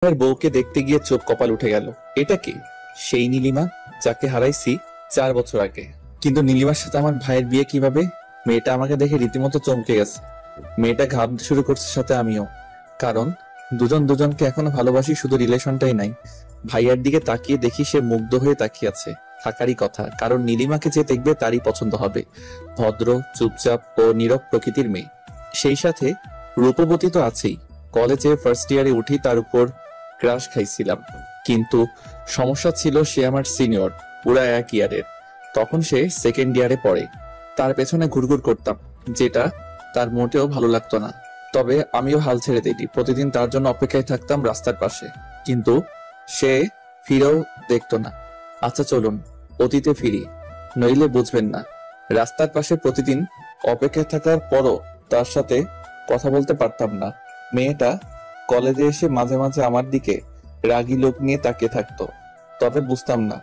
বউকে দেখতে গিয়ে চোখ কপাল উঠে গেল। এটা কি? সেই নীলিমা যাকে হারাইছি 4 বছর আগে। কিন্তু নীলিমার সাথে আমার ভাইয়ের বিয়ে কিভাবে? মেয়েটা আমাকে দেখে রীতিমতো চমকে গেছে। মেয়েটা ঘাবতে শুরু করছে, সাথে আমিও। কারণ দুজন দুজনকে এখনো ভালোবাসি, শুধু রিলেশনটাই নাই। ভাইয়ার দিকে তাকিয়ে দেখি সে মুগ্ধ হয়ে তাকিয়ে আছে। থাকারই কথা, কারণ নীলিমাকে যে দেখবে তারই পছন্দ হবে। ভদ্র, চুপচাপ ও নীরব প্রকৃতির মেয়ে। সেই সাথে রূপবতী তো আছেই। কলেজে ফার্স্ট ইয়ারে উঠি তার উপর ক্রাশ খাইছিলাম। কিন্তু সমস্যা ছিল, সে আমার সিনিয়র, পুরা 1 ইয়ারের। তখন সে সেকেন্ড ইয়ারে পড়ে। তার পেছনে ঘুরঘুর করতাম, যেটা তার মোটেও ভালো লাগতো না। তবে আমিও হাল ছেড়ে দিই। প্রতিদিন তার জন্য অপেক্ষায় থাকতাম রাস্তার পাশে, কিন্তু সে ফিরেও দেখতো না। আচ্ছা চলুন অতীতে ফিরি, নইলে বুঝবেন না। রাস্তার পাশে প্রতিদিন অপেক্ষায় থাকার পরও তার সাথে কথা বলতে পারতাম না। মেয়েটা কলেজে এসে মাঝে মাঝে আমার দিকে রাগী লোক নিয়ে তাকিয়ে থাকতো, তবে বুঝতাম না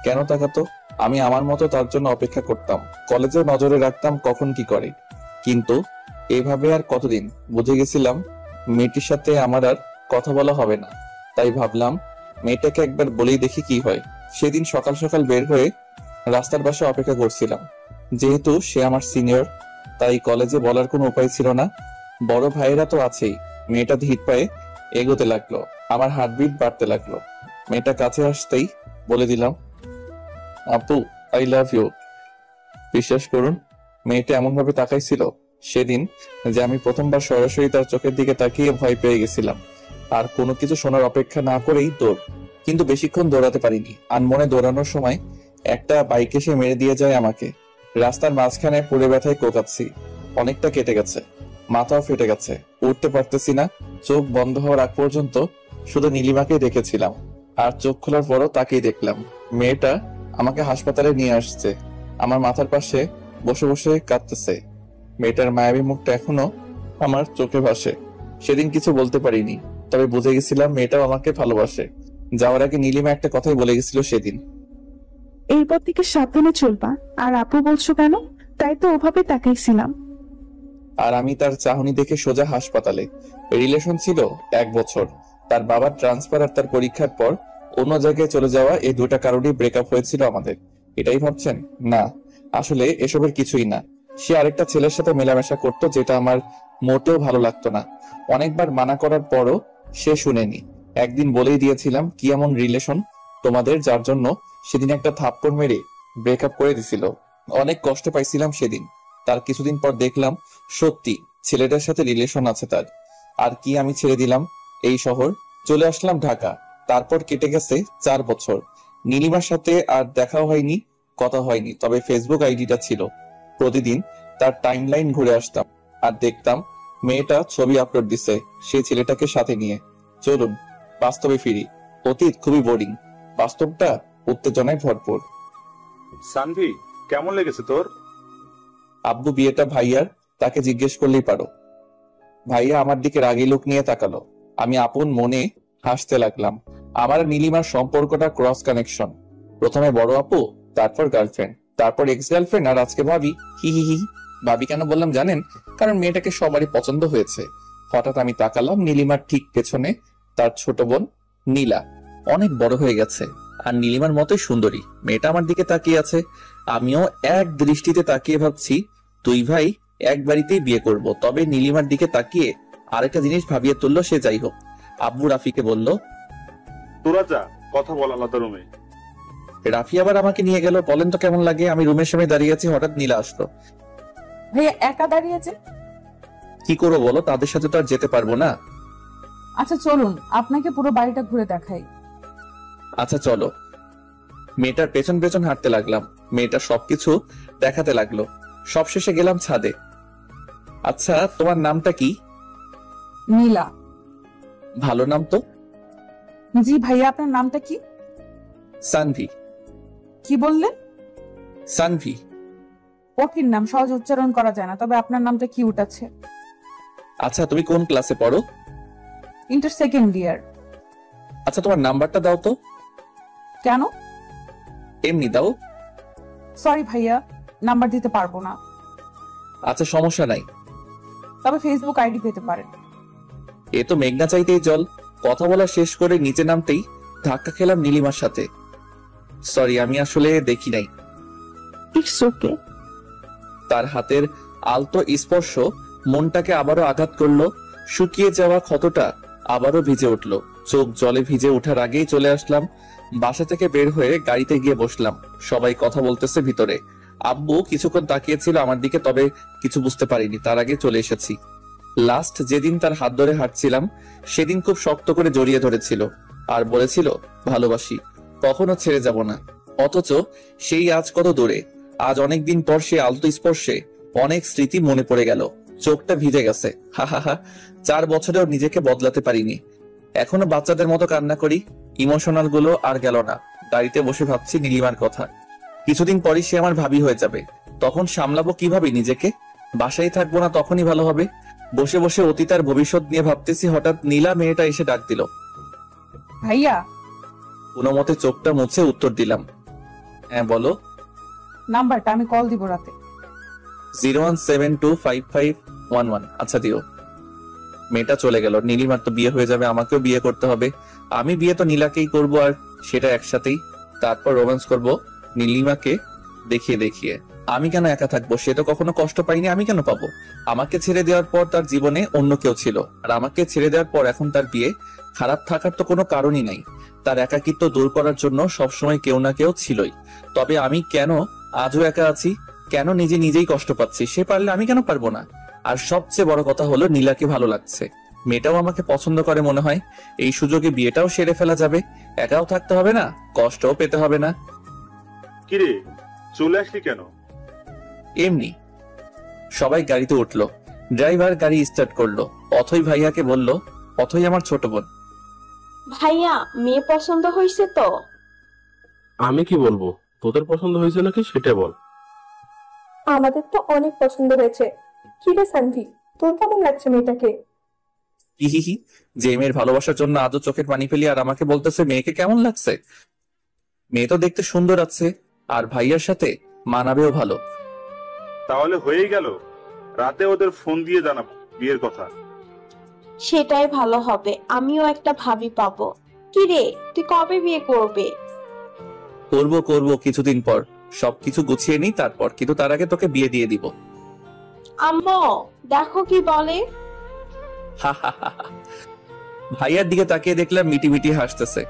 কেন তাকাতো। আমি আমার মতো তার জন্য অপেক্ষা করতাম। কলেজে নজরে রাখতাম কখন কি করে। কিন্তু এইভাবে আর কতদিন? বুঝে গেছিলাম মেয়েটির সাথে আমার আর কথা বলা হবে না। তাই ভাবলাম মেয়েটাকে একবার বলেই দেখি কি হয়। সেদিন সকাল সকাল বের হয়ে রাস্তার পাশে অপেক্ষা করছিলাম। যেহেতু সে আমার সিনিয়র, তাই কলেজে বলার কোনো উপায় ছিল না। বড় ভাইয়েরা তো আছেই। মেয়েটা ধীর পায়ে এগোতে লাগলো, আমার হার্টবিট বাড়তে লাগলো। মেয়েটা কাছে আসতেই বলে দিলাম, আপু আই লাভ ইউ। বিশ্বাস করুন, মেয়েটা এমন ভাবে তাকাইছিল সেদিন যে আমি প্রথমবার সরাসরি তার চোখের দিকে তাকিয়ে ভয় পেয়ে গেছিলাম। আর কোনো কিছু শোনার অপেক্ষা না করেই দৌড়। কিন্তু বেশিক্ষণ দৌড়াতে পারিনি। আনমনে দৌড়ানোর সময় একটা বাইক এসে মেরে দিয়ে যায় আমাকে। রাস্তার মাঝখানে পুড়ে ব্যথায় কোকাচ্ছি। অনেকটা কেটে গেছে, মাথাও ফেটে গেছে, উঠতে পারতেছি না। চোখ বন্ধ হওয়ার আগ পর্যন্ত শুধু নীলিমাকেই দেখেছিলাম। আর চোখ খোলার পরও তাকেই দেখলাম। মেয়েটা আমাকে হাসপাতালে নিয়ে আসছে, আমার মাথার পাশে বসে বসে কাঁদতেছে। মেয়েটার মায়াবী মুখটা এখনো আমার চোখে ভাসে। সেদিন কিছু বলতে পারিনি, তবে বুঝে গেছিলাম মেয়েটাও আমাকে ভালোবাসে। যাওয়ার আগে নীলিমা একটা কথাই বলে গেছিল সেদিন, এরপর থেকে সাবধানে চলবা। আর আপু বলছো কেন? তাই তো ওভাবে তাকাইছিলাম। আর আমি তার চাহনি দেখে সোজা হাসপাতালে। রিলেশন ছিল 1 বছর। তার বাবার ট্রান্সফার আর তার পরীক্ষার পর অন্য জায়গায় চলে যাওয়া, এই দুটা কারণেই ব্রেকআপ হয়েছিল আমাদের। এটাই ভাবছেন? না, আসলে এসবের কিছুই না। সে আরেকটা ছেলের সাথে মেলামেশা করতো, যেটা আমার মোটেও ভালো লাগতো না। অনেকবার মানা করার পরও সে শুনেনি। একদিন বলেই দিয়েছিলাম কি এমন রিলেশন তোমাদের, যার জন্য সেদিন একটা থাপ্পড় মেরে ব্রেকআপ করে দিছিল। অনেক কষ্ট পাইছিলাম সেদিন। তার কিছুদিন পর দেখলাম সত্যি ছেলেটার সাথে রিলেশন আছে তার। আর কি আমি ছেড়ে দিলাম এই শহর, চলে আসলাম ঢাকা। তারপর কেটে গেছে 4 বছর। নীলিমার সাথে আর দেখাও হয়নি, কথা হয়নি, তবে ফেসবুক আইডিটা ছিল। প্রতিদিন তার টাইমলাইন ঘুরে আসতাম আর দেখতাম মেয়েটা ছবি আপলোড দিছে সেই ছেলেটাকে সাথে নিয়ে। চলুন বাস্তবে ফিরি। অতীত খুবই বোরিং, বাস্তবটা উত্তেজনায় ভরপুর। সানভি, কেমন লেগেছে তোর? আব্বু বিয়েটা ভাইয়ার, তাকে জিজ্ঞেস করলেই পারো। ভাইয়া আমার দিকে রাগী লোক নিয়ে তাকালো। আমি আপন মনে হাসতে লাগলাম। আমার আর নীলিমার সম্পর্কটা ক্রস কানেকশন। প্রথমে বড় আপু, তারপর গার্লফ্রেন্ড, তারপর এক্স গার্লফ্রেন্ড, আর আজকে ভাবি। হি হি হি। ভাবি কেন বললাম জানেন? কারণ মেয়েটাকে সবারই পছন্দ হয়েছে। হঠাৎ আমি তাকালাম, নীলিমার ঠিক পেছনে তার ছোট বোন নীলা। অনেক বড় হয়ে গেছে আর নীলিমার মতোই সুন্দরী। মেয়েটা আমার দিকে তাকিয়ে আছে। আমিও এক দৃষ্টিতে তাকিয়ে ভাবছি দুই ভাই এক বাড়িতেই বিয়ে করব। তবে নীলিমার দিকে তাকিয়ে আরেকটা জিনিস ভাবিয়ে তুললো সে। যাই হোক, আব্বু রাফিকে বলল, তোরা যা, কথা বল আলাদা রুমে। রাফি আবার আমাকে নিয়ে গেল। বলেন তো কেমন লাগে? আমি রুমের সামনে দাঁড়িয়ে আছি, হঠাৎ নীলা আসলো। ভাইয়া একা দাঁড়িয়েছে? কি করবো বলো, তাদের সাথে তো আর যেতে পারবো না। আচ্ছা চলুন আপনাকে পুরো বাড়িটা ঘুরে দেখাই। আচ্ছা চলো। মেয়েটার পেছন পেছন হাঁটতে লাগলাম। মেয়েটা সবকিছু দেখাতে লাগলো। সবশেষে গেলাম ছাদে। আচ্ছা তোমার নামটা কি? নীলা। ভালো নাম তো। জি ভাইয়া, আপনার নামটা কি? সানভি। কি বললেন? সানভি। কঠিন নাম, সহজ উচ্চারণ করা যায় না, তবে আপনার নামটা কিউট আছে। আচ্ছা তুমি কোন ক্লাসে পড়ো? Inter second year. আচ্ছা তোমার নাম্বারটা দাও তো। কেন? এমনি দাও। সরি ভাইয়া, নাম্বার দিতে পারবো না। আচ্ছা সমস্যা নাই। তবে ফেসবুক আইডি পেতে পারেন। এ তো মেঘনা চাইতেই জল। কথা বলা শেষ করে নিচে নামতেই ধাক্কা খেলাম নীলিমার সাথে। সরি, আমি আসলে দেখি নাই। It's okay. তার হাতের আলতো স্পর্শ মনটাকে আবারও আঘাত করলো। শুকিয়ে যাওয়া ক্ষতটা আবারও ভিজে উঠলো। চোখ জলে ভিজে ওঠার আগেই চলে আসলাম। বাসা থেকে বের হয়ে গাড়িতে গিয়ে বসলাম। সবাই কথা বলতেছে ভিতরে। আব্বু কিছুক্ষণ তাকিয়েছিল আমার দিকে, তবে কিছু বুঝতে পারিনি। তার আগে চলে এসেছি। লাস্ট যেদিন তার হাত ধরে হাঁটছিলাম সেদিন খুব শক্ত করে জড়িয়ে ধরেছিল আর বলেছিল ভালোবাসি, কখনো ছেড়ে যাব না। অথচ সেই আজ কত দূরে। আজ অনেকদিন পর সে আলতো স্পর্শে অনেক স্মৃতি মনে পড়ে গেল। চোখটা ভিজে গেছে। হা হা হা। 4 বছরেও নিজেকে বদলাতে পারিনি। এখনো বাচ্চাদের মতো কান্না করি। ইমোশনাল গুলো আর গেল না। গাড়িতে বসে ভাবছি নীলিমার কথা। কিছুদিন পরই সে আমার ভাবি হয়ে যাবে। তখন সামলাবো কিভাবে নিজেকে? বাসায় থাকবো না, তখনই ভালো হবে। বসে বসে অতীত আর ভবিষ্যৎ নিয়ে ভাবতেছি, হঠাৎ নীলা মেয়েটা এসে ডাক দিল। ভাইয়া, কোনো মতে চোখটা মুছে উত্তর দিলাম, হ্যাঁ বলো। নাম্বারটা আমি কল দিব রাতে। 017255111। আচ্ছা দিও। মেয়েটা চলে গেল। নীলিমার তো বিয়ে হয়ে যাবে, আমাকেও বিয়ে করতে হবে। আমি বিয়ে তো নীলাকেই করব, আর সেটা একসাথেই। তারপর রোম্যান্স করব নীলিমাকে দেখিয়ে দেখিয়ে। আমি কেন একা থাকবো? সে তো কখনো কষ্ট পাইনি, আমি কেন পাবো? আমাকে ছেড়ে দেওয়ার পর তার জীবনে অন্য কেউ ছিল, আর আমাকে ছেড়ে দেওয়ার পর এখন তার বিয়ে। খারাপ থাকার তো কোনো কারণই নাই। তার একাকিত্ব দূর করার জন্য সবসময় কেউ না কেউ ছিলই। তবে আমি কেন আজও একা আছি? কেন নিজে নিজেই কষ্ট পাচ্ছি? সে পারলে আমি কেন পারবো না? আর সবচেয়ে বড় কথা হলো নীলাকে ভালো লাগছে। মেয়েটাও আমাকে পছন্দ করে মনে হয়। এই সুযোগে বিয়েটাও সেরে ফেলা যাবে। একাও থাকতে হবে না, কষ্টও পেতে হবে না। কিরে, চলে আসলি কেন? এমনি। সবাই গাড়িতে উঠলো। ড্রাইভার গাড়ি স্টার্ট করলো। অথই ভাইয়াকে বলল, অথই আমার ছোট বোন। ভাইয়া, মেয়ে পছন্দ হয়েছে তো? আমি কি বলবো? তোদের পছন্দ হয়েছে নাকি সেটা বল। আমাদের তো অনেক পছন্দ হয়েছে। কি রে সানভি, তোর কেমন লাগছে মেয়েটাকে? হিহিহি। যে মেয়ের ভালোবাসার জন্য আজও চোখের পানি ফেলি, আর আমাকে বলতেছে মেয়েকে কেমন লাগছে। মেয়ে তো দেখতে সুন্দর আছে, আর ভাইয়ার সাথে মানাবেও ভালো। তাহলে হয়েই গেল। রাতে ওদের ফোন দিয়ে জানাবো বিয়ের কথা। সেটাই ভালো হবে, আমিও একটা ভাবি পাবো। কি রে, তুই কবে বিয়ে করবে? করবো করবো কিছুদিন পর। সবকিছু গুছিয়ে নিই তারপর, কিন্তু তার আগে তোকে বিয়ে দিয়ে দিব। আম্মু, দেখো কি বলে। হা হা হা হা। ভাইয়ার দিকে তাকিয়ে দেখলাম মিটি মিটি হাসতেছে।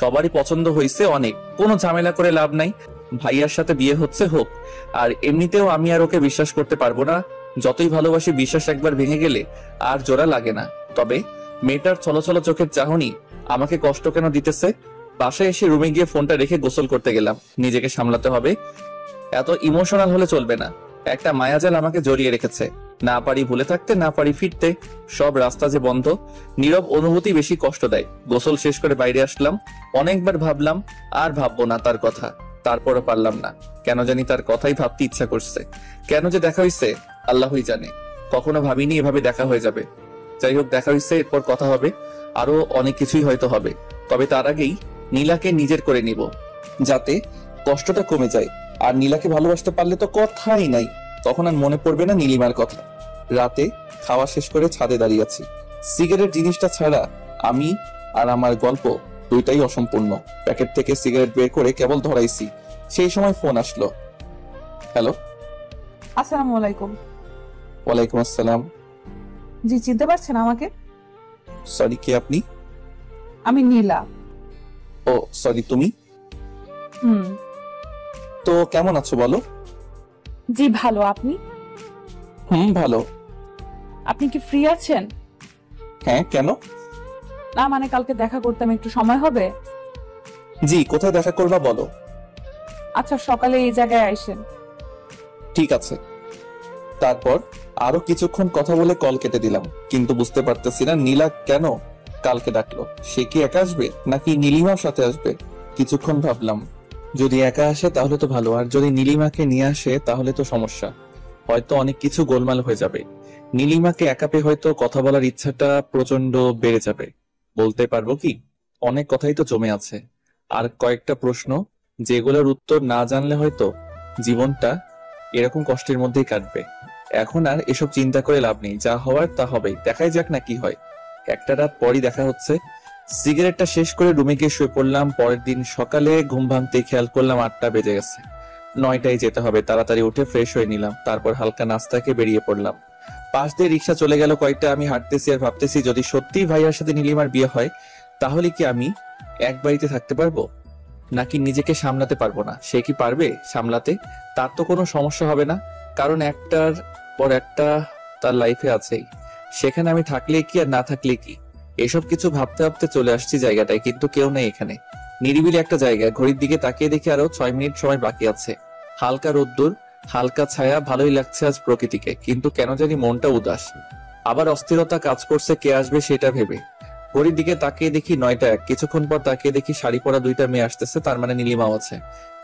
সবারই পছন্দ হয়েছে অনেক, কোনো ঝামেলা করে লাভ নাই। ভাইয়ার সাথে বিয়ে হচ্ছে হোক। আর এমনিতেও আমি আর ওকে বিশ্বাস করতে পারবো না। যতই ভালোবাসি, বিশ্বাস একবার ভেঙে গেলে আর জোড়া লাগে না। তবে মেয়েটার ছলছল চোখের চাহনি আমাকে কষ্ট কেন দিতেছে? বাসায় এসে রুমে গিয়ে ফোনটা রেখে গোসল করতে গেলাম। নিজেকে সামলাতে হবে। এত ইমোশনাল হলে চলবে না। একটা মায়াজাল আমাকে জড়িয়ে রেখেছে। না পারি ভুলে থাকতে, না পারি ফিরতে। সব রাস্তা যে বন্ধ। নীরব অনুভূতি বেশি কষ্ট দেয়। গোসল শেষ করে বাইরে আসলাম। অনেকবার ভাবলাম আর ভাববো না তার কথা, তারপরও পারলাম না। কেন জানি তার কথাই ভাবতে ইচ্ছা করছে। কেন যে দেখা হইছে আল্লাহই জানে। কখনো ভাবিনি এভাবে দেখা হয়ে যাবে। যাই হোক, দেখা হইছে, এরপর কথা হবে। আরো অনেক কিছুই হয়তো হবে। তবে তার আগেই নীলাকে নিজের করে নিব, যাতে কষ্টটা কমে যায়। আর নীলাকে ভালোবাসতে পারলে তো কথাই নাই। তখন আর মনে পড়বে না নীলিমার কথা। রাতে খাওয়া শেষ করে ছাদে দাঁড়িয়ে আছি। সিগারেট জিনিসটা ছাড়া আমি আর আমার গল্প দুইটাই অসম্পূর্ণ। প্যাকেট থেকে সিগারেট বের করে কেবল ধরাইছি, সেই সময় ফোন আসলো। হ্যালো। আসসালামু আলাইকুম। ওয়ালাইকুম আসসালাম। জি, চিনতে পারছেন আমাকে? সরি, কে আপনি? আমি নীলা। ও সরি, তুমি? হুম। তো কেমন আছো বলো? জি ভালো, আপনি? ভালো। আপনি কি ফ্রি আছেন? হ্যাঁ, কেন? না মানে কালকে দেখা করতাম, একটু সময় হবে? জি, কোথায় দেখা করবা বলো। আচ্ছা, সকালে এই জায়গায় আইসেন। ঠিক আছে। তারপর আরো কিছুক্ষণ কথা বলে কল কেটে দিলাম। কিন্তু বুঝতে পারতেছি না নীলা কেন কালকে ডাকলো। সে কি একা আসবে নাকি নীলিমার সাথে আসবে? কিছুক্ষণ ভাবলাম, যদি একা আসে তাহলে তো ভালো, আর যদি নীলিমাকে নিয়ে আসে তাহলে তো সমস্যা। হয়তো অনেক কিছু গোলমাল হয়ে যাবে। নীলিমাকে একা পেয়ে হয়তো কথা বলার ইচ্ছাটা প্রচন্ড বেড়ে যাবে। বলতে পারবো কি? অনেক কথাই তো জমে আছে, আর কয়েকটা প্রশ্ন যেগুলোর উত্তর না জানলে হয়তো জীবনটা এরকম কষ্টের মধ্যেই কাটবে। এখন আর এসব চিন্তা করে লাভ নেই। যা হওয়ার তা হবেই। দেখাই যাক না কি হয়। একটা রাত পরই দেখা হচ্ছে। সিগারেটটা শেষ করে রুমে গিয়ে শুয়ে পড়লাম। পরের দিন সকালে ঘুম ভাঙতে খেয়াল করলাম 8টা বেজে গেছে। 9টায় যেতে হবে। তাড়াতাড়ি উঠে ফ্রেশ হয়ে নিলাম, তারপর হালকা নাস্তা খেয়ে বেরিয়ে পড়লাম। পাশ দিয়ে রিক্সা চলে গেল কয়েকটা। আমি হাঁটতেছি আর ভাবতেছি, যদি সত্যি ভাইয়ার সাথে নীলিমার বিয়ে হয় তাহলে কি আমি এক বাড়িতে থাকতে পারবো, নাকি নিজেকে সামলাতে পারবো না? সে কি পারবে সামলাতে? তার তো কোনো সমস্যা হবে না, কারণ একটার পর একটা তার লাইফে আছেই। সেখানে আমি থাকলে কি আর না থাকলে কি, এসব কিছু ভাবতে ভাবতে চলে আসছি জায়গাটায়, কিন্তু কেউ নেই এখানে। নিরিবিলি একটা জায়গা। ঘড়ির দিকে তাকিয়ে দেখি আরো 6 মিনিট সময় বাকি আছে। হালকা রোদ্দুর, হালকা ছায়া, ভালোই লাগছে আজ প্রকৃতিকে, কিন্তু কেন জানি মনটা উদাস। আবার অস্থিরতা কাজ করছে কে আসবে সেটা ভেবে। ঘড়ির দিকে তাকিয়ে দেখি 9টা 1। কিছুক্ষণ পর তাকিয়ে দেখি শাড়ি পরা 2টা মেয়ে আসতেছে, তার মানে নীলিমাও আছে।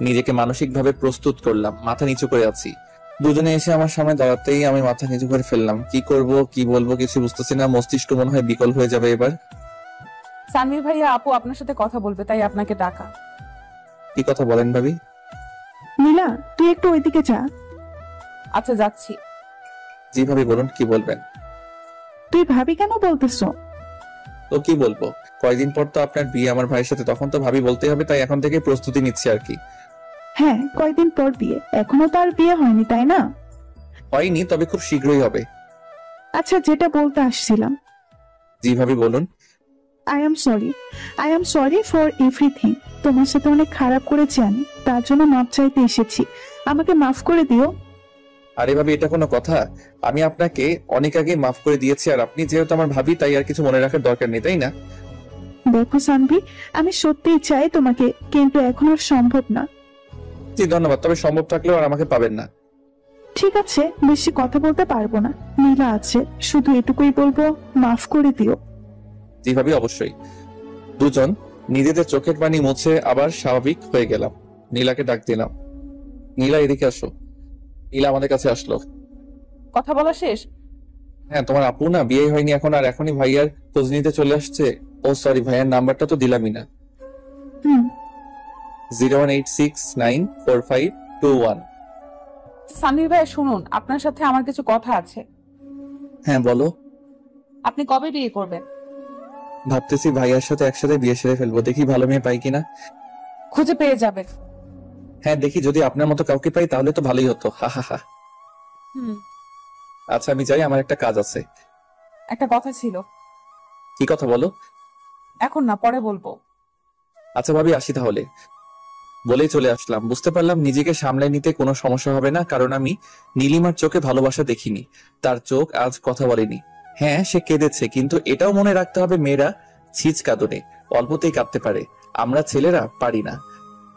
নিজেকে মানসিকভাবে প্রস্তুত করলাম, মাথা নিচু করে আছি। দুজনে এসে আমার সামনে দাঁড়াতেই আমি মাথা নিচু করে ফেললাম। কি করব কি বলবো কিছু বুঝতেছি না, মস্তিষ্ক মনে হয় বিকল হয়ে যাবে এবার। সানভীর ভাইয়া আপু আপনার সাথে কথা বলবে, তাই আপনাকে ডাকা। কি কথা বলেন ভাবি? নীলা, তুই একটু ওইদিকে যা। আচ্ছা যাচ্ছি। জি ভাবি বলুন, কি বলবেন? তুই ভাবি কেন বলতেছো? তো কি বলবো, কয়দিন পর তো আপনার বিয়ে আমার ভাইয়ের সাথে, তখন তো ভাবি বলতে হবে, তাই এখন থেকে প্রস্তুতি নিচ্ছি আর কি। হ্যাঁ, কয়দিন পর বিয়ে, এখনো তো আর বিয়ে হয়নি তাই না? হয়নি, তবে খুব শীঘ্রই হবে। আচ্ছা, যেটা বলতে আসছিলাম, জি ভাবি বলুন। I am sorry for everything. তোমার সাথে অনেক খারাপ করেছি আমি, তার জন্য মাপ চাইতে এসেছি। আমাকে মাফ করে দিও। আরে ভাবি, এটা কোনো কথা? আমি আপনাকে অনেক আগে মাফ করে দিয়েছি, আর আপনি যেহেতু আমার ভাবি তাই আর কিছু মনে রাখার দরকার নেই, তাই না? দেখো সানভি, আমি সত্যিই চাই তোমাকে, কিন্তু এখন আর সম্ভব না। জি ধন্যবাদ, তবে সম্ভব থাকলেও আর আমাকে পাবেন না। ঠিক আছে, বেশি কথা বলতে পারবো না। নীলা আছে, শুধু এটুকুই বলবো, মাফ করে দিও। জি ভাবি, অবশ্যই। দুজন নিজেদের চোখের পানি মুছে আবার স্বাভাবিক হয়ে গেলাম। নীলাকে ডাক দিলাম, নীলা এদিকে আসো। নীলা আমাদের কাছে আসলো। কথা বলা শেষ? হ্যাঁ, তোমার আপু না বিয়ে হয়নি এখন, আর এখনই ভাইয়ার খোঁজ নিতে চলে আসছে। ও সরি, ভাইয়ার নাম্বারটা তো দিলামই না। হুম 018694521। সানভীর ভাইয়া শুনুন, আপনার সাথে আমার কিছু কথা আছে। হ্যাঁ বলো। আপনি কবে বিয়ে করবেন? ভাবতেছি ভাইয়ার সাথে একসাথে বিয়ে সেরে ফেলবো, দেখি ভালো মেয়ে পাই কিনা। খুঁজে পেয়ে যাবেন। হ্যাঁ দেখি, যদি আপনার মতো কাউকে পাই তাহলে তো ভালোই হতো। হা হা হা। হুম, আচ্ছা আমি যাই, আমার একটা কাজ আছে। একটা কথা ছিল। কি কথা বলো? এখন না, পরে বলবো। আচ্ছা ভাবি, আসি তাহলে। বলেই চলে আসলাম। বুঝতে পারলাম নিজেকে সামলে নিতে কোনো সমস্যা হবে না, কারণ আমি নীলিমার চোখে ভালোবাসা দেখিনি। তার চোখ আজ কথা বলেনি। হ্যাঁ সে কেঁদেছে, কিন্তু এটাও মনে রাখতে হবে মেয়েরা ছিচ কাঁদনে অল্পতেই কাঁদতে পারে, আমরা ছেলেরা পারি না।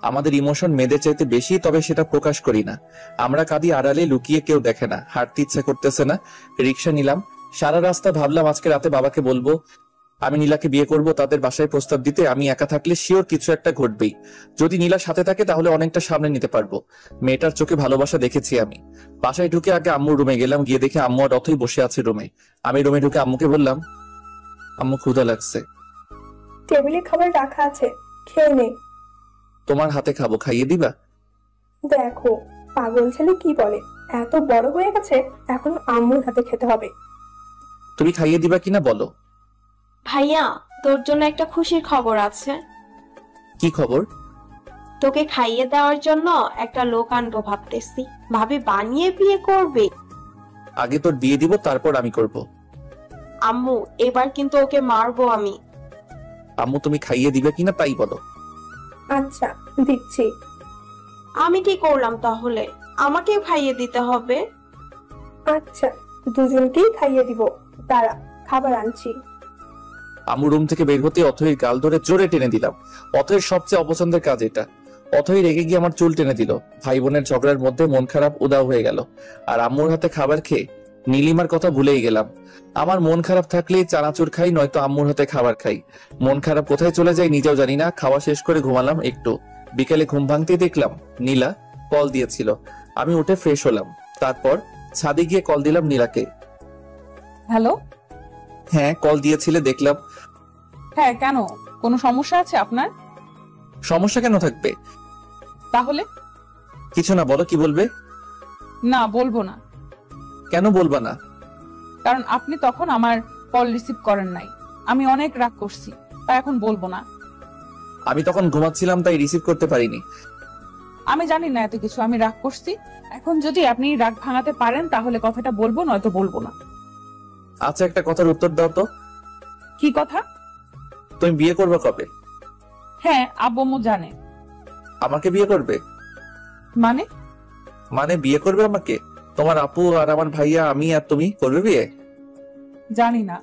আমাদের ইমোশন মেয়েদের চাইতে বেশি, তবে সেটা প্রকাশ করি না। আমরা কাঁদি আড়ালে, লুকিয়ে, কেউ দেখে না। হাঁটতে ইচ্ছা করতেছে না, রিক্সা নিলাম। সারা রাস্তা ভাবলাম আজকে রাতে বাবাকে বলবো আমি নীলাকে বিয়ে করব। তাদের বাসায় প্রস্তাব দিতে আমি একা থাকলে শিওর কিছু একটা ঘটবেই। যদি নীলা সাথে থাকে তাহলে অনেকটা সামনে নিতে পারবো। মেয়েটার চোখে ভালোবাসা দেখেছি আমি। বাসায় ঢুকে আগে আম্মুর রুমে গেলাম, গিয়ে দেখি আম্মু আর অথই বসে আছে রুমে। আমি রুমে ঢুকে আম্মুকে বললাম, আম্মু ক্ষুধা লাগছে। টেবিলে খাবার রাখা আছে, খেয়ে নে। তোমার হাতে খাবো, খাইয়ে দিবা? দেখো পাগল ছেলে কি বলে, এত বড় হয়ে গেছে এখনো আম্মুর হাতে খেতে হবে। তুমি খাইয়ে দিবা কিনা বলো। ভাইয়া, তোর জন্য একটা খুশির খবর আছে। কি খবর? তোকে খাইয়ে দেওয়ার জন্য একটা লোক আনবো ভাবতেছি। ভাবি বানিয়ে বিয়ে করবে। আগে তোর বিয়ে দিব, তারপর আমি করব। আম্মু, এবার কিন্তু ওকে মারবো আমি। আম্মু তুমি খাইয়ে দিবে কিনা তাই বলো। আচ্ছা দিচ্ছি। আমি কি করলাম তাহলে? আমাকেও খাইয়ে দিতে হবে। আচ্ছা দুজনকেই খাইয়ে দিব, দাঁড়া খাবার আনছি। আম্মু রুম থেকে বের হতে অথইর গাল ধরে জোরে টেনে দিলাম। অথইর সবচেয়ে অপছন্দের কাজ এটা। অথই রেগে গিয়ে আমার চুল টেনে দিল। ভাই বোনের ঝগড়ার মধ্যে মন খারাপ উদাও হয়ে গেল। আর আম্মুর হাতে খাবার খেয়ে নীলিমার কথা ভুলেই গেলাম। আমার মন খারাপ থাকলে চানাচুর খাই, নয়তো আম্মুর হাতে খাবার খাই। মন খারাপ কোথায় চলে যায় নিজেও জানি না। খাওয়া শেষ করে ঘুমালাম একটু। বিকেলে ঘুম ভাঙতেই দেখলাম নীলা কল দিয়েছিল। আমি উঠে ফ্রেশ হলাম, তারপর ছাদে গিয়ে কল দিলাম নীলাকে। হ্যালো। হ্যাঁ কল দিয়েছিলে দেখলাম। হ্যাঁ, কেন? কোনো সমস্যা আছে আপনার? সমস্যা কেন থাকবে? তাহলে? কিছু না, বলো কি বলবে। না, বলবো না। কেন বলবা না? কারণ আপনি তখন আমার কল রিসিভ করেন নাই। আমি অনেক রাগ করছি। তা এখন বলবো না। আমি তখন ঘুমাচ্ছিলাম তাই রিসিভ করতে পারিনি। আমি জানি না এত কিছু, আমি রাগ করছি। এখন যদি আপনি রাগ ভাঙাতে পারেন তাহলে কথাটা বলবো, নয়তো বলবো না। আচ্ছা, একটা কথার উত্তর দাও তো, কি কথা? তুমি বিয়ে করবে কবে? হ্যাঁ, আব্বু আম্মু জানে। আমাকে বিয়ে করবে? মানে? মানে বিয়ে করবে আমাকে? তোমার আপু আর আমার ভাইয়া, আমি আর তুমি করবে বিয়ে? জানি না।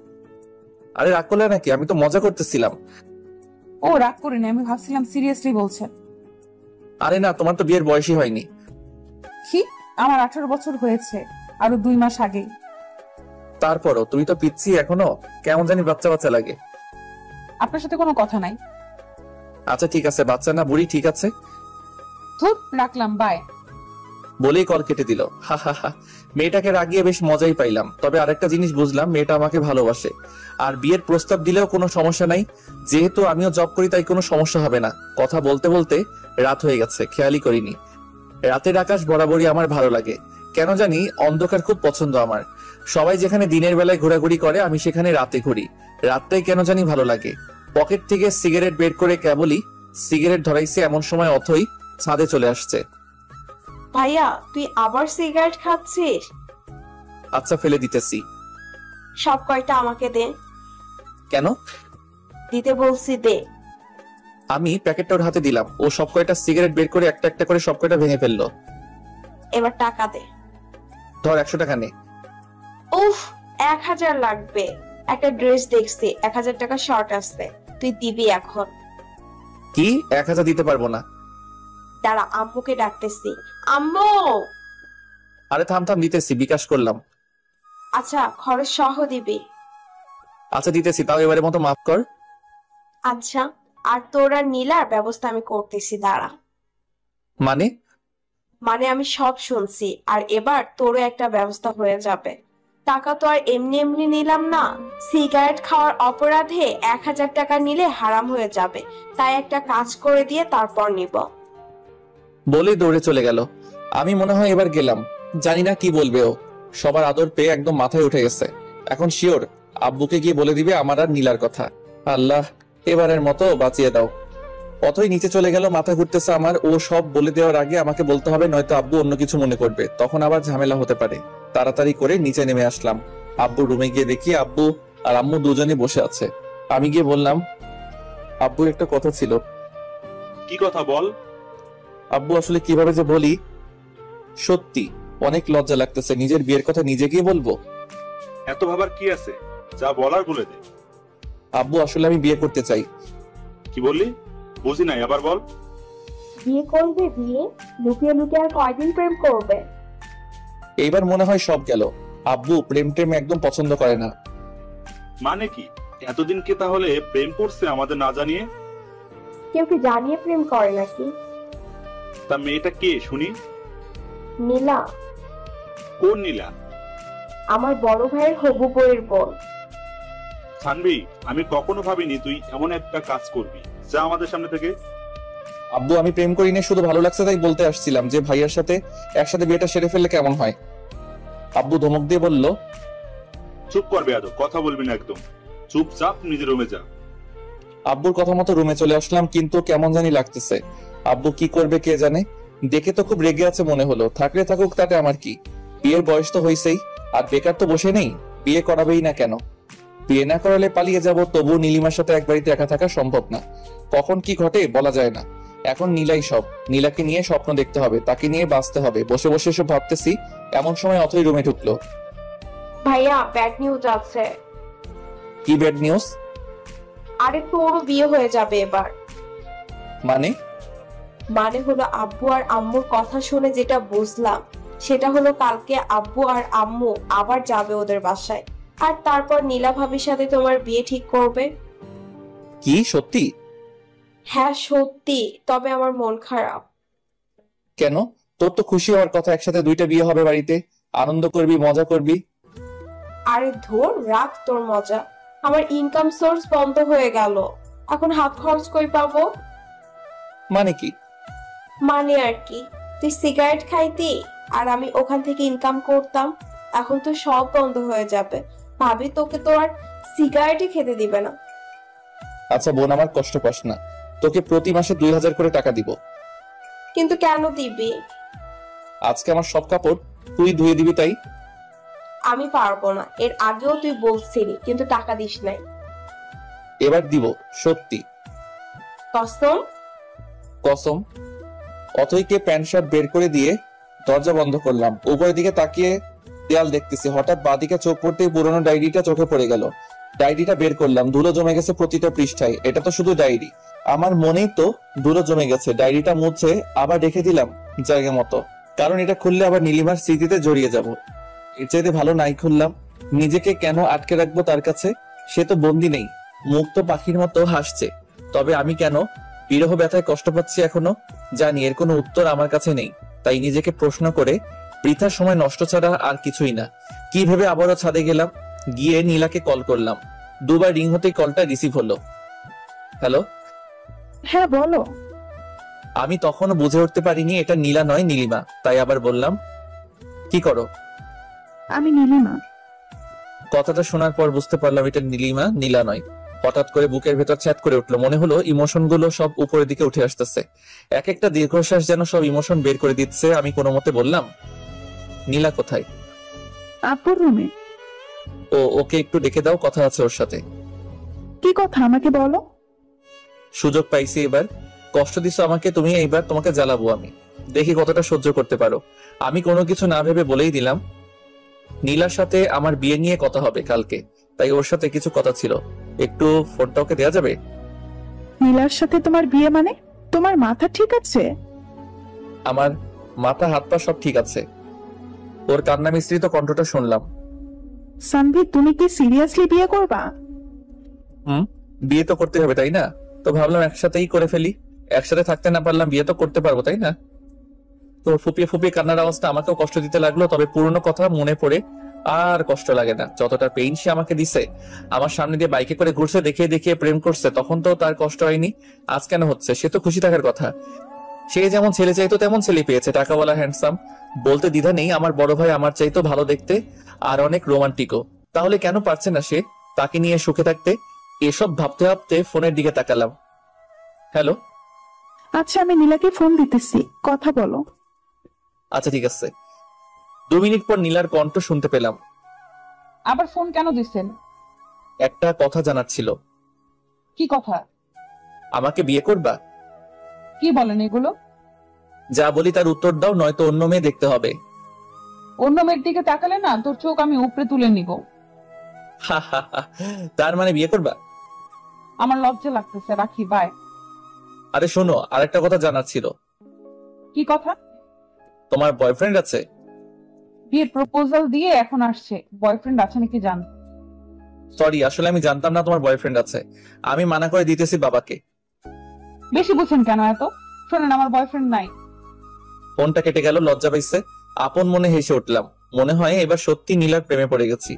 আরে রাগ করলে নাকি? আমি তো মজা করতেছিলাম। ও রাগ করিনি, আমি ভাবছিলাম সিরিয়াসলি বলছেন। আরে না, তোমার তো বিয়ের বয়সই হয়নি। কি? আমার 18 বছর হয়েছে, আরো 2 মাস আগেই। তারপরও তুমি তো পিচ্ছি এখনো, কেমন জানি বাচ্চা বাচ্চা লাগে। আপনার সাথে কোনো কথা নাই। আচ্ছা ঠিক আছে, বাচ্চা না বুড়ি, ঠিক আছে। ধুর, রাখলাম, বাই। বলেই কল কেটে দিল। হা হা হা, মেয়েটাকে রাগিয়ে বেশ মজাই পাইলাম। তবে আরেকটা জিনিস বুঝলাম, মেয়েটা আমাকে ভালোবাসে। আর বিয়ের প্রস্তাব দিলেও কোনো সমস্যা নাই, যেহেতু আমিও জব করি তাই কোনো সমস্যা হবে না। কথা বলতে বলতে রাত হয়ে গেছে, খেয়ালই করিনি। রাতের আকাশ বরাবরই আমার ভালো লাগে, কেন জানি অন্ধকার খুব পছন্দ আমার। সবাই যেখানে দিনের বেলায় ঘোরাঘুরি করে, আমি সেখানে রাতে ঘুরি। রাতটাই কেন জানি ভালো লাগে। পকেট থেকে সিগারেট বের করে কেবলই সিগারেট ধরাইছে, এমন সময় অথই ছাদে চলে আসছে। ভাইয়া, তুই আবার সিগারেট খাচ্ছিস? আচ্ছা, ফেলে দিতেছি। সব কয়টা আমাকে দে। কেন? দিতে বলছি, দে। আমি প্যাকেটটা ওর হাতে দিলাম, ও সব কয়টা সিগারেট বের করে একটা একটা করে সব কয়টা ভেঙে ফেললো। এবার টাকা দে। ধর, 100 টাকা নে। উফ, 1000 লাগবে। একটা ড্রেস দেখছি, 1000 টাকা শর্ট আসছে, তুই দিবি এখন। কি? 1000 দিতে পারবো না। দাঁড়া, আম্মুকে ডাকতেছি। আম্মু! আরে থাম থাম, দিতেছি, বিকাশ করলাম। আচ্ছা, খরচ সহ দিবি। আচ্ছা দিতেছি, তাও এবারের মতো মাফ কর। আচ্ছা, আর তোরা নীলার ব্যবস্থা আমি করতেছি, দাঁড়া। মানে? মানে আমি সব শুনছি, আর এবার তোরও একটা ব্যবস্থা হয়ে যাবে। টাকা তো আর এমনি এমনি নিলাম না, সিগারেট খাওয়ার অপরাধে 1000 টাকা নিলে হারাম হয়ে যাবে, তাই একটা কাজ করে দিয়ে তারপর নিব। বলেই দৌড়ে চলে গেল। আমি মনে হয় এবার গেলাম, জানি না কি বলবে ও। সবার আদর পেয়ে একদম মাথায় উঠে গেছে। এখন শিওর আব্বুকে গিয়ে বলে দিবে আমার আর নীলার কথা। আল্লাহ, এবারের মতো বাঁচিয়ে দাও। অথই নিচে চলে গেল, মাথা ঘুরতেছে আমার। ও সব বলে দেওয়ার আগে আমাকে বলতে হবে, নয়তো আব্বু অন্য কিছু মনে করবে, তখন আবার ঝামেলা হতে পারে। তাড়াতাড়ি করে নিচে নেমে আসলাম। আব্বুর রুমে গিয়ে দেখি আব্বু আর আম্মু দুজনে বসে আছে। আমি গিয়ে বললাম, আব্বুর একটা কথা ছিল। কি কথা বল? আব্বু, আসলে কিভাবে যে বলি, সত্যি অনেক লজ্জা লাগতেছে। নিজের বিয়ের কথা নিজে গিয়ে বলবো? এত ভাবার কি আছে, যা বলার বলে দে। আব্বু, আসলে আমি বিয়ে করতে চাই। কি বললি? বুঝি নাই, আবার বল। বিয়ে করবে? বিয়ে লুকিয়ে লুকিয়ে আর কয়দিন প্রেম করবে? এইবার মনে হয় সব গেল। আব্বু প্রেম টেম একদম পছন্দ করে না। মানে কি? এতদিন কে তাহলে প্রেম করছে আমাদের না জানিয়ে? কেউ কি জানিয়ে প্রেম করে নাকি? তা মেয়েটা কে শুনি? নীলা। কোন নীলা? আমার বড় ভাইয়ের হবু বউয়ের বোন। সানবি, আমি কখনো ভাবিনি তুই এমন একটা কাজ করবি। যা আমাদের সামনে থেকে। আব্বু, আমি প্রেম করি না, শুধু ভালো লাগছে তাই বলতে আসছিলাম যে ভাইয়ার সাথে একসাথে বিয়েটা সেরে ফেললে কেমন হয়। আব্বু ধমক দিয়ে বলল, চুপ করবে, আদৌ কথা বলবি না একদম। চুপচাপ নিজের রুমে যা। আব্বুর কথা মতো রুমে চলে আসলাম, কিন্তু কেমন জানি লাগতেছে। আব্বু কি করবে কে জানে। দেখে তো খুব রেগে আছে মনে হলো। থাকলে থাকুক, তাতে আমার কি। বিয়ের বয়স তো হয়েছেই, আর বেকার তো বসে নেই। বিয়ে করাবেই না কেন? বিয়ে না করালে পালিয়ে যাব, তবু নীলিমার সাথে এক বাড়িতে একা থাকা সম্ভব না। কখন কি ঘটে বলা যায় না। এখন নীলাই সব। নীলাকে নিয়ে স্বপ্ন দেখতে হবে, তাকে নিয়ে বাঁচতে হবে। বসে বসে সব ভাবতেছি, এমন সময় অথই রুমে ঢুকলো। ভাইয়া, ব্যাড নিউজ আছে। কি ব্যাড নিউজ? আরে তোরও বিয়ে হয়ে যাবে এবার। মানে? মানে হলো, আব্বু আর আম্মুর কথা শুনে যেটা বুঝলাম সেটা হলো, কালকে আব্বু আর আম্মু আবার যাবে ওদের বাসায়, আর তারপর নীলা ভাবির সাথে তোমার বিয়ে ঠিক করবে। কি সত্যি? হ্যাঁ সত্যি, তবে আমার মন খারাপ। কেন? তোর তো খুশি হওয়ার কথা, একসাথে 2টা বিয়ে হবে বাড়িতে, আনন্দ করবি, মজা করবি। আরে ধর, রাখ তোর মজা। আমার ইনকাম সোর্স বন্ধ হয়ে গেল, এখন হাত খরচ কই পাবো? মানে কি? মানে আর কি, তুই সিগারেট খাইতি আর আমি ওখান থেকে ইনকাম করতাম, এখন তো সব বন্ধ হয়ে যাবে। ভাবি তোকে তো আর সিগারেটই খেতে দিবে না। আচ্ছা বোন, আমার কষ্ট পাস না, তোকে প্রতি মাসে 2000 করে টাকা দিব। কিন্তু কেন দিবি? আজকে আমার সব কাপড় তুই ধুয়ে দিবি তাই। আমি পারবো না, এর আগেও তুই বলছিলি কিন্তু টাকা দিস নাই। এবার দিব, সত্যি কসম? কসম। অথইকে প্যান্ট শার্ট বের করে দিয়ে দরজা বন্ধ করলাম। উপরের দিকে তাকিয়ে দেয়াল দেখতেছি, হঠাৎ বাঁদিকে চোখ পড়তেই পুরোনো ডায়েরিটা চোখে পড়ে গেল। ডায়েরিটা বের করলাম, ধুলো জমে গেছে প্রতিটা পৃষ্ঠায়। এটা তো শুধু ডায়েরি, আমার মনেই তো ধুলো জমে গেছে। ডায়েরিটা মুছে আবার রেখে দিলাম জায়গা মতো, কারণ এটা খুললে আবার নীলিমার স্মৃতিতে জড়িয়ে যাব। এর চাইতে ভালো নাই খুললাম। নিজেকে কেন আটকে রাখবো তার কাছে? সে তো বন্দি নেই, মুক্ত পাখির মতো হাসছে। তবে আমি কেন বিরহ ব্যথায় কষ্ট পাচ্ছি এখনো জানি এর কোনো উত্তর আমার কাছে নেই। তাই নিজেকে প্রশ্ন করে বৃথা সময় নষ্ট ছাড়া আর কিছুই না। কি ভেবে আবারও ছাদে গেলাম, গিয়ে নীলাকে কল করলাম। দুবার রিং হতেই কলটা রিসিভ হলো। হ্যালো। হ্যাঁ বলো। আমি তখনও বুঝে উঠতে পারিনি এটা নীলা নয় নীলিমা, তাই আবার বললাম, কি করো? আমি নীলিমা। কথাটা শোনার পর বুঝতে পারলাম এটা নীলিমা, নীলা নয়। হঠাৎ করে বুকের ভেতর ছ্যাদ করে উঠলো, মনে হলো ইমোশন গুলো সব উপরের দিকে উঠে আসতেছে। এক একটা দীর্ঘশ্বাস যেন সব ইমোশন বের করে দিচ্ছে। আমি কোনো মতে বললাম, নীলা কোথায়? আপুর রুমে। ওকে একটু ডেকে দাও, কথা আছে ওর সাথে। কি কথা আমাকে বলো। সুযোগ পাইছি এবার, কষ্ট দিছো আমাকে তুমি, এইবার তোমাকে জ্বালাবো আমি, দেখি কতটা সহ্য করতে পারো। আমি কোনো কিছু না ভেবে বলেই দিলাম, নীলার সাথে আমার বিয়ে নিয়ে কথা হবে কালকে, তাই ওর সাথে কিছু কথা ছিল। একটু ফোনটা ওকে দেওয়া যাবে? নীলার সাথে তোমার বিয়ে মানে? তোমার মাথা ঠিক আছে? আমার মাথা হাত পা সব ঠিক আছে। ওর কান্না মিশ্রিত কণ্ঠটা শুনলাম। সানভি, তুমি কি সিরিয়াসলি বিয়ে করবা? বিয়ে তো করতে হবে তাই না? তো ভাবলাম একসাথেই করে ফেলি। একসাথে থাকতে না পারলাম, বিয়ে তো করতে পারবো তাই না? তো ফুপিয়ে ফুপিয়ে কান্নার আওয়াজটা আমাকেও কষ্ট দিতে লাগলো। তবে পুরনো কথা মনে পড়ে আর কষ্ট লাগে না। যতটা পেইন সে আমাকে দিছে, আমার সামনে দিয়ে বাইকে করে ঘুরছে, দেখিয়ে দেখিয়ে প্রেম করছে, তখন তো তার কষ্ট হয়নি। আজ কেন হচ্ছে? সে তো খুশি থাকার কথা। সে যেমন ছেলে চাইতো তেমন ছেলে পেয়েছে, টাকাওয়ালা, হ্যান্ডসাম। বলতে দ্বিধা নেই, আমার বড় ভাই আমার চাইতো ভালো দেখতে আর অনেক রোমান্টিকও। তাহলে কেন পারছে না সে তাকে নিয়ে সুখে থাকতে? এসব ভাবতে ভাবতে ফোনের দিকে তাকালাম। হ্যালো। আচ্ছা, আমি নীলাকে ফোন দিতেছি, কথা বলো। আচ্ছা ঠিক আছে। 2 মিনিট পর নীলার কণ্ঠ শুনতে পেলাম। আবার ফোন কেন দিচ্ছেন? একটা কথা জানার ছিল। কি কথা? আমাকে বিয়ে করবা? কি বলেন এগুলো? যা বলি তার উত্তর দাও, নয়তো অন্য মেয়ে দেখতে হবে। অন্য মেয়ের দিকে তাকালে না তোর চোখ আমি উপরে তুলে নিব। তার মানে বিয়ে করবা? আমার লজ্জা লাগতেছে, রাখি, বাই। আরে শোনো, আরেকটা কথা জানার ছিল। কি কথা? তোমার বয়ফ্রেন্ড আছে? বিয়ের প্রপোজাল দিয়ে এখন আসছে, বয়ফ্রেন্ড আছে নাকি জান? সরি, আসলে আমি জানতাম না তোমার বয়ফ্রেন্ড আছে। আমি মানা করে দিতেছি বাবাকে। বেশি বুঝছেন কেন এত? শোনেন, আমার বয়ফ্রেন্ড নাই। ফোনটা কেটে গেল, লজ্জা পাইছে। আপন মনে হেসে উঠলাম। মনে হয় এবার সত্যি নীলার প্রেমে পড়ে গেছি।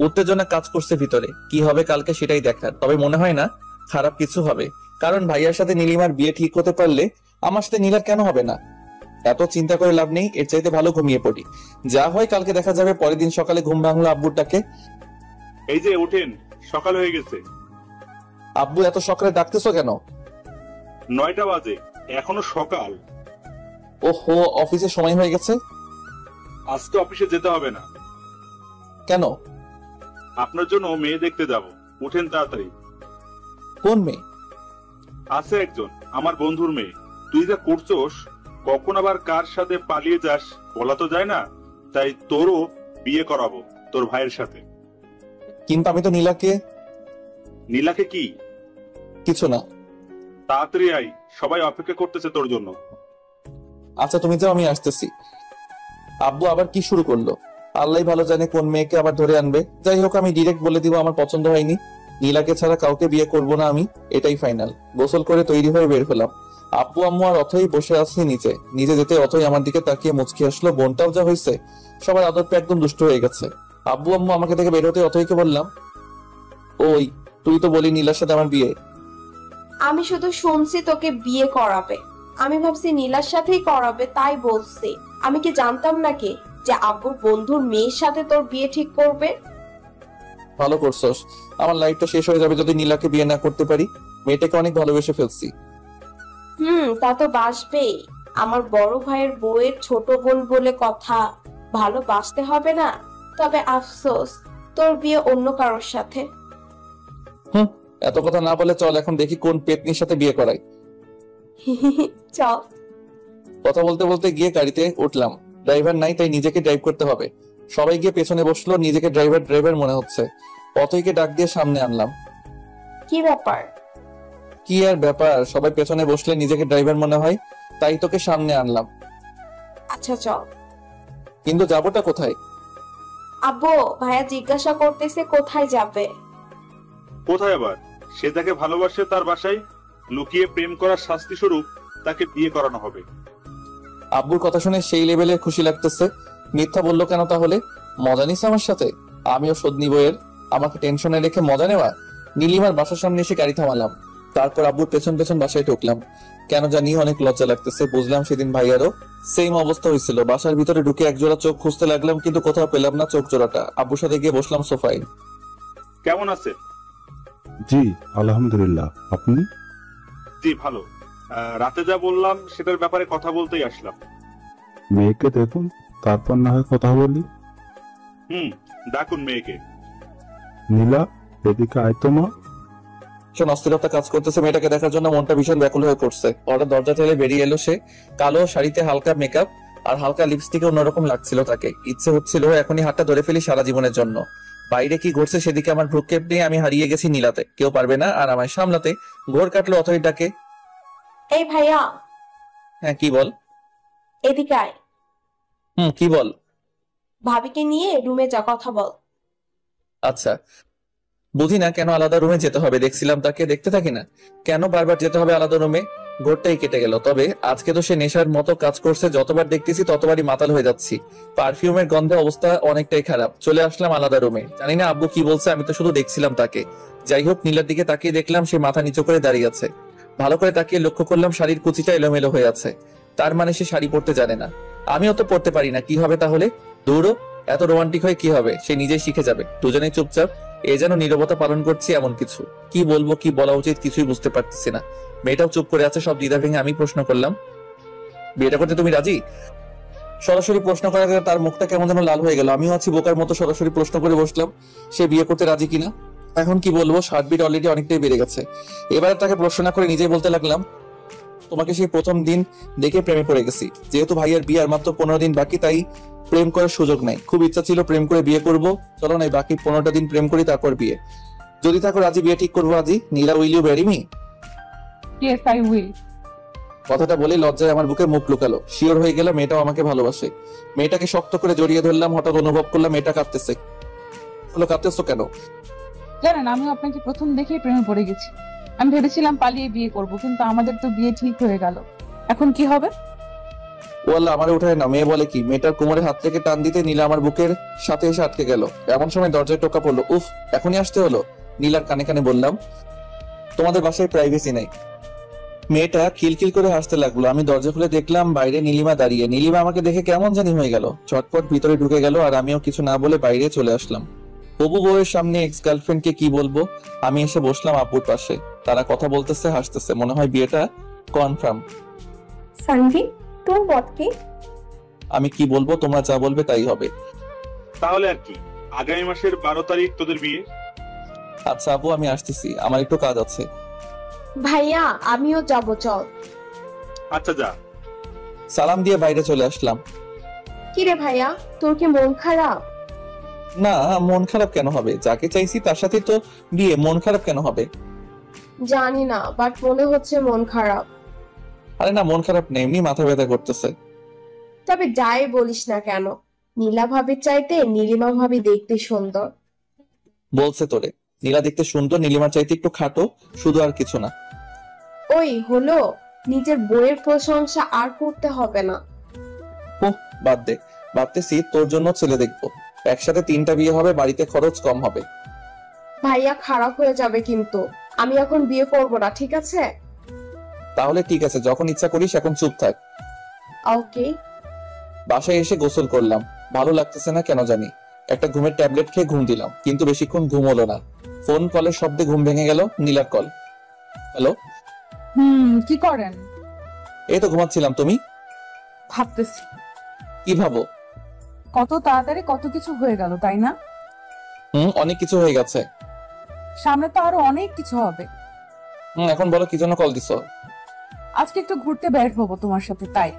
উত্তেজনা কাজ করছে ভিতরে, কি হবে কালকে সেটাই দেখার। তবে মনে হয় না খারাপ কিছু হবে, কারণ ভাইয়ার সাথে নীলিমার বিয়ে ঠিক হতে পারলে আমার সাথে নীলার কেন হবে না? এত চিন্তা করে লাভ নেই, এর চাইতে ভালো ঘুমিয়ে পড়ি। যা হয় কালকে দেখা যাবে। পরের দিন সকালে ঘুম ভাঙলো আব্বুর ডাকে। এই যে ওঠেন, সকাল হয়ে গেছে। আব্বু, এত সকালে ডাকতেছো কেন? 9টা বাজে, এখনো সকাল। ওহো, অফিসের সময় হয়ে গেছে। আজকে অফিসে যেতে হবে না। কেন? আপনার জন্য মেয়ে দেখতে যাব। উঠেন তাড়াতাড়ি। কোন মেয়ে? আছে একজন, আমার বন্ধুর মেয়ে। তুই যা করছোস, কখন আবার কার সাথে পালিয়ে যাস বলা তো যায় না। তাই তোরও বিয়ে করাবো তোর ভাইয়ের সাথে। কিন্তু আমি তো নীলাকে। নীলাকে কি? কিছু না। তাড়াতাড়ি আই, সবাই অপেক্ষা করতেছে তোর জন্য। আচ্ছা তুমি যাও, আমি আসতেছি। আব্বু আবার কি শুরু করলো? আল্লাহ ভালো জানে কোন মেয়েকে আবার ধরে আনবে। যাই হোক, আমি ডিরেক্ট বলে দিব আমার পছন্দ হয়নি। নীলাকে ছাড়া কাউকে বিয়ে করব না আমি, এটাই ফাইনাল। গোসল করে তৈরি হয়ে বের হলাম। আব্বু আম্মু আর অথই বসে আছে নিচে। নিচে যেতে অথই আমার দিকে তাকিয়ে মুচকি আসলো। বোনটাও যা হয়েছে, সবার আদর পে একদম দুষ্ট হয়ে গেছে। আব্বু আম্মু আমাকে থেকে বের হতে অথইকে বললাম, ওই তুই তো বলি নীলার সাথে আমার বিয়ে। আমি শুধু শুনছি তোকে বিয়ে করাবে। আমি ভাবছি নীলার সাথেই করাবে, তাই বলছি। আমি কি জানতাম নাকি যে আব্বুর বন্ধুর মেয়ের সাথে তোর বিয়ে ঠিক করবে? ভালো করছস, আমার লাইফটা শেষ হয়ে যাবে যদি নীলাকে বিয়ে না করতে পারি। মেয়েটাকে অনেক ভালোবেসে ফেলছি। তা তো বাসবেই। আমার বড় ভাইয়ের বউয়ের ছোট বোন বলে কথা, ভালোবাসতে হবে না? তবে আফসোস, তোর বিয়ে অন্য কারোর সাথে। এত কথা না বলে চল এখন দেখি কোন পেতনির সাথে বিয়ে করাই। চল। কথা বলতে বলতে গিয়ে গাড়িতে উঠলাম। ড্রাইভার নাই, তাই নিজেকে ড্রাইভ করতে হবে। সবাই গিয়ে পেছনে বসলো, নিজেকে ড্রাইভার মনে হচ্ছে। অতইকে ডাক দিয়ে সামনে আনলাম। কি ব্যাপার? কি আর ব্যাপার, সবাই পেছনে বসলে নিজেকে ড্রাইভার মনে হয়, তাই তোকে সামনে আনলাম। আচ্ছা চল। কিন্তু যাবোটা কোথায়? আব্বু, ভাইয়া জিজ্ঞাসা করতেছে কোথায় যাবে। কোথায় আবার? সে যাকে ভালোবাসে তার বাসায় লুকিয়ে প্রেম করার শাস্তি স্বরূপ তাকে বিয়ে করানো হবে। আব্বুর কথা শুনে সেই লেভেলে খুশি লাগতেছে। মিথ্যা বললো কেন তাহলে? মজা নিস আমার সাথে? আমিও শোধ নিব এর। আমাকে টেনশনে রেখে মজা নেওয়া। নীলিমার বাসার সামনে এসে গাড়ি থামালাম। তারপর আব্বুর পেছন পেছন বাসায় ঢুকলাম। কেন জানি অনেক লজ্জা লাগতেছে। বুঝলাম সেদিন ভাইয়ারও সেম অবস্থা হয়েছিল। বাসার ভিতরে ঢুকে একজোড়া চোখ খুঁজতে লাগলাম, কিন্তু কোথাও পেলাম না চোখ জোড়াটা। আব্বুর সাথে গিয়ে বসলাম সোফায়। কেমন আছে? জি আলহামদুলিল্লাহ, আপনি? জি ভালো। রাতে যা বললাম সেটার ব্যাপারে কথা বলতেই আসলাম। মেয়েকে দেখুন, তারপর না হয় কথা বলি। ডাকুন মেয়েকে। নীলা, এদিকে আয় তো মা। ভীষণ অস্থিরতা কাজ করতেছে মেয়েটাকে দেখার জন্য। মনটা ভীষণ ব্যাকুল হয়ে পড়ছে। ওরা দরজা ঠেলে বেরিয়ে এলো সে। কালো শাড়িতে হালকা মেকআপ আর হালকা লিপস্টিকে অন্যরকম লাগছিল তাকে। ইচ্ছে হচ্ছিল এখনই হাতটা ধরে ফেলি সারা জীবনের জন্য। বাইরে কি ঘটছে সেদিকে আমার ভ্রুক্ষেপ নিয়ে আমি হারিয়ে গেছি নীলাতে। কেউ পারবে না আর আমায় সামলাতে। ঘোর কাটলো অথই ডাকে। এই ভাইয়া। হ্যাঁ কি বল? এদিকে আয়। কি বল? ভাবিকে নিয়ে রুমে যা, কথা বল। আচ্ছা, বুঝি না কেন আলাদা রুমে যেতে হবে। দেখছিলাম তাকে, দেখতে থাকি না কেন বারবার যেতে হবে আলাদা রুমে। ঘোরটাই কেটে গেল। তবে আজকে তো সে নেশার মতো কাজ করছে। যতবার দেখতেছি ততবারই মাতাল হয়ে যাচ্ছি। পারফিউমের গন্ধে অবস্থা অনেকটাই খারাপ। চলে আসলাম আলাদা রুমে। জানি না আব্বু কি বলছে, আমি তো শুধু দেখছিলাম তাকে। যাই হোক, নীলার দিকে তাকিয়ে দেখলাম সে মাথা নিচু করে দাঁড়িয়ে আছে। ভালো করে তাকিয়ে লক্ষ্য করলাম শাড়ির কুচিটা এলোমেলো হয়ে আছে। তার মানে সে শাড়ি পরতে জানে না। আমিও তো পরতে পারি না, কি হবে তাহলে? দৌড়ো, এত রোমান্টিক হয়ে কি হবে? সে নিজেই শিখে যাবে। দুজনেই চুপচাপ। এ যেন নীরবতা পালন করছি এমন কিছু। কি বলবো, কি বলা উচিত কিছুই বুঝতে পারতেছি না। মেয়েটাও চুপ করে আছে। সব দ্বিধা ভেঙে আমি প্রশ্ন করলাম, বিয়েটা করতে তুমি রাজি? সরাসরি প্রশ্ন করার তার মুখটা কেমন যেন লাল হয়ে গেল। আমিও আছি বোকার মতো সরাসরি প্রশ্ন করে বসলাম সে বিয়ে করতে রাজি কিনা। এখন কি বলবো, হার্টবিট অলরেডি অনেকটাই বেড়ে গেছে। এবারে তাকে প্রশ্ন না করে নিজেই বলতে লাগলাম, তোমাকে সেই প্রথম দিন দেখে প্রেমে পড়ে গেছি। যেহেতু ভাইয়ের বিয়ে আর মাত্র 15 দিন বাকি, তাই প্রেম করার সুযোগ নাই। খুব ইচ্ছা ছিল প্রেম করে বিয়ে করব। চলো নাই বাকি 15টা দিন প্রেম করি, তারপর বিয়ে। যদি থাকো রাজি, বিয়ে ঠিক করবো আজই। Nila, will you marry me? Yes I will. কথাটা বলে লজ্জায় আমার বুকে মুখ লুকালো। শিওর হয়ে গেল মেয়েটাও আমাকে ভালোবাসে। মেয়েটাকে শক্ত করে জড়িয়ে ধরলাম। হঠাৎ অনুভব করলাম মেয়েটা কাঁদতেছে। বলো, কাঁদতেছো কেন? জানেন, আমি আপনাকে প্রথম দেখেই প্রেমে পড়ে গেছি। আমি ভেবেছিলাম পালিয়ে বিয়ে করব, কিন্তু আমাদের তো বিয়ে ঠিক হয়ে গেল। এখন কি হবে? ও আল্লাহ, আমারে উঠায় না। মেয়ে বলে কি? মেয়েটার কোমরে হাত থেকে টান দিতে নীলা আমার বুকের সাথে এসে আটকে গেল। এমন সময় দরজায় টোকা পড়লো। উফ, এখনই আসতে হলো। নীলার কানে কানে বললাম, তোমাদের বাসায় প্রাইভেসি নাই। মেয়েটা খিলখিল করে হাসতে লাগলো। আমি দরজা খুলে দেখলাম বাইরে নীলিমা দাঁড়িয়ে। নীলিমা আমাকে দেখে কেমন জানি হয়ে গেল। চটপট ভিতরে ঢুকে গেল আর আমিও কিছু না বলে বাইরে চলে আসলাম। হবু বউয়ের সামনে এক্স গার্লফ্রেন্ডকে কি বলবো। আমি এসে বসলাম আব্বুর পাশে। তারা কথা বলতেছে, হাসতেছে। মনে হয় বিয়েটা কনফার্ম। সানভি, তোর মত কি? আমি কি বলবো, তোমরা যা বলবে তাই হবে। তাহলে আর কি, আগামী মাসের 12 তারিখ তোদের বিয়ে। আচ্ছা আব্বু, আমি আসতেছি, আমার একটু কাজ আছে। ভাইয়া আমিও যাব, চল। আচ্ছা যা। সালাম দিয়ে বাইরে চলে আসলাম। কিরে ভাইয়া, তোর কি মন খারাপ? না, মন খারাপ কেন হবে? যাকে চাইছি তার সাথে তো বিয়ে। মন খারাপ কেন হবে? জানি না, বাট মনে হচ্ছে মন খারাপ। আরে না, মন খারাপ নেই, এমনি মাথা ব্যথা করতেছে। তবে যাই বলিস না কেন, নীলা ভাবির চাইতে নীলিমা ভাবি দেখতে সুন্দর। বলছে তোরে? নীলা দেখতে সুন্দর, নীলিমার চাইতে একটু খাটো, শুধু, আর কিছু না। ওই হলো, নিজের বইয়ের প্রশংসা আর করতে হবে না। ওহ, বাদ দে। ভাবতেছি তোর জন্য ছেলে দেখবো। একসাথে 3টা বিয়ে হবে, বাড়িতে খরচ কম হবে। ভাইয়া খারাপ হয়ে যাবে কিন্তু। আমি এখন বিয়ে করবো না, ঠিক আছে? তাহলে ঠিক আছে, যখন ইচ্ছা করিস, এখন চুপ থাক। ওকে। বাসায় এসে গোসল করলাম। ভালো লাগতেছে না কেন জানি। একটা ঘুমের ট্যাবলেট খেয়ে ঘুম দিলাম, কিন্তু বেশিক্ষণ ঘুম হলো না। ফোন কলের শব্দে ঘুম ভেঙে গেল। নীলার কল। হ্যালো, কি করেন? এই তো ঘুমাচ্ছিলাম। তুমি? ভাবতেছি কি ভাবো? কত তাড়াতাড়ি কত কিছু হয়ে গেল, তাই না? অনেক কিছু হয়ে গেছে। সামনে তো আরো অনেক কিছু হবে। এখন বলো কি জন্য কল দিছো? আজকে একটু ঘুরতে বের হবো তোমার সাথে, তাই।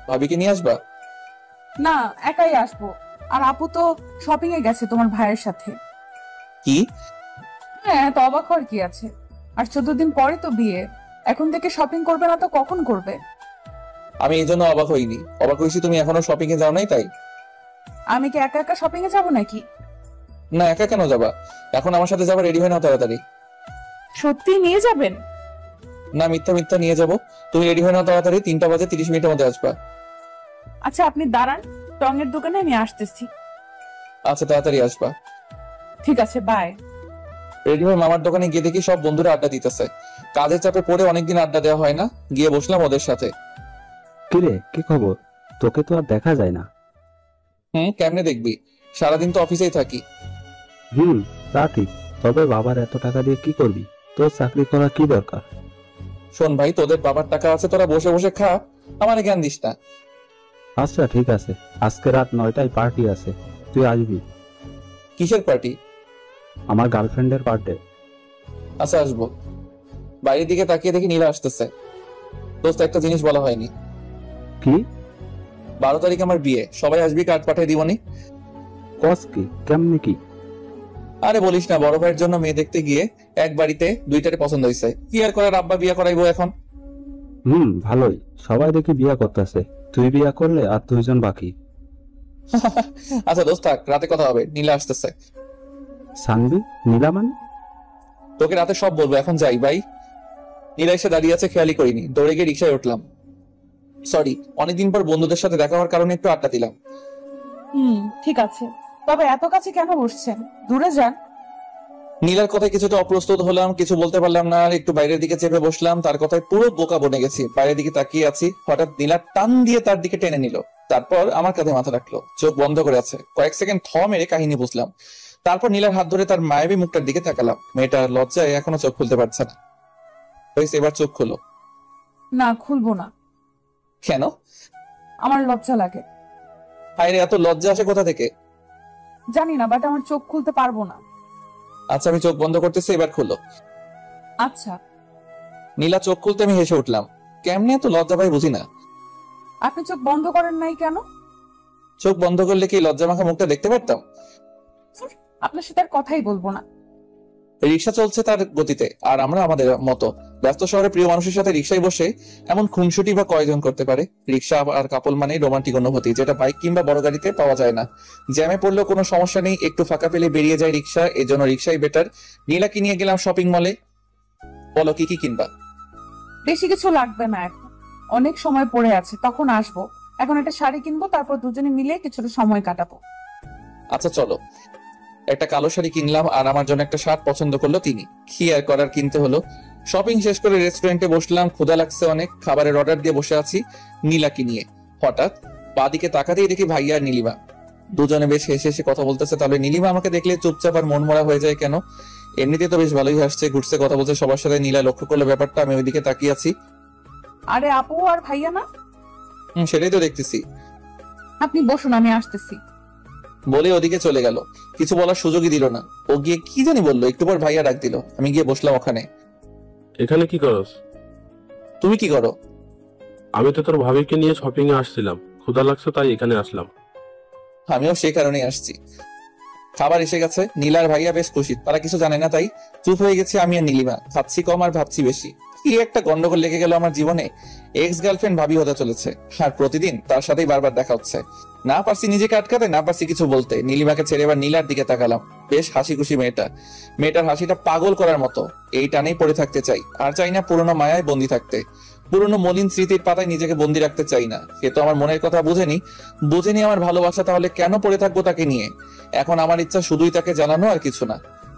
ভাবিকে নিয়ে আসবা? না, একাই আসবো। আর আপু তো শপিং এ গেছে তোমার ভাইয়ের সাথে। কি? হ্যাঁ, তো অবাক হওয়ার কি আছে? আর 14 দিন পরে তো বিয়ে। এখন থেকে শপিং করবে না তো কখন করবে? আমি এই জন্য অবাক হইনি। অবাক হয়েছি তুমি এখনো শপিং এ যাও নাই তাই। আমি কি একা একা শপিং এ যাবো নাকি? না, একা কেন যাবা? এখন আমার সাথে যাবা, রেডি হয়ে নাও তাড়াতাড়ি। সত্যি নিয়ে যাবেন? না, মিথ্যা মিথ্যা নিয়ে যাবো। তুমি রেডি হয়ে নাও তাড়াতাড়ি, 3টা বাজে 30 মিনিটের মধ্যে আসবা। আচ্ছা, আপনি দাঁড়ান, টঙের দোকানে আমি আসতেছি। আচ্ছা, তাড়াতাড়ি আসবা। ঠিক আছে, বাই। রেডি হয়ে মামার দোকানে গিয়ে দেখি সব বন্ধুরা আড্ডা দিতেছে। কাজের চাপে পড়ে অনেকদিন আড্ডা দেওয়া হয় না, গিয়ে বসলাম ওদের সাথে। কিরে, কি খবর? তোকে তো আর দেখা যায় না। কেমনে দেখবি? সারাদিন তো অফিসেই থাকি। তা ঠিক। তবে বাবার এত টাকা দিয়ে কি করবি? তোর চাকরি করা কি দরকার? শোন ভাই, তোদের বাবার টাকা আছে, তোরা বসে বসে খা, আমার জ্ঞান দিস না। আচ্ছা ঠিক আছে, আজকে রাত 9টায় পার্টি আছে, তুই আসবি। কিসের পার্টি? আমার গার্লফ্রেন্ডের বার্থডে। আচ্ছা, আসবো। বাইরের দিকে তাকিয়ে দেখি নীলা আসতেছে। দোস্ত, একটা জিনিস বলা হয়নি। কি? 12 তারিখ আমার বিয়ে, সবাই আসবি, কার্ড পাঠিয়ে দিবনি। কস কি? কেমনে কি? আরে বলিস না, বড় ভাইয়ের জন্য মেয়ে দেখতে গিয়ে এক বাড়িতে দুইটারে পছন্দ হয়েছে। কি আর করার, আব্বা বিয়ে করাইবো এখন। ভালোই, সবাই দেখি বিয়া করতেছে, তুই বিয়া করলে আর 2জন বাকি। আচ্ছা দোস্ত থাক, রাতে কথা হবে, নীলা আসতেছে। সানবি? নীলা মানে? তোকে রাতে সব বলবো, এখন যাই বাই। নীলা এসে দাঁড়িয়ে আছে, খেয়ালই করিনি, দৌড়ে গিয়ে রিক্সায় উঠলাম। সরি, অনেকদিন পর বন্ধুদের সাথে দেখা হওয়ার কারণে একটু আড্ডা দিলাম। ঠিক আছে, তবে এত কাছে কেন বসছেন? দূরে যান। নীলার কথায় কিছুটা অপ্রস্তুত হলাম, কিছু বলতে পারলাম না, আর একটু বাইরের দিকে চেপে বসলাম। তার কথায় পুরো বোকা বনে গেছি। বাইরের দিকে তাকিয়ে আছি, হঠাৎ নীলা টান দিয়ে তার দিকে টেনে নিল। তারপর আমার কাঁধে মাথা রাখলো, চোখ বন্ধ করে আছে। কয়েক সেকেন্ড থ মেরে কাহিনী বুঝলাম। তারপর নীলার হাত ধরে তার মায়াবী মুখটার দিকে তাকালাম। মেয়েটা লজ্জায় এখনো চোখ খুলতে পারছে না। এবার চোখ খুলো। না, খুলবো না। কেন? আমার লজ্জা লাগে। হায়রে, এত লজ্জা আসে কোথা থেকে? জানি না, বাট আমার চোখ খুলতে পারবো না। আচ্ছা, আমি চোখ বন্ধ করতেছি, এবার খুলো। আচ্ছা। নীলা চোখ খুলতে আমি হেসে উঠলাম। কেমনে এত লজ্জা পাই বুঝি না। আপনি চোখ বন্ধ করেন নাই কেন? চোখ বন্ধ করলে কি লজ্জা মাখা মুখটা দেখতে পারতাম? আপনার সাথে আর কথাই বলবো না। রিক্সা চলছে তার গতিতে, আর আমরা আমাদের মতো। ব্যস্ত শহরে প্রিয় মানুষের সাথে রিক্সায় বসে এমন খুনসুটি বা কয়জন করতে পারে? রিক্সা আর কাপল মানে রোমান্টিক অনুভূতি, যেটা বাইক কিংবা বড় গাড়িতে পাওয়া যায় না। জ্যামে পড়লেও কোনো সমস্যা নেই, একটু ফাঁকা পেলে বেরিয়ে যায় রিক্সা, এর জন্য রিক্সাই বেটার। নীলাকে নিয়ে গেলাম শপিং মলে। বলো কি কি কিনবা? বেশি কিছু লাগবে না, এখন অনেক সময় পড়ে আছে, তখন আসবো। এখন একটা শাড়ি কিনবো, তারপর দুজনে মিলে কিছুটা সময় কাটাবো। আচ্ছা চলো। একটা কালো শাড়ি কিনলাম, আর আমার জন্য একটা শার্ট পছন্দ করলো তিনি। কি আর করার, কিনতে হলো। শপিং শেষ করে রেস্টুরেন্টে বসলাম, ক্ষুধা লাগছে অনেক, খাবারের অর্ডার দিয়ে বসে আছি নীলাকে নিয়ে। হঠাৎ বাদিকে তাকাতেই দেখি ভাইয়া আর নীলিমা দুজনে বেশ হেসে হেসে কথা বলতেছে। তাহলে নীলিমা আমাকে দেখলে চুপচাপ আর মনমরা হয়ে যায় কেন? এমনিতে তো বেশ ভালোই হাসছে, ঘুরছে, কথা বলছে সবার সাথে। নীলা লক্ষ্য করলো ব্যাপারটা, আমি ওইদিকে তাকিয়ে আছি। আরে আপু আর ভাইয়া না? সেটাই তো দেখতেছি। আপনি বসুন, আমি আসতেছি। বলে ওদিকে চলে গেল, কিছু বলার সুযোগই দিল না। ও গিয়ে কি জানি বললো, একটু পর ভাইয়া ডাক দিল। আমি গিয়ে বসলাম ওখানে। এখানে কি করস? তুমি কি করো? আমি তো তোর ভাবিকে নিয়ে শপিং এ আসছিলাম, ক্ষুধা লাগছে তাই এখানে আসলাম। আমিও সেই কারণেই আসছি। খাবার এসে গেছে। নীলার ভাইয়া বেশ খুশি, তারা কিছু জানে না তাই চুপ হয়ে গেছে। আমি আর নীলিমা খাচ্ছি কম আর ভাবছি বেশি। কি একটা গন্ডগোল লেগে গেল আমার জীবনে। এক্স গার্লফ্রেন্ড ভাবি হতে চলেছে, আর প্রতিদিন তার সাথেই বারবার দেখা হচ্ছে। না পারছি নিজেকে আটকাতে, না পারছি কিছু বলতে। নীলিমাকে ছেড়ে এবার নীলার দিকে তাকালাম। বেশ হাসি খুশি মেয়েটা। মেয়েটার হাসিটা পাগল করার মতো। এই টানেই পড়ে থাকতে চাই, আর চাই না পুরোনো মায়ায় বন্দি থাকতে। পুরোনো মলিন স্মৃতির পাতায় নিজেকে বন্দি রাখতে চাই না। সে তো আমার মনের কথা বুঝেনি আমার ভালোবাসা, তাহলে কেন পড়ে থাকবো তাকে নিয়ে? এখন আমার ইচ্ছা শুধুই তাকে জানানো, আর কিছু না।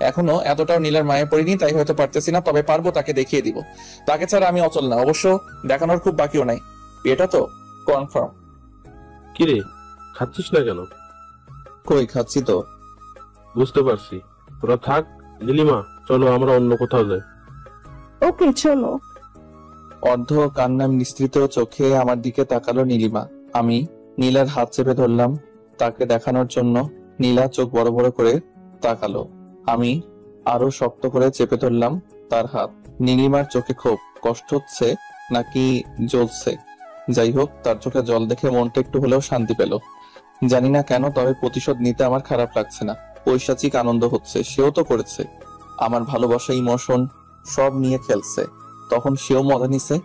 এখনো এতটাও নীলার মায়ে পড়িনি, তাই হয়তো পারতেছি না, তবে পারবো, তাকে দেখিয়ে দিব। তাকে ছাড়া আমি অচল না, অবশ্য দেখানোর খুব বাকিও নাই। এটা তো কনফার্ম। কিরে, খাচ্ছিস না কেন? কই খাচ্ছি তো। বুঝতে পারছি, তোরা থাক। নীলিমা, চলো আমরা অন্য কোথাও যাই। ওকে চলো। অর্ধ কান্না মিশ্রিত চোখে আমার দিকে তাকালো নীলিমা। আমি নীলার হাত চেপে ধরলাম তাকে দেখানোর জন্য। নীলা চোখ বড় বড় করে তাকালো। আমি আরো শক্ত করে চেপে ধরলাম তার হাত। নীলিমার চোখে খুব কষ্ট হচ্ছে নাকি জ্বলছে, যাই হোক তার চোখে জল দেখে মনটা একটু হলেও শান্তি পেল। জানি না কেন, তবে প্রতিশোধ নিতে আমার খারাপ লাগছে না, পৈশাচিক আনন্দ হচ্ছে। সেও তো করেছে, আমার ভালোবাসা ইমোশন সব নিয়ে খেলছে, তখন সেও মজা নিছে।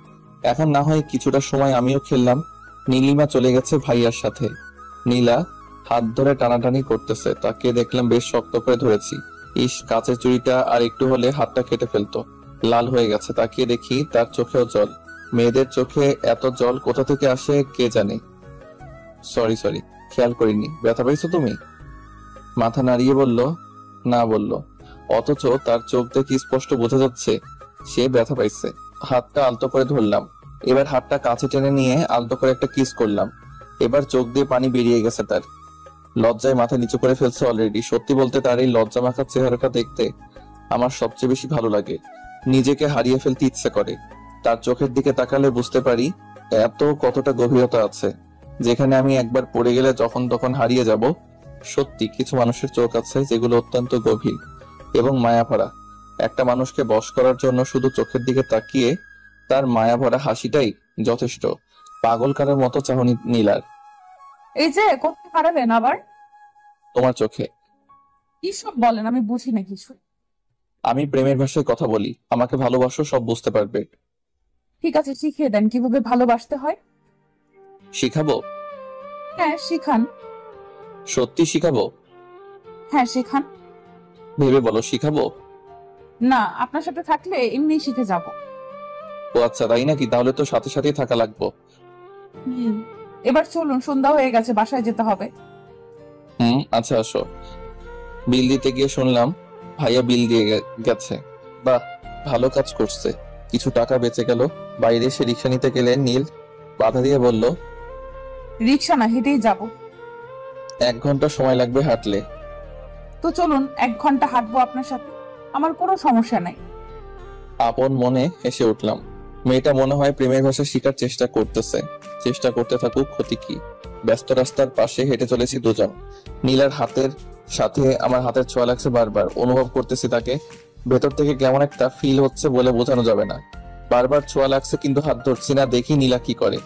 এখন না হয় কিছুটা সময় আমিও খেললাম। নীলিমা চলে গেছে ভাইয়ার সাথে। নীলা হাত ধরে টানাটানি করতেছে, তাকে দেখলাম বেশ শক্ত করে ধরেছি। ইস, কাঁচের চুড়িটা আর একটু হলে হাতটা কেটে ফেলতো। লাল হয়ে গেছে, তাকিয়ে দেখি তার চোখেও জল। মেয়েদের চোখে এত জল কোথা থেকে আসে কে জানে। সরি, খেয়াল করিনি। ব্যথা পাইছো তুমি? মাথা নাড়িয়ে বলল না বলল, অথচ তার চোখ দেখে স্পষ্ট বোঝা যাচ্ছে সে ব্যথা পাইছে। হাতটা আলতো করে ধরলাম, এবার হাতটা কাছে টেনে নিয়ে আলতো করে একটা কিস করলাম। এবার চোখ দিয়ে পানি বেরিয়ে গেছে তার। লজ্জায় মাথা নিচু করে ফেলছে অলরেডি। সত্যি বলতে তার এই লজ্জা মাখার চেহারাটা দেখতে আমার সবচেয়ে বেশি ভালো লাগে। নিজেকে হারিয়ে ফেলতে ইচ্ছে করে। তার চোখের দিকে তাকালে বুঝতে পারি এত কতটা গভীরতা আছে, যেখানে আমি একবার পড়ে গেলে যখন তখন হারিয়ে যাব। সত্যি কিছু মানুষের চোখ আছে যেগুলো অত্যন্ত গভীর এবং মায়া ভরা। একটা মানুষকে বশ করার জন্য শুধু চোখের দিকে তাকিয়ে তার মায়া ভরা হাসিটাই যথেষ্ট। পাগল কারের মতো চাহনি নীলার। এই যে কোথায় হারালেন আবার? তোমার চোখে। কি সব বলেন, আমি বুঝি না কিছু। আমি প্রেমের ভাষায় কথা বলি, আমাকে ভালোবাসো সব বুঝতে পারবে। ঠিক আছে, শিখিয়ে দেন কিভাবে ভালোবাসতে হয়। শিখাবো? হ্যাঁ শিখান। সত্যি শিখাবো? হ্যাঁ শিখান। ভেবে বলো, শিখাবো? না, আপনার সাথে থাকলে এমনি শিখে যাব। ও আচ্ছা, তাই নাকি? তাহলে তো সাথে সাথেই থাকা লাগবো। এবার চলুন, সন্ধ্যা হয়ে গেছে, বাসায় যেতে হবে। আচ্ছা আসো। বিল দিতে গিয়ে শুনলাম ভাইয়া বিল দিয়ে গেছে। বাহ, ভালো কাজ করছে, কিছু টাকা বেঁচে গেল। বাইরে এসে রিক্সা নিতে গেলে নীল বাধা দিয়ে বলল, রিক্সা না, হেঁটেই যাব। 1 ঘন্টা সময় লাগবে হাঁটলে। তো চলুন, 1 ঘন্টা হাঁটবো আপনার সাথে, আমার কোনো সমস্যা নাই। আপন মনে হেসে উঠলাম। মেয়েটা মনে হয় প্রেমের ভাষা শিখার চেষ্টা করতেছে। চেষ্টা করতে থাকুক, ক্ষতি কি। ব্যস্ত রাস্তার পাশে হেঁটে চলেছি দুজন। নীলার হাতের সাথে আমার হাতের ছোঁয়া লাগছে বারবার। অনুভব করতেছি তাকে। ভেতর থেকে কেমন একটা ফিল হচ্ছে বলে বোঝানো যাবে না। বারবার ছোঁয়া লাগছে কিন্তু হাত ধরছি না। দেখি নীলা কি করে।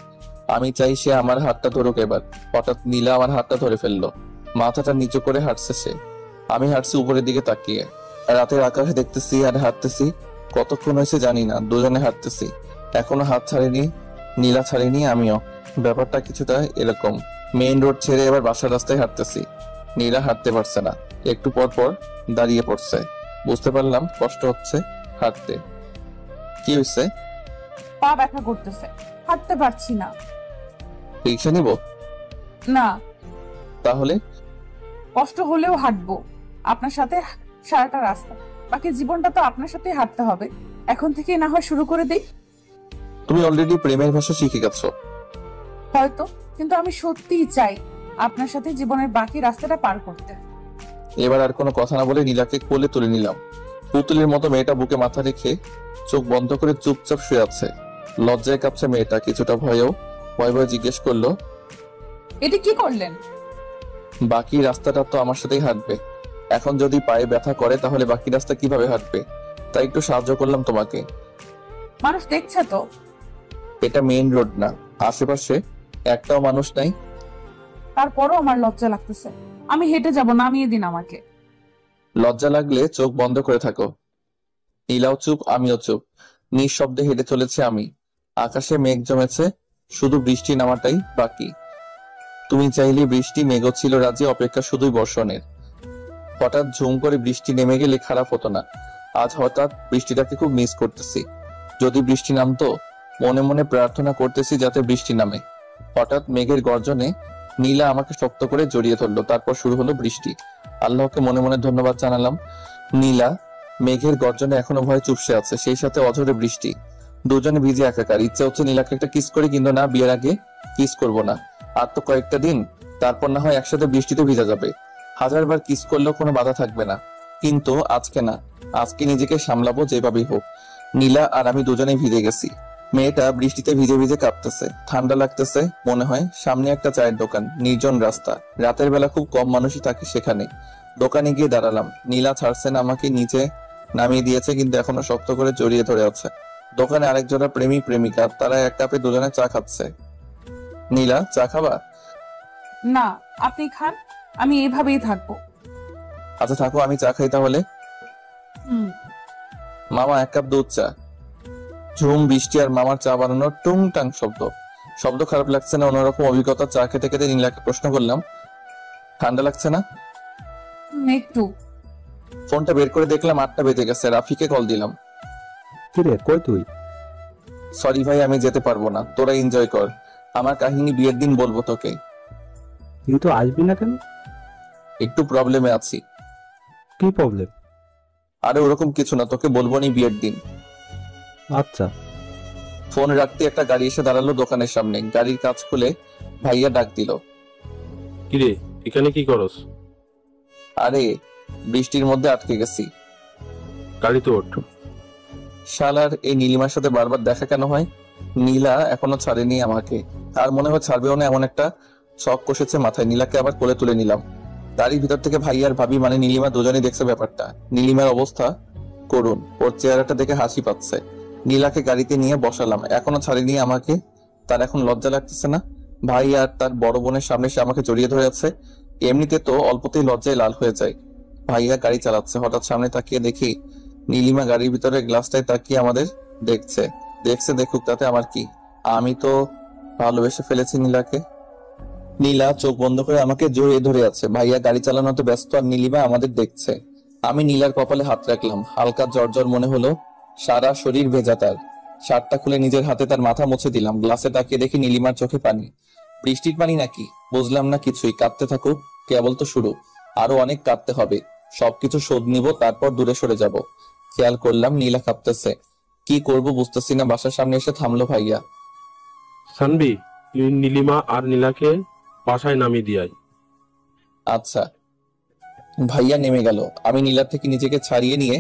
আমি চাই সে আমার হাতটা ধরুক এবার। হঠাৎ নীলা আমার হাতটা ধরে ফেললো। মাথাটা নিচু করে হাঁটছে সে। আমি হাঁটছি উপরের দিকে তাকিয়ে। রাতের আকাশে দেখতেছি আর হাঁটতেছি। কতক্ষণ হয়েছে জানি না, দুজনে হাঁটতেছি। এখনো হাত ছাড়েনি, নীলা ছাড়েনি, আমিও। ব্যাপারটা কিছুটা এরকম। মেইন রোড ছেড়ে এবার বাসার রাস্তায় হাঁটতেছি। নীলা হাঁটতে পারছে না, একটু পর পর দাঁড়িয়ে পড়ছে। বুঝতে পারলাম কষ্ট হচ্ছে হাঁটতে। কি হয়েছে? পা ব্যথা করতেছে, হাঁটতে পারছি না। রিক্সা নিব? না। তাহলে? কষ্ট হলেও হাঁটবো আপনার সাথে সারাটা রাস্তা। বাকি জীবনটা তো আপনার সাথেই হাঁটতে হবে। এখন থেকে না হয় শুরু করে দেই। তুমি অলরেডি প্রেমের ভাষা শিখে গেছো হয়তো, কিন্তু আমি সত্যিই চাই আপনার সাথে জীবনের বাকি রাস্তাটা পার করতে। এবার আর কোনো কথা না বলে নীলাকে কোলে তুলে নিলাম। পুতুলের মতো মেয়েটা বুকে মাথা রেখে চোখ বন্ধ করে চুপচাপ শুয়ে আছে। লজ্জায় কাঁপছে মেয়েটা, কিছুটা ভয়েও। ভয় ভয়ে জিজ্ঞেস করলো, এটা কি করলেন? বাকি রাস্তাটা তো আমার সাথেই হাঁটবে। এখন যদি পায়ে ব্যথা করে তাহলে বাকি রাস্তা কিভাবে হাঁটবে? তাই একটু সাহায্য করলাম তোমাকে। মানুষ দেখছে তো। এটা মেইন রোড না, আশেপাশে একটাও মানুষ নাই। তারপরও আমার লজ্জা লাগতেছে। আমি হেঁটে যাব, নামিয়ে দিন আমাকে। লজ্জা লাগলে চোখ বন্ধ করে থাকো। নীলাও চুপ, আমিও চুপ। নিঃশব্দে হেঁটে চলেছে আমি। আকাশে মেঘ জমেছে, শুধু বৃষ্টি নামাটাই বাকি। তুমি চাইলে বৃষ্টি মেঘও ছিল রাজ্যে, অপেক্ষা শুধুই বর্ষণের। হঠাৎ ঝুম করে বৃষ্টি নেমে গেলে খারাপ হতো না। আজ হঠাৎ বৃষ্টিটাকে খুব মিস করতেছি। যদি বৃষ্টি নামতো, মনে মনে প্রার্থনা করতেছি যাতে বৃষ্টি নামে। হঠাৎ মেঘের গর্জনে নীলা আমাকে শক্ত করে জড়িয়ে ধরলো। তারপর শুরু হলো বৃষ্টি। আল্লাহকে মনে মনে ধন্যবাদ জানালাম। নীলা মেঘের গর্জনে এখনো ভয়ে চুপসে আছে, সেই সাথে অঝরে বৃষ্টি। দুজনে ভিজে একাকার। ইচ্ছে হচ্ছে নীলাকে একটা কিস করি, কিন্তু না, বিয়ের আগে কিস করবো না। আর তো কয়েকটা দিন, তারপর না হয় একসাথে বৃষ্টিতে ভিজা যাবে। 1000বার কিস করলেও কোনো বাধা থাকবে না। কিন্তু আজকে না, আজকে নিজেকে সামলাবো যেভাবেই হোক। নীলা আর আমি দুজনেই ভিজে গেছি। মেয়েটা বৃষ্টিতে ভিজে ভিজে কাঁপতেছে, ঠান্ডা লাগতেছে। মনে হয় সামনে একটা চায়ের দোকান, নির্জন রাস্তা, রাতের বেলা খুব কম মানুষই থাকে সেখানে। দোকানে গিয়ে দাঁড়ালাম। নীলা ছাড়ছে না আমাকে, নিচে নামিয়ে দিয়েছে কিন্তু এখনো শক্ত করে জড়িয়ে ধরে আছে। দোকানে আরেক জোড়া প্রেমী প্রেমিকা, তারা এক কাপে দুজনে চা খাচ্ছে। নীলা, চা খাবা? না, আপনি খান, আমি এভাবেই থাকবো। আচ্ছা থাকো, আমি চা খাই তাহলে। মামা, এক কাপ দুধ চা। ঝুম বৃষ্টি আর মামার চা বানানোর টুংটাং শব্দ। শব্দ খারাপ লাগছে না, অন্যরকম অভিজ্ঞতা। চা খেতে খেতে নীলাকে প্রশ্ন করলাম, ঠান্ডা লাগছে না? একটু। ফোনটা বের করে দেখলাম 8টা বেজে গেছে। রাফিকে কল দিলাম। কিরে, কই তুই? সরি ভাই, আমি যেতে পারবো না, তোরা এনজয় কর। আমার কাহিনী বিয়ের দিন বলবো তোকে। কিন্তু আসবি না কেন? একটু প্রবলেমে আছি। কি প্রবলেম? আরে ওরকম কিছু না, তোকে বলবো নি বিয়ের দিন। আচ্ছা। ফোন রাখতে একটা গাড়ি এসে দাঁড়ালো দোকানের সামনে। গাড়ির কাজ খুলে ভাইয়া ডাক দিল। কিরে, এখানে কি করস? আরে বৃষ্টির মধ্যে আটকে গেছি। গাড়িতে ওঠ। শালার এই নীলিমার সাথে বারবার দেখা কেন হয়? নীলা এখনো ছাড়েনি আমাকে, আর মনে হয় ছাড়বেও না, এমন একটা শখ কষেছে মাথায়। নীলাকে আবার কোলে তুলে নিলাম। গাড়ির ভিতর থেকে ভাই আর ভাবি মানে নীলিমা দুজনেই দেখছে ব্যাপারটা। নীলিমার অবস্থা করুন, ওর চেহারাটা দেখে হাসি পাচ্ছে। নীলাকে গাড়িতে নিয়ে বসালাম। এখনো ছাড়েনি আমাকে, তার এখন লজ্জা লাগতেছে না? ভাই আর তার বড় বোনের সামনে সে আমাকে জড়িয়ে ধরে আছে। এমনিতে তো অল্পতেই লজ্জায় লাল হয়ে যায়। ভাইয়া গাড়ি চালাচ্ছে, হঠাৎ সামনে তাকিয়ে দেখি নীলিমা গাড়ির ভিতরে গ্লাসটায় তাকিয়ে আমাদের দেখছে। দেখুক, তাতে আমার কি? আমি তো ভালোবেসে ফেলেছি নীলাকে। নীলা চোখ বন্ধ করে আমাকে জড়িয়ে ধরে আছে। ভাইয়া গাড়ি চালানোতে ব্যস্ত আর নীলিমা আমাদের দেখছে। আমি নীলার কপালে হাত রাখলাম। হালকা জ্বর মনে হলো, সারা শরীর ভেজা। তার শার্টটা খুলে নিজের হাতে তার মাথা মুছে দিলাম। গ্লাসে তাকিয়ে দেখি নীলিমার চোখে পানি। বৃষ্টির পানি নাকি? বুঝলাম না কিছুই। কাঁদতে থাকুক, কেবল তো শুরু, আরো অনেক কাঁদতে হবে। সবকিছু শোধ নিব, তারপর দূরে সরে যাব। খেয়াল করলাম নীলা কাঁপতেছে। কি করব বুঝতেছি না। বাসার সামনে এসে থামলো ভাইয়া। সানবি, তুই নীলিমা আর নীলাকে বাসায় নামিয়ে দিয়াই। আচ্ছা। ভাইয়া নেমে গেল। আমি নীলা থেকে নিজেকে ছাড়িয়ে নিয়ে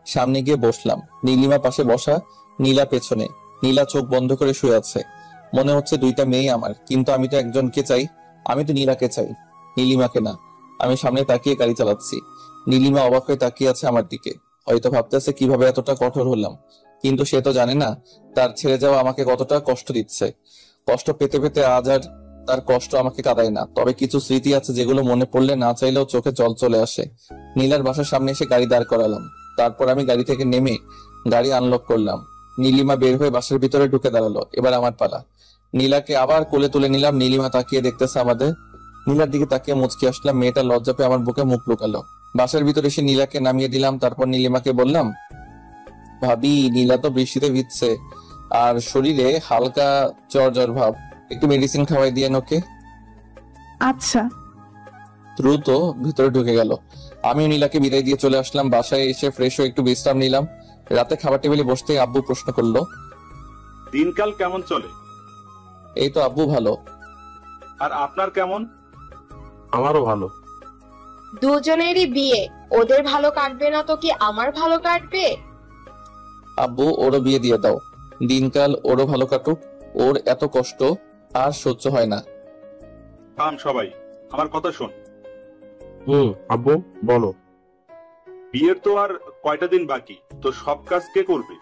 সামনে গিয়ে বসলাম। নীলিমা পাশে বসা, নীলা পেছনে। নীলা চোখ বন্ধ করে শুয়ে আছে। মনে হচ্ছে দুইটা মেয়ে আমার, কিন্তু আমি তো একজনকে চাই। আমি তো নীলাকে চাই, নীলিমাকে না। আমি সামনে তাকিয়ে গাড়ি চালাচ্ছি। নীলিমা অবাক হয়ে তাকিয়ে আছে আমার দিকে। হয়তো ভাবতেছে কিভাবে এতটা কঠোর হলাম, কিন্তু সে তো জানে না তার ছেড়ে যাওয়া আমাকে কতটা কষ্ট দিচ্ছে। কষ্ট পেতে পেতে আজ আর তার কষ্ট আমাকে কাঁদায় না। তবে কিছু স্মৃতি আছে যেগুলো মনে পড়লে না চাইলেও চোখে জল চলে আসে। নীলার বাসার সামনে এসে গাড়ি দাঁড় করালাম। তারপর আমি গাড়ি থেকে নেমে গাড়ি আনলক করলাম। নীলিমা বের হয়ে বাসার ভিতরে ঢুকে দাঁড়ালো। এবার আমার পালা। নীলাকে আবার কোলে তুলে নিলাম। নীলিমা তাকিয়ে দেখতেছে আমাদের। নীলার দিকে তাকিয়ে মুচকি আসলাম। মেয়েটা লজ্জা পেয়ে আমার বুকে মুখ লুকালো। বাসার ভিতরে এসে নীলাকে নামিয়ে দিলাম। তারপর নীলিমাকে বললাম, ভাবি নীলা তো বৃষ্টিতে ভিজছে আর শরীরে হালকা জ্বর ভাব, একটু মেডিসিন খাওয়াই দিয়ে ওকে। আচ্ছা। দ্রুত ভিতরে ঢুকে গেল। আমিও নীলাকে বিদায় দিয়ে চলে আসলাম। বাসায় এসে ফ্রেশ হয়ে একটু বিশ্রাম নিলাম। রাতে খাবার টেবিলে বসতে আব্বু প্রশ্ন করলো, দিনকাল কেমন চলে? এই তো আব্বু, ভালো। আর আপনার কেমন? আমারও ভালো। দুজনেরই বিয়ে, ওদের ভালো কাটবে না তো কি আমার ভালো কাটবে? আব্বু, ওরও বিয়ে দিয়ে দাও। দিনকাল ওরও ভালো কাটুক। ওর এত কষ্ট আর সহ্য হয় না। থাম সবাই, আমার কথা শোন। আব্বু বলো। বিয়ের তো আর কয়টা দিন বাকি, তো সব কাজ কে করবে?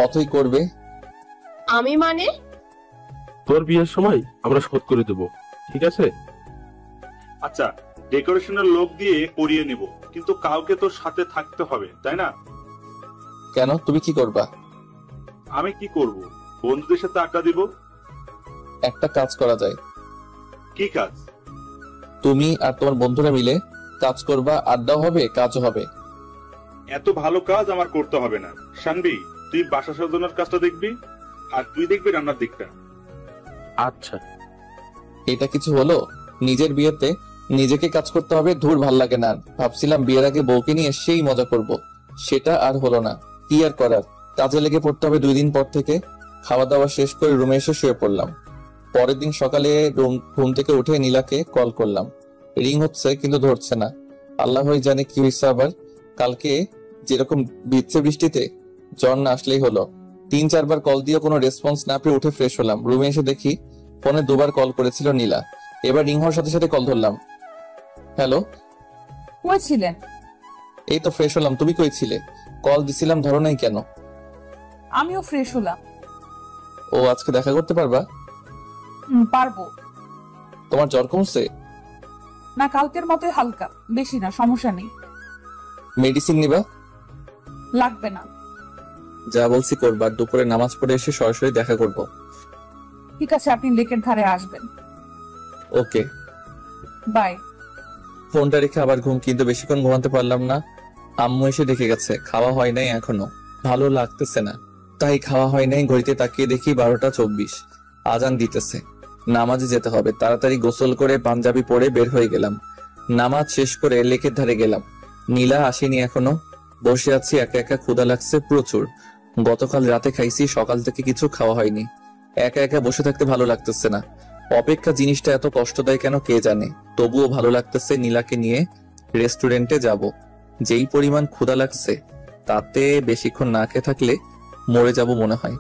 অথই করবে। আমি মানে? তোর বিয়ের সময় আমরা শোধ করে দেব, ঠিক আছে? আচ্ছা, ডেকোরেশনের লোক দিয়ে করিয়ে নেব, কিন্তু কাউকে তো সাথে থাকতে হবে, তাই না? কেন, তুমি কি করবা? আমি কি করব? বন্ধুদের সাথে আড্ডা দিব। একটা কাজ করা যায়। কি কাজ? তুমি আর তোমার বন্ধুরা মিলে কাজ করবা, আড্ডাও হবে, কাজও হবে। এত ভালো কাজ আমার করতে হবে না। শানবি, তুই বাসা সাজানোর কাজটা দেখবি, আর তুই দেখবি রান্নার দিকটা। আচ্ছা। এটা কিছু হলো? নিজের বিয়েতে নিজেকে কাজ করতে হবে, ধুর ভাল লাগে না। ভাবছিলাম বিয়ের আগে বউকে নিয়ে সেই মজা করব, সেটা আর হলো না। কি আর করার, কাজে লেগে পড়তে হবে 2 দিন পর থেকে। খাওয়া দাওয়া শেষ করে রুমে এসে শুয়ে পড়লাম। পরের দিন সকালে ঘুম থেকে উঠে নীলাকে কল করলাম। রিং হচ্ছে কিন্তু ধরছে না। আল্লাহই জানে কি হয়েছে আবার। কালকে যেরকম ভিজছে বৃষ্টিতে, জ্বর না আসলেই হলো। 3-4 বার কল দিয়ে কোনো রেসপন্স না পেয়ে উঠে ফ্রেশ হলাম। রুমে এসে দেখি ফোনে 2 বার কল করেছিল নীলা। এবার রিং হওয়ার সাথে সাথে কল ধরলাম। হ্যালো, কই ছিলেন? এই তো ফ্রেশ হলাম। তুমি কই ছিলে? কল দিছিলাম, ধরো নাই কেন? আমিও ফ্রেশ হলাম। ও, আজকে দেখা করতে পারবা? পারবো। তোমার জ্বর কমছে? না, কালকের মতোই হালকা, বেশি না, সমস্যা নেই। মেডিসিন নিবা? লাগবে না। যা বলছি করবা। দুপুরে নামাজ পড়ে এসে সরাসরি দেখা করব। ঠিক আছে, আপনি লেকের ধারে আসবেন। ওকে, বাই। ফোনটা রেখে আবার ঘুম, কিন্তু বেশিক্ষণ ঘুমাতে পারলাম না। আম্মু এসে দেখে গেছে। খাওয়া হয় নাই এখনো, ভালো লাগতেছে না, তাই খাওয়া হয় নাই। ঘড়িতে তাকিয়ে দেখি 12টা 24, আজান দিতেছে। নামাজে যেতে হবে। তাড়াতাড়ি গোসল করে পাঞ্জাবি পরে বের হয়ে গেলাম। নামাজ শেষ করে লেকের ধারে গেলাম। নীলা আসেনি এখনো। বসে আছি একা একা, ক্ষুধা লাগছে প্রচুর। গতকাল রাতে খাইছি, সকাল থেকে কিছু খাওয়া হয়নি। একা একা বসে থাকতে ভালো লাগতেছে না। অপেক্ষা জিনিসটা এত কষ্ট দেয় কেন কে জানে। তবুও ভালো লাগতেছে। নীলাকে নিয়ে রেস্টুরেন্টে যাব। যেই পরিমাণ ক্ষুধা লাগছে তাতে বেশিক্ষণ না খেয়ে থাকলে মরে যাব মনে হয়।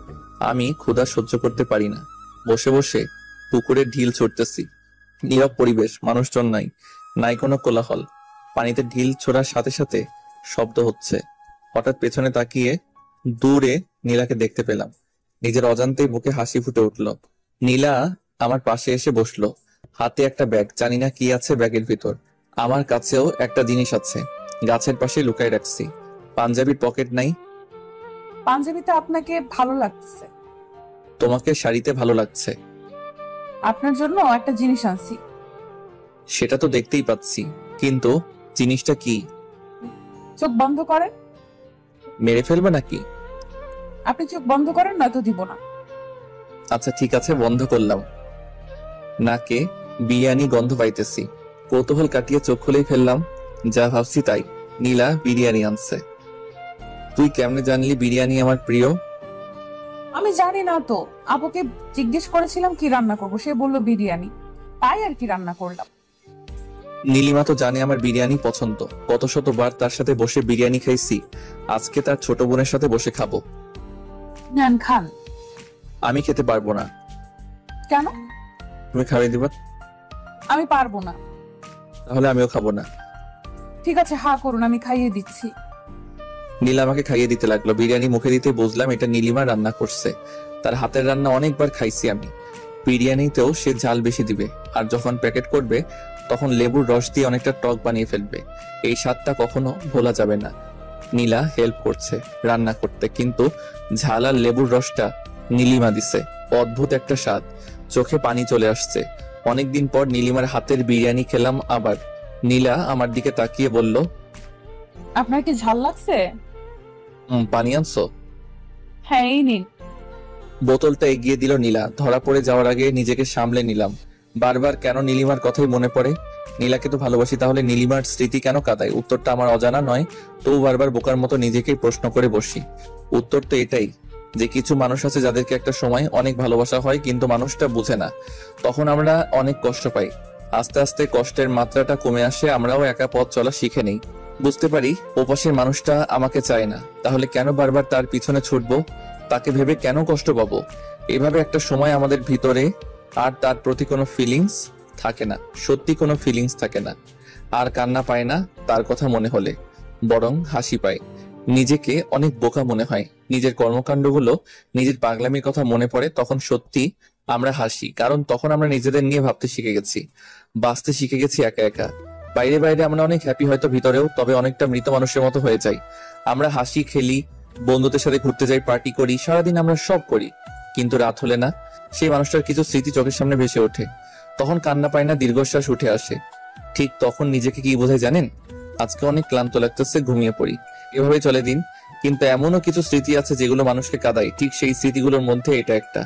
আমি ক্ষুধা সহ্য করতে পারি না। বসে বসে পুকুরের ঢিল ছুটতেছি। নীরব পরিবেশ, মানুষজন নাই, নাই কোনো কোলাহল। পানিতে ঢিল ছোড়ার সাথে সাথে শব্দ হচ্ছে। হঠাৎ পেছনে তাকিয়ে দূরে নীলাকে দেখতে পেলাম। নিজের অজান্তেই বুকে হাসি ফুটে উঠল। নীলা আমার পাশে এসে বসলো। হাতে একটা ব্যাগ, জানি না কি আছে ব্যাগের ভিতর। আমার কাছেও একটা জিনিস আছে, গাছের পাশে লুকায় রাখছি। পাঞ্জাবির পকেট নাই। পাঞ্জাবিতে আপনাকে ভালো লাগছে। তোমাকে শাড়িতে ভালো লাগছে। আপনার জন্য একটা জিনিস আনছি। সেটা তো দেখতেই পাচ্ছি, কিন্তু জিনিসটা কি? চোখ বন্ধ করেন। মেরে ফেলবে নাকি? আপনি চোখ বন্ধ করেন, নয়তো দিব না। আচ্ছা ঠিক আছে, বন্ধ করলাম। নাকে বিরিয়ানি গন্ধ পাইতেছি। কৌতূহল কাটিয়ে চোখ খুলেই ফেললাম। যা ভাবছি তাই, নীলা বিরিয়ানি আনছে। তুই কেমনে জানলি বিরিয়ানি আমার প্রিয়? আমি জানি না তো, আপুকে জিজ্ঞেস করেছিলাম কি রান্না করব, সে বলল বিরিয়ানি, তাই আর কি রান্না করলাম। নীলিমা তো জানে আমার বিরিয়ানি পছন্দ। কত শতবার তার সাথে বসে বিরিয়ানি খাইছি। আজকে তার ছোট বোনের সাথে বসে খাবো। নেন, খান। আমি খেতে পারবো না। কেন? তুমি খাইয়ে দিবা? আমি পারবো না। তাহলে আমিও খাবো না। ঠিক আছে, হা করুন, আমি খাইয়ে দিচ্ছি। নীলা আমাকে খাইয়ে দিতে লাগলো। বিরিয়ানি মুখে দিতে বুঝলাম এটা নীলিমা রান্না করছে। তার হাতের রান্না অনেকবার খাইছি আমি। বিরিয়ানিতেও সে ঝাল বেশি দিবে, আর যখন প্যাকেট করবে তখন লেবুর রস দিয়ে অনেকটা টক বানিয়ে ফেলবে। এই স্বাদটা কখনো ভোলা যাবে না। নীলা হেল্প করছে রান্না করতে, কিন্তু ঝাল আর লেবুর রসটা নীলিমা দিছে। অদ্ভুত একটা স্বাদ, চোখে পানি চলে আসছে। অনেকদিন পর নীলিমার হাতের বিরিয়ানি খেলাম আবার। নীলা আমার দিকে তাকিয়ে বলল, আপনার কি ঝাল লাগছে? পানি আনছো? হ্যাঁ, এই নিন। বোতলটা এগিয়ে দিল নীলা। ধরা পড়ে যাওয়ার আগে নিজেকে সামলে নিলাম। বারবার কেন নীলিমার কথাই মনে পড়ে। নীলাকে তো ভালোবাসি, তাহলে নীলিমার স্মৃতি কেন কাঁদায়? উত্তরটা আমার অজানা নয়, তবু বারবার বোকার মতো নিজেকেই প্রশ্ন করে বসি। উত্তর তো এটাই যে কিছু মানুষ আছে যাদেরকে একটা সময় অনেক ভালোবাসা হয়, কিন্তু মানুষটা বুঝে না। তখন আমরা অনেক কষ্ট পাই। আস্তে আস্তে কষ্টের মাত্রাটা কমে আসে, আমরাও একা পথ চলা শিখে নেই। বুঝতে পারি ওপাশের মানুষটা আমাকে চায় না, তাহলে কেন বারবার তার পিছনে ছুটবো? তাকে ভেবে কেন কষ্ট পাবো? এভাবে একটা সময় আমাদের ভিতরে আর তার প্রতি কোনো ফিলিংস থাকে না, সত্যি কোনো ফিলিংস থাকে না। আর কান্না পায় না তার কথা মনে হলে, বরং হাসি পায়। নিজেকে অনেক বোকা মনে হয়। নিজের কর্মকাণ্ডগুলো, নিজের পাগলামির কথা মনে পড়ে, তখন সত্যি আমরা হাসি, কারণ তখন আমরা নিজেদের নিয়ে ভাবতে শিখে গেছি, বাঁচতে শিখে গেছি একা একা। বাইরে বাইরে আমরা অনেক হ্যাপি, হয়তো ভিতরেও তবে অনেকটা মৃত মানুষের মতো হয়ে যাই। আমরা হাসি, খেলি, বন্ধুদের সাথে ঘুরতে যাই, পার্টি করি, সারাদিন আমরা সব করি, কিন্তু রাত হলে না, সেই মানুষটার কিছু স্মৃতি চোখের সামনে ভেসে ওঠে। তখন কান্না পায় না, দীর্ঘশ্বাস উঠে আসে। ঠিক তখন নিজেকে কি বোঝায় জানেন? আজকে অনেক ক্লান্ত লাগতেছে, ঘুমিয়ে পড়ি। এভাবে চলে দিন। কিন্তু এমনও কিছু স্মৃতি আছে যেগুলো মানুষকে কাঁদায়, ঠিক সেই স্মৃতিগুলোর মধ্যে এটা একটা।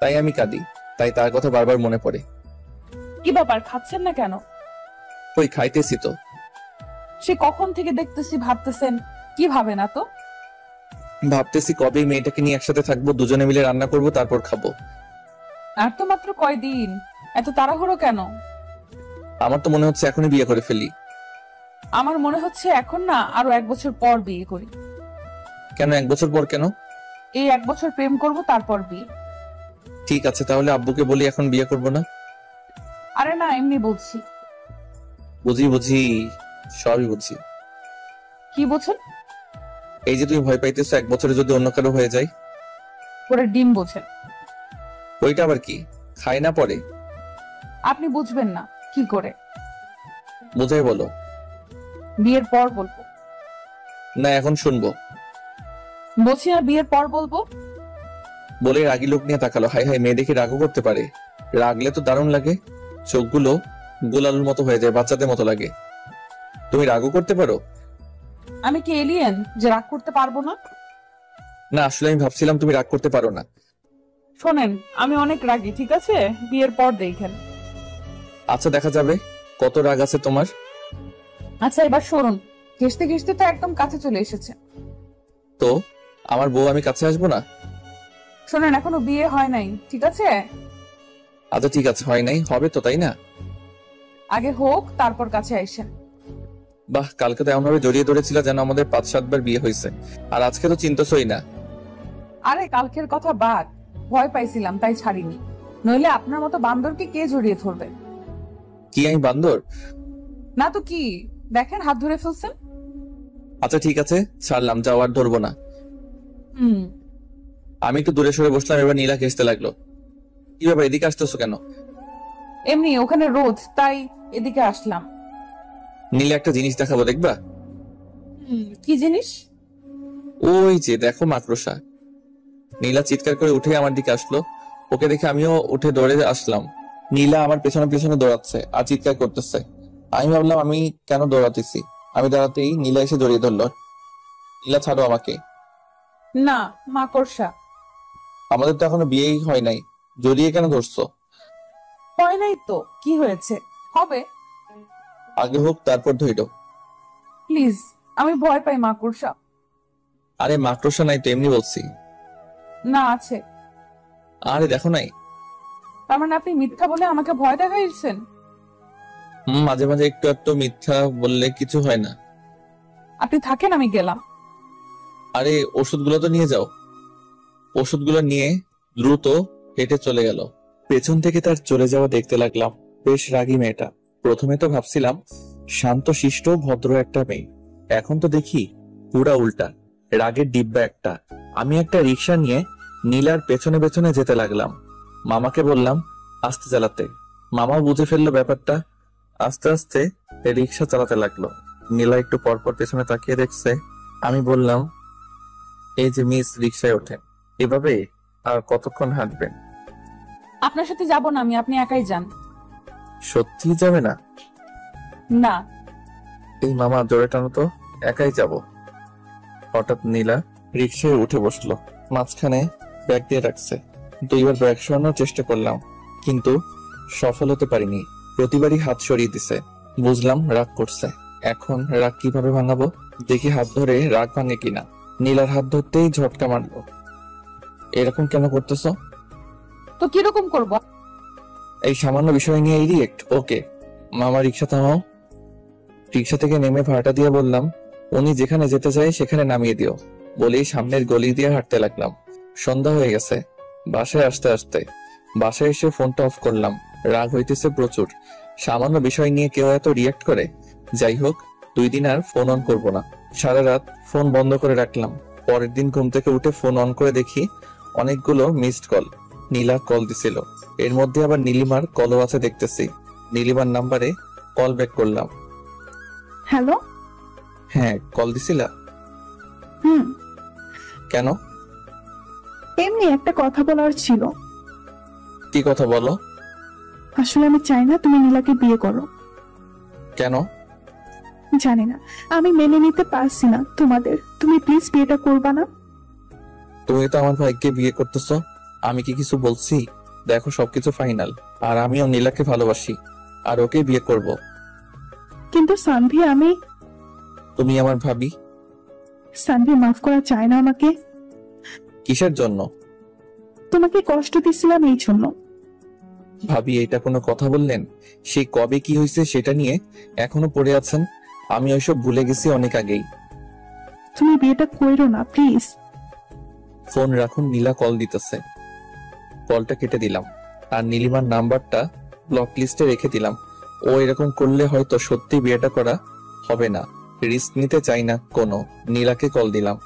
তাই আমি কাঁদি, তাই তার কথা বারবার মনে পড়ে। কি ব্যাপার, খাচ্ছেন না কেন? ওই খাইতেছি তো। সে কখন থেকে দেখতেছি ভাবতেছেন, কি ভাবে না তো? ভাবতেছি কবে মেয়েটাকে নিয়ে একসাথে থাকবো, দুজনে মিলে রান্না করব, তারপর খাবো। আর তো মাত্র কয়দিন, এত তাড়াহুড়ো কেন? আমার তো মনে হচ্ছে এখনই বিয়ে করে ফেলি। আমার মনে হচ্ছে এখন না, আরো 1 বছর পর বিয়ে করি। কেন 1 বছর পর কেন? এই 1 বছর প্রেম করব, তারপর বিয়ে। ঠিক আছে, তাহলে আব্বুকে বলি এখন বিয়ে করব না। আরে না, এমনি বলছি। বুঝি, সবই বুঝি। কি বোঝেন? এই যে তুমি ভয় পাইতেছো 1 বছরে যদি অন্য কারো হয়ে যায়। ওরা ডিম বোঝেন। ওইটা আবার কি? খাই না পরে? আপনি বুঝবেন না কি করে? বুঝাই বলো। বিয়ের পর বলবো। না, এখন শুনবো। বলছি না, বিয়ের পর বলবো। বলে রাগী লোক নিয়ে তাকালো। হাই হাই, মেয়ে দেখে রাগও করতে পারে। রাগলে তো দারুণ লাগে, চোখগুলো গোলালুর মতো হয়ে যায়, বাচ্চাদের মতো লাগে। তুমি রাগও করতে পারো? আমি কি এলিয়েন যে রাগ করতে পারবো না? না, আসলে আমি ভাবছিলাম তুমি রাগ করতে পারো না। শোনেন, আমি অনেক রাগী, ঠিক আছে? বিয়ের পর দেখেন। আচ্ছা, দেখা যাবে কত রাগ আছে তোমার। আচ্ছা, এবার শুনুন। ঘেসতে ঘেসতে তো একদম কাছে চলে এসেছে। তো আমার বউ, আমি কাছে আসবো না? শোনেন, এখনো বিয়ে হয় নাই, ঠিক আছে? আচ্ছা ঠিক আছে, হয় নাই, হবে তো, তাই না? আগে হোক, তারপর কাছে আইসেন। বাহ, কালকে তো এমন ভাবে জড়িয়ে ধরেছিল যেন আমাদের 5-7 বার বিয়ে হয়েছে, আর আজকে তো চিন্তাছই না। আরে কালকের কথা বাদ, ভয় পাইছিলাম তাই ছাড়িনি, নইলে আপনার মতো বান্দরকে কে জড়িয়ে ধরবে? কি আমি বান্দর? না তো কি, দেখেন হাত ধরে ফেলছেন। আচ্ছা ঠিক আছে, ছাড়লাম, যাও, আর ধরবো না। আমি একটু দূরে সরে বসলাম, এবার নীলা ঘেসতে লাগলো। কি ব্যাপার, এদিকে আসতেছো কেন? এমনি, ওখানে রোদ, তাই এদিকে আসলাম। নীলা একটা জিনিস দেখাবো, দেখবা? কি জিনিস? ওই যে দেখো, মাকড়সা। নীলা চিৎকার করে উঠে আমার দিকে আসলো। ওকে দেখে আমিও উঠে দৌড়ে আসলাম। নীলা আমার পেছনে পেছনে দৌড়াচ্ছে আর চিৎকার করতেছে। আমি ভাবলাম আমি কেন দৌড়াতেছি, আমি দাঁড়াতেই নীলা এসে জড়িয়ে ধরলো। নীলা, ছাড়ো আমাকে। না, মাকড়সা। আমাদের তো এখনো বিয়েই হয় নাই, জড়িয়ে কেন ধরছো? হয় নাই তো কি হয়েছে, হবে। আগে হোক, তারপর ধইরো। প্লিজ, আমি ভয় পাই মাকড়সা। আরে মাকড়সা নাই তো, এমনি বলছি। না, আছে। আরে দেখো নাই। তার মানে আপনি মিথ্যা বলে আমাকে ভয় দেখাইছেন? মাঝে মাঝে একটু একটু মিথ্যা বললে কিছু হয় না। আপনি থাকেন, আমি গেলাম। আরে ওষুধগুলো তো নিয়ে যাও। ওষুধগুলো নিয়ে দ্রুত হেঁটে চলে গেল। পেছন থেকে তার চলে যাওয়া দেখতে লাগলাম। বেশ রাগী মেয়েটা। প্রথমে তো ভাবছিলাম শান্ত শিষ্ট ভদ্র একটা মেয়ে, এখন তো দেখি পুরা উল্টা, রাগের ডিব্বা একটা। আমি একটা রিক্সা নিয়ে নীলার পেছনে পেছনে যেতে লাগলাম। মামাকে বললাম আস্তে চালাতে। মামাও বুঝে ফেললো ব্যাপারটা, আস্তে আস্তে রিক্সা চালাতে লাগলো। নীলা একটু পরপর পেছনে তাকিয়ে দেখছে। আমি বললাম, এই যে মিস, রিক্সায় ওঠেন। এভাবে আর কতক্ষণ হাঁটবেন? আপনার সাথে যাব না আমি, আপনি একাই যান। সত্যি যাবে না? না। এই মামা, জোরে টানো তো, একাই যাব। হঠাৎ নীলা রিক্সায় উঠে বসলো, মাঝখানে ব্যাগ দিয়ে রাখছে। 2বার ব্যাগ সরানোর চেষ্টা করলাম, কিন্তু সফল হতে পারিনি। প্রতিবারই হাত সরিয়ে দিছে। বুঝলাম রাগ করছে। এখন রাগ কিভাবে ভাঙাবো, দেখি হাত ধরে রাগ ভাঙে কিনা। নীলার হাত ধরতেই ঝটকা মারলো। এরকম কেন করতেছো? তো কিরকম করব? এই সামান্য বিষয় নিয়ে রিয়েক্ট? ওকে মামা, রিক্সা থামাও। রিক্সা থেকে নেমে ভাড়াটা দিয়ে বললাম, উনি যেখানে যেতে চায় সেখানে নামিয়ে দিও। বলেই সামনের গলি দিয়ে হাঁটতে লাগলাম। সন্ধ্যা হয়ে গেছে। বাসায় আসতে আসতে বাসায় এসে ফোনটা অফ করলাম। রাগ হইতেছে প্রচুর। সামান্য বিষয় নিয়ে কেউ এত রিয়েক্ট করে? যাই হোক, 2 দিন আর ফোন অন করবো না। সারা রাত ফোন বন্ধ করে রাখলাম। পরের দিন ঘুম থেকে উঠে ফোন অন করে দেখি অনেকগুলো মিসড কল। নীলা কল দিছিল, এর মধ্যে আবার নীলিমার কলও আছে দেখতেছি। নীলিমার নাম্বারে কল ব্যাক করলাম। হ্যালো। হ্যাঁ, কল দিছিলা? কেন? এমনি একটা কথা বলার ছিল। কি কথা বলো? আসলে আমি চাই না তুমি নীলাকে বিয়ে করো। কেন? জানি না, আমি মেনে নিতে পারছি না তোমাদের। তুমি প্লিজ বিয়েটা করবা না? তুমি তো আমার ভাইকে বিয়ে করতেছো, আমি কি কিছু বলছি? দেখো, সবকিছু ফাইনাল। আর আমিও নীলাকে ভালোবাসি, আর ওকে বিয়ে করব। কিন্তু সানভি, আমি... তুমি আমার ভাবি। সানভি মাফ করা চায় না আমাকে। কিসের জন্য? তোমাকে কষ্ট দিছিলাম এই জন্য। ভাবি, এটা কোনো কথা বললেন? সেই কবে কি হয়েছে সেটা নিয়ে এখনো পড়ে আছেন? আমি ওইসব ভুলে গেছি অনেক আগেই। তুমি বিয়েটা কইরো না প্লিজ। ফোন রাখুন, নীলা কল দিতেছে। কলটা কেটে দিলাম আর নীলিমার নাম্বারটা ব্লক লিস্টে রেখে দিলাম। ও এরকম করলে হয়তো সত্যি বিয়েটা করা হবে না, রিস্ক নিতে চাই না কোনো। নীলাকে কল দিলাম।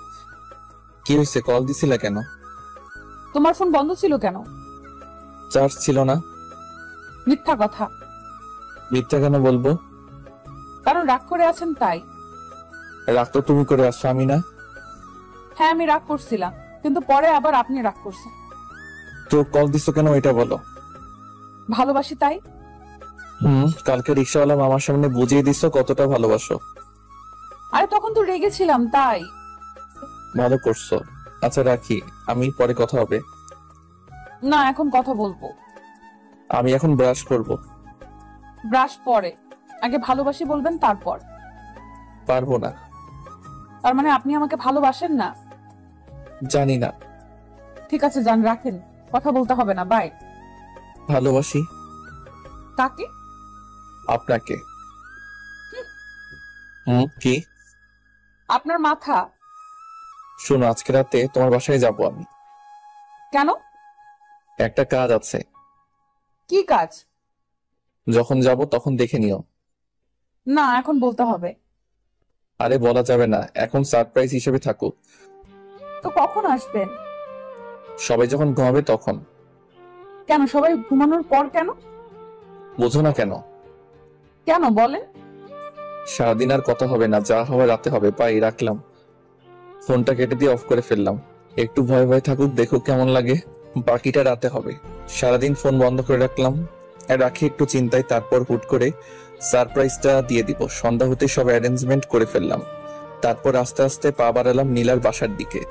কি হয়েছে, কল দিছিলা কেন? তোমার ফোন বন্ধ ছিল কেন? চার্জ ছিল না। মিথ্যা কথা। মিথ্যা কেন বলবো? কারণ রাগ করে আছেন তাই। রাগ তো তুমি করে আসছো, আমি না। হ্যাঁ আমি রাগ করছিলাম, কিন্তু পরে আবার আপনি রাগ করছেন। তো কল দিছো কেন এটা বলো। ভালোবাসি তাই। কালকে রিক্সাওয়ালা মামার সামনে বুঝিয়ে দিছো কতটা ভালোবাসো। আরে তখন তো রেগেছিলাম তাই। ভালো করছো। আচ্ছা রাখি, আমি পরে কথা হবে। না এখন কথা বলবো। আমি এখন ব্রাশ করব। ব্রাশ পরে, আগে ভালোবাসি বলবেন তারপর। পারবো না। তার মানে আপনি আমাকে ভালোবাসেন না? জানি না। ঠিক আছে যান, রাখেন, কথা বলতে হবে না, বাই। ভালোবাসি। কাকে? আপনাকে। কি? আপনার মাথা। শোনো, আজকে রাতে তোমার বাসায় যাব আমি। কেন? একটা কাজ আছে। কি কাজ? যখন যাব তখন দেখে নিও। না এখন বলতে হবে। আরে বলা যাবে না, এখন সারপ্রাইজ হিসেবে থাকুক। তো কখন আসবেন? সবাই যখন ঘুমাবে তখন। কেন সবাই ঘুমানোর পর কেন? বোঝো না কেন? কেন বলেন। সারাদিন আর কথা হবে না, যা হবে রাতে হবে। পাই, রাখলাম। ফোনটা কেটে দিয়ে অফ করে ফেললাম। একটু ভয় ভয় থাকুক, দেখুক কেমন লাগে। বাকিটা রাতে হবে। সারাদিন ফোন বন্ধ করে রাখলাম, রাখি একটু চিন্তায়। তারপর হুট করে সারপ্রাইজটা দিয়ে দিব। সন্ধ্যা হতে সব অ্যারেঞ্জমেন্ট করে ফেললাম। তারপর আস্তে আস্তে পা বাড়ালাম নীলার বাসার দিকে।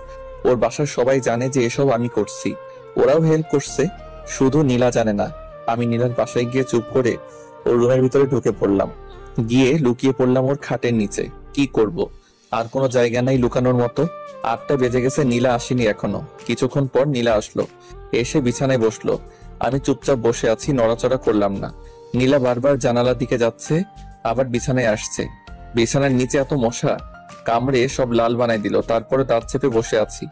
ওর বাসার সবাই জানে যে এসব আমি করছি, ওরাও হেল্প করছে, শুধু নীলা জানে না। আমি নীলার বাসায় গিয়ে চুপ করে ওর রুমের ভিতরে ঢুকে পড়লাম। গিয়ে লুকিয়ে পড়লাম ওর খাটের নিচে। কি করব, আর কোনো জায়গা নাই লুকানোর মতো। 8টা বেজে গেছে, নীলা আসেনি এখনো। কিছুক্ষণ পর নীলা আসলো, এসে বিছানায় বসলো। আমি চুপচাপ বসে আছি, নড়াচড়া করলাম না। নীলা বারবার জানালার দিকে যাচ্ছে, আবার বিছানায় আসছে। বিছানার নিচে এত মশা, কামড়ে সব লাল বানাই দিল। তারপরে দাঁত চেপে বসে আছি।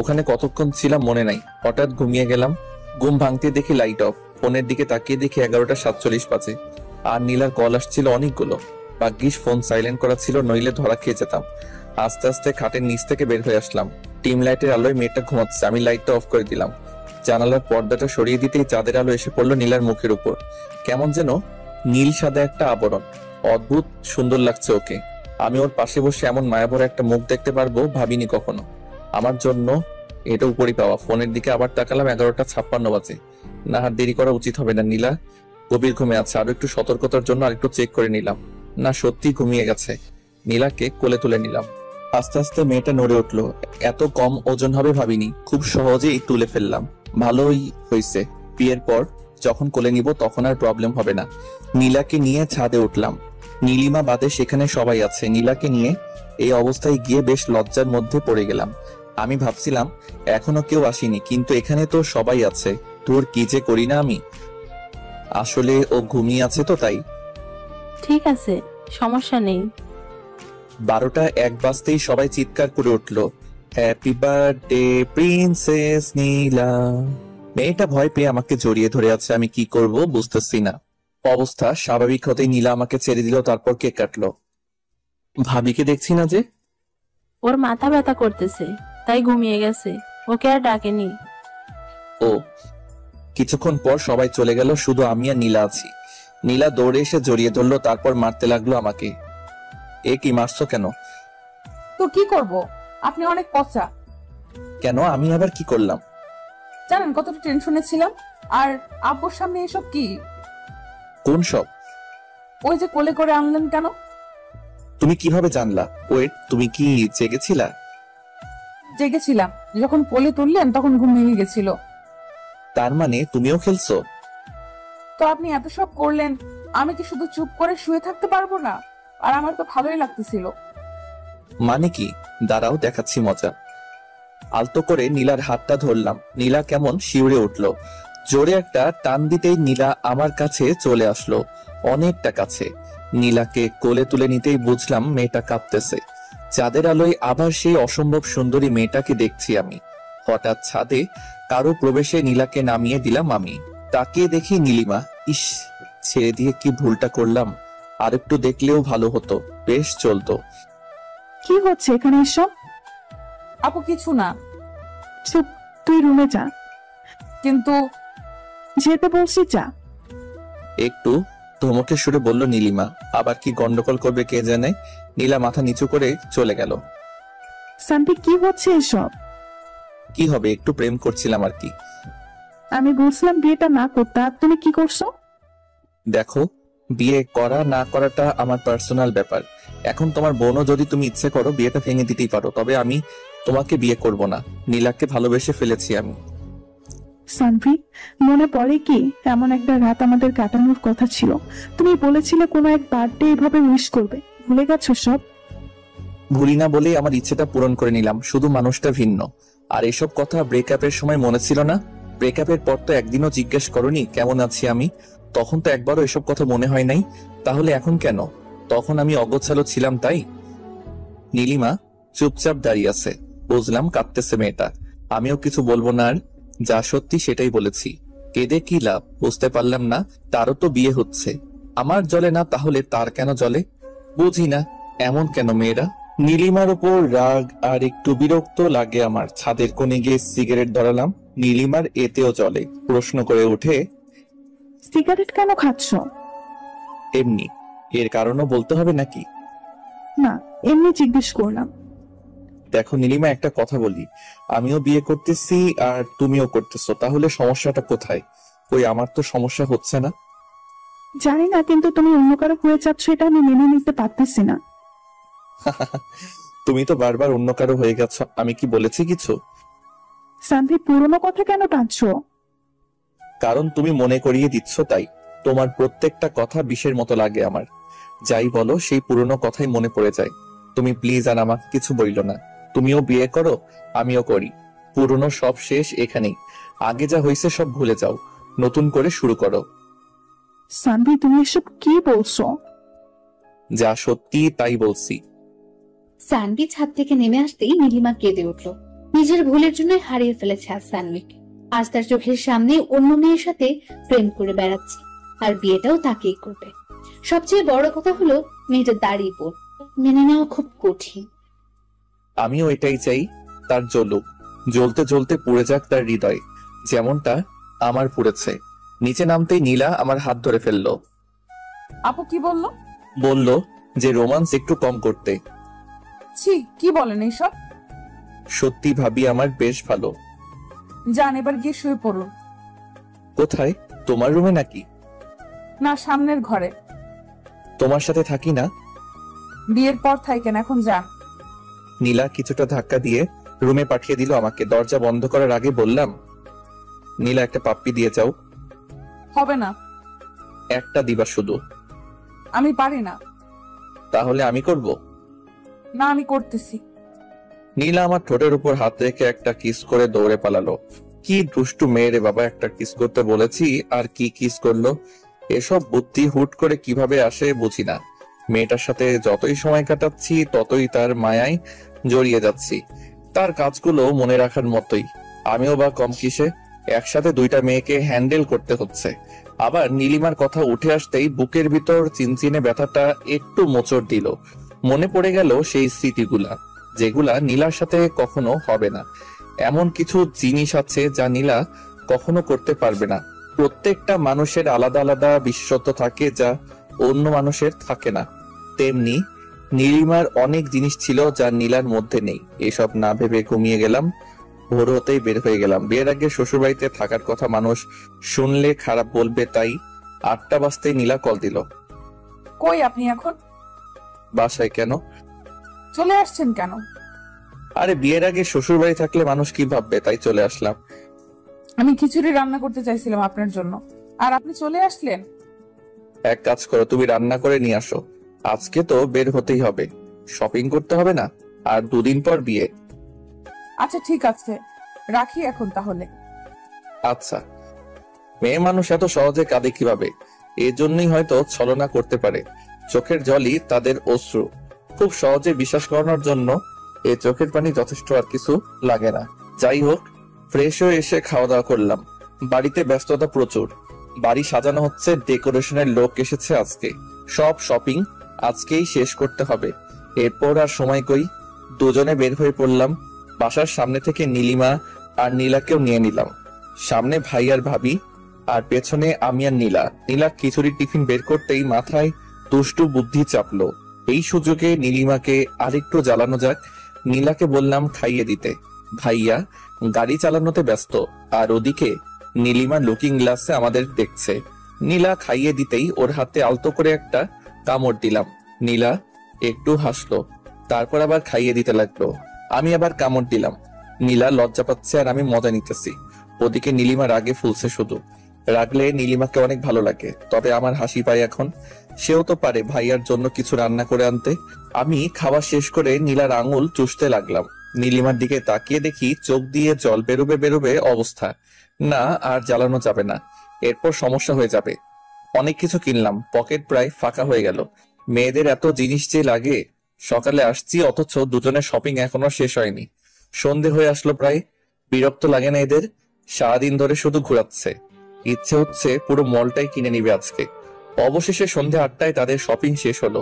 ওখানে কতক্ষণ ছিলাম মনে নাই, হঠাৎ ঘুমিয়ে গেলাম। ঘুম ভাঙতে দেখি লাইট অফ। ফোনের দিকে তাকিয়ে দেখি 11টা 47 বাজে। আর নীলার কল আসছিল অনেকগুলো। ভাগ্যিস ফোন সাইলেন্ট করা ছিল, নইলে ধরা খেয়ে যেতাম। আস্তে আস্তে খাটের নিচ থেকে বের হয়ে আসলাম। টিম লাইটের আলোয় মেয়েটা ঘুমাচ্ছে, আমি লাইটটা অফ করে দিলাম। জানালার পর্দাটা সরিয়ে দিতেই চাঁদের আলো এসে পড়লো নীলার মুখের উপর। কেমন যেন নীল সাদা একটা আবরণ, অদ্ভুত সুন্দর লাগছে ওকে। আমি ওর পাশে বসে এমন মায়াভরা একটা মুখ দেখতে পারবো ভাবিনি কখনো। আমার জন্য এটা উপরই পাওয়া। ফোনের দিকে আবার তাকালাম, 11টা 56 বাজে। না আর দেরি করা উচিত হবে না। নীলা গভীর ঘুমে আছে, আরো একটু সতর্কতার জন্য আরেকটু চেক করে নিলাম। না, সত্যি ঘুমিয়ে গেছে। নীলাকে কোলে তুলে নিলাম। আস্তে আস্তে মেয়েটা নড়ে উঠলো। এত কম ওজন হবে ভাবিনি, খুব সহজেই তুলে ফেললাম। ভালোই হয়েছে, বিয়ের পর যখন কোলে নিব তখন আর প্রবলেম হবে না। নীলাকে নিয়ে ছাদে উঠলাম। নীলিমা বাদে সেখানে সবাই আছে। নীলাকে নিয়ে এই অবস্থায় গিয়ে বেশ লজ্জার মধ্যে পড়ে গেলাম। আমি ভাবছিলাম এখনো কেউ আসেনি, কিন্তু এখানে তো সবাই আছে। তোর কি যে করি না আমি। আসলে ও ঘুমিয়ে আছে তো তাই। ঠিক আছে, সমস্যা নেই। 12টা 1 বাজতেই সবাই চিৎকার করে উঠলো, হ্যাপি বার্থডে প্রিন্সেস নীলা। মেয়েটা ভয় পেয়ে আমাকে জড়িয়ে ধরে আছে। আমি কি করব বুঝতেছি না। অবস্থা স্বাভাবিক হতেই নীলা আমাকে ছেড়ে দিল, তারপর কেক কাটলো। ভাবিকে দেখছি না যে। ওর মাথা ব্যথা করতেছে, তাই ঘুমিয়ে গেছে, ওকে আর ডাকেনি। ও। কিছুক্ষণ পর সবাই চলে গেল, শুধু আমি আর নীলা আছি। নীলা দৌড়ে এসে জড়িয়ে ধরলো, তারপর মারতে লাগলো আমাকে। এ কি, মারছো কেন? তো কি করব, আপনি অনেক পচা। কেন, আমি আবার কি করলাম? জানেন কতটা টেনশনে ছিলাম। আর আব্বুর সামনে এসব কি? কোন সব? ওই যে কোলে করে আনলেন কেন? তুমি কিভাবে জানলা? ওয়েট, তুমি কি জেগেছিলা? জেগেছিলাম, যখন কোলে তুললেন তখন ঘুম ভেঙে গেছিল। তার মানে তুমিও খেলছো? তো আপনি এত সব করলেন, আমি কি শুধু চুপ করে শুয়ে থাকতে পারবো না? আর আমার তো ভালোই লাগতেছিল। মানে কি? দাঁড়াও, দেখাচ্ছি মজা। আলতো করে নীলার হাতটা ধরলাম। নীলা কেমন শিউরে উঠলো। জোরে একটা টান দিতেই নীলা আমার কাছে চলে আসলো, অনেকটা কাছে। নীলাকে কোলে তুলে নিতেই বুঝলাম মেয়েটা কাঁপতেছে। চাঁদের আলোয় আবার সেই অসম্ভব সুন্দরী মেয়েটাকে দেখছি আমি। হঠাৎ ছাদে কারো প্রবেশে নীলাকে নামিয়ে দিলাম আমি। তাকিয়ে দেখি নীলিমা। ইস, ছেড়ে দিয়ে কি ভুলটা করলাম। আরেকটু দেখলেও ভালো হতো, বেশ চলতো। কি হচ্ছে এখানে এসব? আপু কিছু না। চুপ, তুই রুমে যা। কিন্তু যেতে বলছি যা। একটু ধমকে সুরে বলল নীলিমা। আবার কি গন্ডগোল করবে কে জানে। নীলা মাথা নিচু করে চলে গেল। শান্তি, কি হচ্ছে এসব? কি হবে, একটু প্রেম করছিলাম আর কি। আমি বলছিলাম বিয়েটা না করতে, আর তুমি কি করছো? দেখো, বিয়ে করা না করাটা আমার পার্সোনাল ব্যাপার। এখন তোমার বোনও যদি তুমি ইচ্ছে করো বিয়েটা ভেঙে দিতেই পারো, তবে আমি তোমাকে বিয়ে করব না। নীলাকে ভালোবেসে ফেলেছি আমি। সানভি, মনে পড়ে কি এমন একটা রাত আমাদের কাটানোর কথা ছিল? তুমি বলেছিলে কোনো এক বার্থডে এভাবে উইশ করবে, ভুলে গেছো সব? ভুলি না বলেই আমার ইচ্ছেটা পূরণ করে নিলাম, শুধু মানুষটা ভিন্ন। আর এসব কথা ব্রেকআপের সময় মনে ছিল না? ব্রেকআপের পর তো একদিনও জিজ্ঞেস করনি কেমন আছি আমি। তখন তো একবারও এসব কথা মনে হয় নাই, তাহলে এখন কেন? তখন আমি অগোছালো ছিলাম তাই। নীলিমা চুপচাপ দাঁড়িয়ে আছে। বুঝলাম কাঁদতেছে মেয়েটা। আমিও কিছু বলবো না, আর যা সত্যি সেটাই বলেছি। কেঁদে কি লাভ বুঝতে পারলাম না। তারও তো বিয়ে হচ্ছে, আমার জ্বলে না, তাহলে তার কেন জ্বলে? বুঝি না এমন কেন মেয়েরা। নীলিমার উপর রাগ আর একটু বিরক্ত লাগে আমার। ছাদের কোণে গিয়ে সিগারেট ধরালাম। নীলিমার এতেও চলে। প্রশ্ন করে উঠে, সিগারেট কেন খাচ্ছ? এমনি। এর কারণও বলতে হবে নাকি? না, এমনি জিজ্ঞেস করলাম। দেখো নীলিমা, একটা কথা বলি। আমিও বিয়ে করতেছি আর তুমিও করতেছো, তাহলে সমস্যাটা কোথায়? ওই আমার তো সমস্যা হচ্ছে না। জানি না, কিন্তু তুমি অন্য কারো হয়ে যাচ্ছ, এটা আমি মেনে নিতে পারতেছি না। তুমি তো বারবার অন্য কারো হয়ে গেছো, আমি কি বলেছি কিছু? শান্তি, পুরোনো কথা কেন টানছো? কারণ তুমি মনে করিয়ে দিচ্ছ তাই। তোমার প্রত্যেকটা কথা বিষের মতো লাগে আমার। যাই বলো সেই পুরনো কথাই মনে পড়ে যায়। তুমি প্লিজ আর আমাকে কিছু বইলো না। তুমিও বিয়ে করো, আমিও করি। পুরনো সব শেষ এখানেই। আগে যা হয়েছে সব ভুলে যাও, নতুন করে শুরু করো। শান্তি, তুমি এসব কি বলছো? যা সত্যি তাই বলছি। সানভি ছাদ থেকে নেমে আসতেই নীলিমা কেঁদে উঠল। নিজের ভুলের জন্য হারিয়ে ফেলেছে আজ সানভিকে। আজ তার চোখের সামনে অন্য মেয়ের সাথে প্রেম করে বেড়াচ্ছে, আর বিয়েটাও তাকেই করবে। সবচেয়ে বড় কথা হলো মেয়েটা দাঁড়িয়ে পড়, মেনে নেওয়া খুব কঠিন। আমিও এটাই চাই, তার জ্বলুক, জ্বলতে জ্বলতে পুড়ে যাক তার হৃদয়, যেমনটা আমার পুড়েছে। নিচে নামতেই নীলা আমার হাত ধরে ফেললো। আপু কি বললো? বলল যে রোমান্স একটু কম করতে। ছি, কি বলেন এইসব? সত্যি ভাবি আমার বেশ ভালো। যান এবার গিয়ে শুয়ে পড়ুন। কোথায়? তোমার রুমে নাকি? না, সামনের ঘরে। তোমার সাথে থাকি না? বিয়ের পর থাকেন, এখন যান। নীলা কিছুটা ধাক্কা দিয়ে রুমে পাঠিয়ে দিল আমাকে। দরজা বন্ধ করার আগে বললাম, নীলা একটা পাপ্পি দিয়ে যাও। হবে না। একটা দিবা শুধু। আমি পারি না। তাহলে আমি করব? না, আমি করতেছি। নীলা আমার ঠোঁটের উপর হাত রেখে একটা কিস করে দৌড়ে পালালো। কি দুষ্টু মেয়ে রে বাবা, একটা কিস করতে বলেছি আর কি কিস করলো। এসব বুদ্ধি হুট করে কিভাবে আসে বুঝি না। মেয়েটার সাথে যতই সময় কাটাচ্ছি ততই তার মায়ায় জড়িয়ে যাচ্ছি। তার কাজগুলো মনে রাখার মতোই। আমিও বা কম কিসে, একসাথে দুইটা মেয়েকে হ্যান্ডেল করতে হচ্ছে। আবার নীলিমার কথা উঠে আসতেই বুকের ভিতর চিনচিনে ব্যথাটা একটু মোচড় দিল। মনে পড়ে গেল সেই স্মৃতিগুলা, যেগুলা নীলার সাথে কখনো হবে না। এমন কিছু জিনিস আছে যা নীলা কখনো করতে পারবে না। প্রত্যেকটা মানুষের আলাদা আলাদা বিশেষত্ব থাকে যা অন্য মানুষের থাকে না। তেমনি নীলিমার অনেক জিনিস ছিল যা নীলার মধ্যে নেই। এসব না ভেবে ঘুমিয়ে গেলাম। ভোর হতেই বের হয়ে গেলাম। বিয়ের আগে শ্বশুরবাড়িতে থাকার কথা মানুষ শুনলে খারাপ বলবে, তাই 8টা বাজতেই নীলা কল দিল। কই আপনি এখন? বাসায়। কেন? চলে আসছেন কেন? আরে বিয়ের আগে শ্বশুরবাড়ি থাকলে মানুষ কি ভাববে, তাই চলে আসলাম। আমি খিচুড়ি রান্না করতে চাইছিলাম আপনার জন্য, আর আপনি চলে আসলেন। এক কাজ করো, তুমি রান্না করে নিয়ে আসো। আজকে তো বের হতেই হবে, শপিং করতে হবে না? আর 2 দিন পর বিয়ে। আচ্ছা ঠিক আছে, রাখি এখন তাহলে। আচ্ছা। মেয়ে মানুষ এত সহজে কাঁদে কিভাবে? এজন্যই হয়তো ছলনা করতে পারে। চোখের জলই তাদের অশ্রু। খুব সহজে বিশ্বাস করানোর জন্য এই চোখের পানি যথেষ্ট, আর কিছু লাগে না। যাই হোক, ফ্রেশ হয়ে এসে খাওয়া দাওয়া করলাম। বাড়িতে ব্যস্ততা প্রচুর, বাড়ি সাজানো হচ্ছে, ডেকোরেশনের লোক এসেছে আজকে, সব শপিং আজকেই শেষ করতে হবে। এরপর আর সময় কই, দুজনে বের হয়ে পড়লাম। বাসার সামনে থেকে নীলিমা আর নীলাকেও নিয়ে নিলাম। সামনে ভাই আর ভাবি, আর পেছনে আমি আর নীলা। নীলা খিচুড়ির টিফিন বের করতেই মাথায় দুষ্টু বুদ্ধি চাপলো। এই সুযোগে নীলিমাকে আরেকটু জ্বালানো যাক। নীলাকে বললাম খাইয়ে দিতে। ভাইয়া গাড়ি চালানোতে ব্যস্ত, আর ওদিকে নীলিমা লুকিং গ্লাসে আমাদের দেখছে। নীলা খাইয়ে দিতেই ওর হাতে আলতো করে একটা কামড় দিলাম। নীলা একটু হাসলো, তারপর আবার খাইয়ে দিতে লাগলো। আমি আবার কামড় দিলাম। নীলা লজ্জা পাচ্ছে আর আমি মজা নিতেছি। ওদিকে নীলিমা রাগে ফুলছে শুধু। রাগলে নীলিমাকে অনেক ভালো লাগে, তবে আমার হাসি পায় এখন। সেও তো পারে ভাইয়ার জন্য কিছু রান্না করে আনতে। আমি খাওয়া শেষ করে নীলার আঙুল চুষতে লাগলাম। নীলিমার দিকে তাকিয়ে দেখি চোখ দিয়ে জল বেরোবে বেরোবে অবস্থা। না, আর জ্বালানো যাবে না, এরপর সমস্যা হয়ে যাবে। অনেক কিছু কিনলাম, পকেট প্রায় ফাঁকা হয়ে গেল। মেয়েদের এত জিনিস যে লাগে। সকালে আসছি, অথচ দুজনের শপিং এখনো শেষ হয়নি। সন্ধে হয়ে আসলো প্রায়। বিরক্ত লাগে না এদের? সারাদিন ধরে শুধু ঘোরাচ্ছে। ইচ্ছে হচ্ছে পুরো মলটাই কিনে নিবে আজকে। অবশেষে সন্ধ্যে 8টায় তাদের শপিং শেষ হলো।